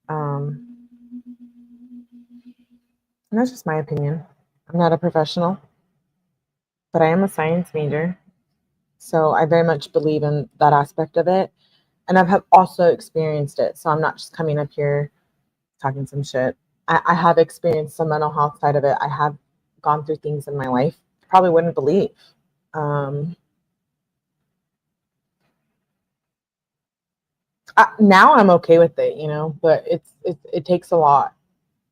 And that's just my opinion. I'm not a professional, but I am a science major. So I very much believe in that aspect of it. And I've also experienced it. So I'm not just coming up here talking some shit. I have experienced the mental health side of it. I have gone through things in my life you probably wouldn't believe. Now I'm okay with it, you know, but it takes a lot.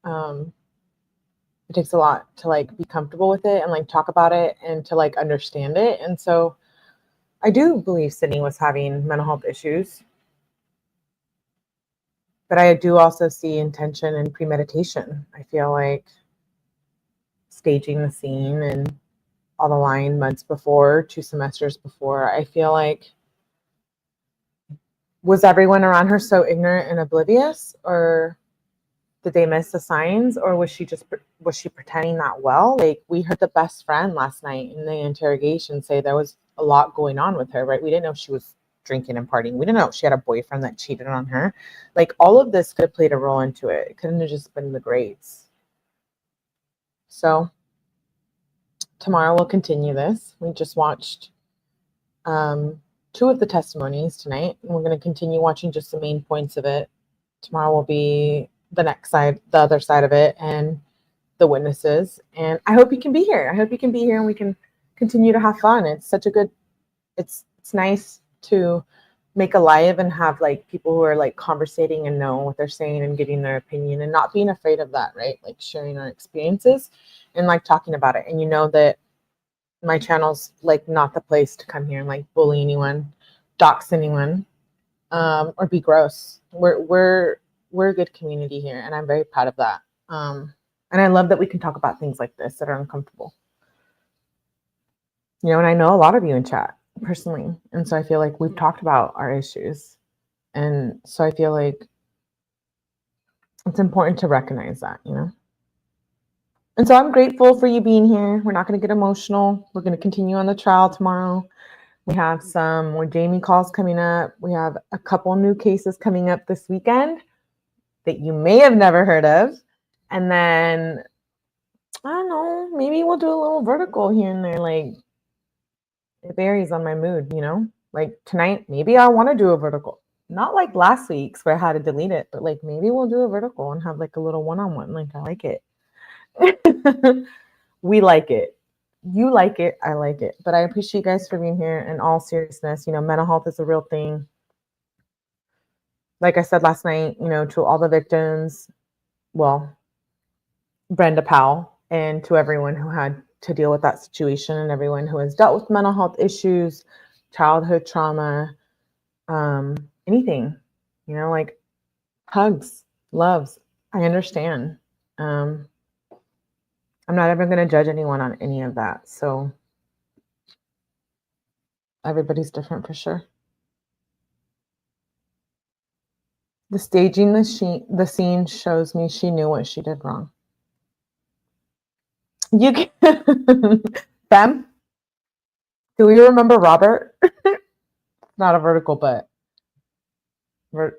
It takes a lot to like be comfortable with it and like talk about it and to like understand it. And so I do believe Sydney was having mental health issues, but I do also see intention and premeditation. I feel like staging the scene and all the lying months before, 2 semesters before, I feel like, was everyone around her so ignorant and oblivious, or did they miss the signs, or was she pretending that well? Like, we heard the best friend last night in the interrogation say there was a lot going on with her, right? We didn't know she was drinking and partying. We didn't know she had a boyfriend that cheated on her. Like, all of this could have played a role into it. It couldn't have just been the grades. So tomorrow we'll continue this. We just watched 2 of the testimonies tonight, and we're going to continue watching just the main points of it. Tomorrow will be the next side, the other side of it, and the witnesses. And I hope you can be here. I hope you can be here and we can continue to have fun. It's such a good, it's nice to make a live and have like people who are like conversating and know what they're saying and giving their opinion and not being afraid of that, right? Like sharing our experiences and like talking about it. And you know that my channel's like not the place to come here and like bully anyone, dox anyone, or be gross. We're a good community here, and I'm very proud of that. And I love that we can talk about things like this that are uncomfortable. You know, and I know a lot of you in chat personally, and so I feel like we've talked about our issues, and so I feel like it's important to recognize that, you know. And so I'm grateful for you being here. We're not going to get emotional. We're going to continue on the trial tomorrow. We have some more Jamie calls coming up. We have a couple new cases coming up this weekend that you may have never heard of. And then, I don't know, maybe we'll do a little vertical here and there. Like, it varies on my mood, you know? Like tonight, maybe I want to do a vertical. Not like last week's where I had to delete it, but like maybe we'll do a vertical and have like a little one-on-one. Like, I like it. We like it. You like it. I like it. But I appreciate you guys for being here. In all seriousness, you know, mental health is a real thing. Like I said last night, you know, to all the victims, well, Brenda Powell, and to everyone who had to deal with that situation and everyone who has dealt with mental health issues, childhood trauma, anything, you know, like hugs, loves. I understand. I'm not ever going to judge anyone on any of that. So everybody's different for sure. The staging the scene shows me she knew what she did wrong. You can, Fem, do we remember Robert? Not a vertical, but we're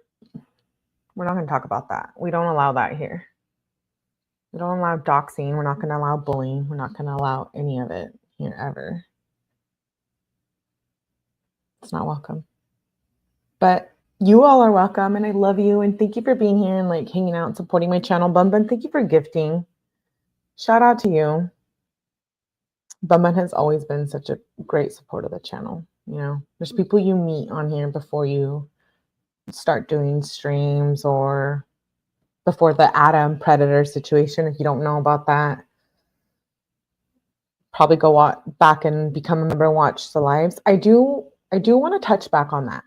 not going to talk about that. We don't allow that here. We don't allow doxing. We're not going to allow bullying. We're not going to allow any of it here ever. It's not welcome. But you all are welcome, and I love you, and thank you for being here and like hanging out and supporting my channel. Bun Bun, thank you for gifting. Shout out to you. Bun Bun has always been such a great support of the channel. You know, there's people you meet on here before you start doing streams or before the Adam Predator situation. If you don't know about that, probably go back and become a member and watch the lives. I do want to touch back on that.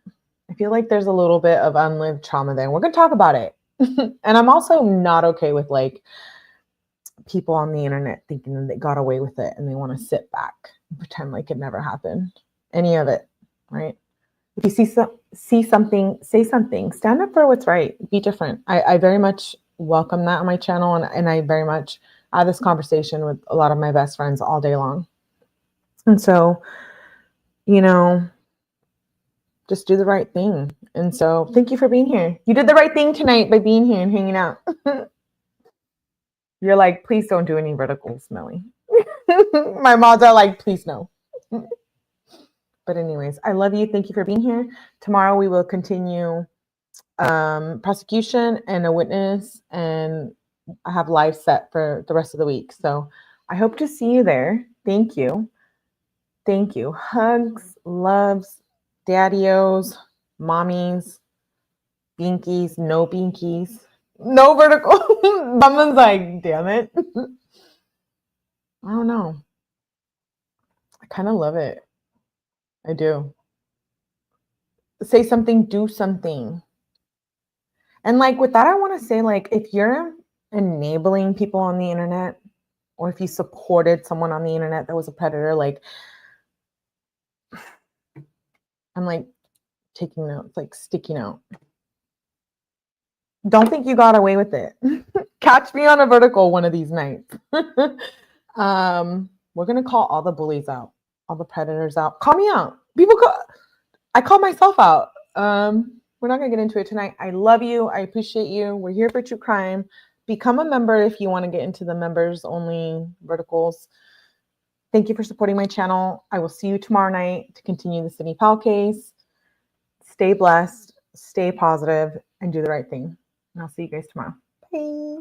I feel like there's a little bit of unlived trauma there. We're going to talk about it. And I'm also not okay with like people on the internet thinking that they got away with it and they want to sit back. pretend like it never happened. Any of it, right? If you see something, say something. Stand up for what's right. Be different. I very much welcome that on my channel, and I very much have this conversation with a lot of my best friends all day long. And so, you know, just do the right thing. And so thank you for being here. You did the right thing tonight by being here and hanging out. You're like, please don't do any verticals, Melly. My mods are like, please no. But anyways, I love you. Thank you for being here. Tomorrow we will continue prosecution and a witness, and I have live set for the rest of the week. So I hope to see you there. Thank you. Thank you. Hugs, loves, daddy-os, mommies, binkies, no binkies, no vertical. Someone's like, damn it. I don't know. I kind of love it. I do. Say something, do something. And like with that, I want to say, like, if you're enabling people on the internet, or if you supported someone on the internet that was a predator, like, I'm like taking notes, like sticky note. Don't think you got away with it. Catch me on a vertical one of these nights. We're going to call all the bullies out, all the predators out. Call me out. I call myself out. We're not going to get into it tonight. I love you. I appreciate you. We're here for true crime. Become a member if you want to get into the members only verticals. Thank you for supporting my channel. I will see you tomorrow night to continue the Sidney Powell case. Stay blessed, stay positive, and do the right thing. And I'll see you guys tomorrow. Bye.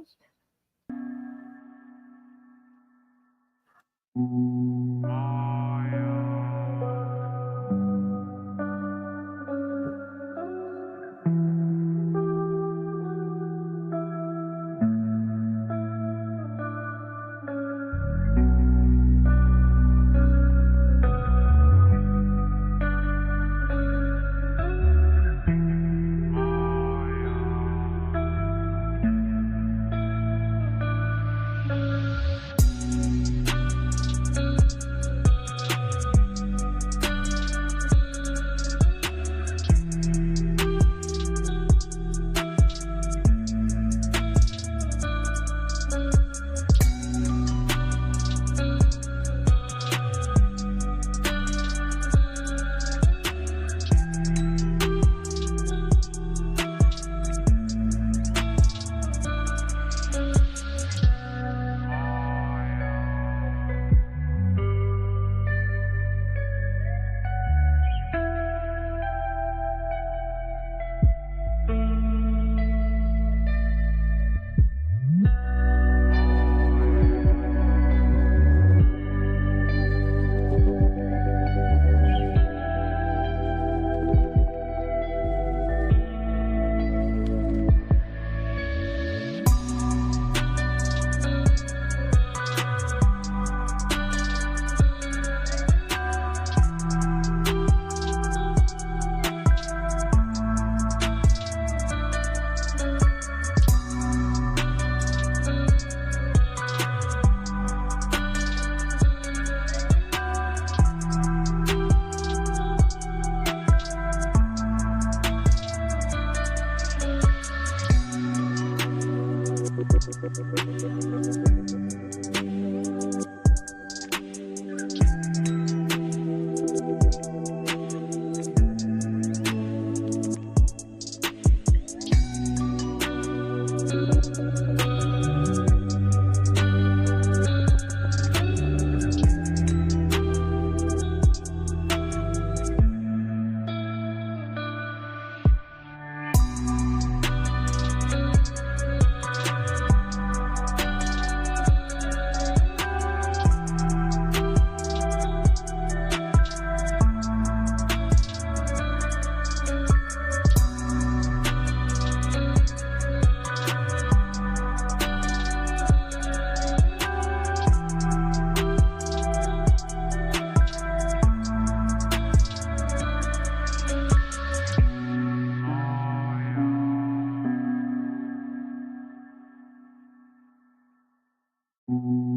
Mm-hmm.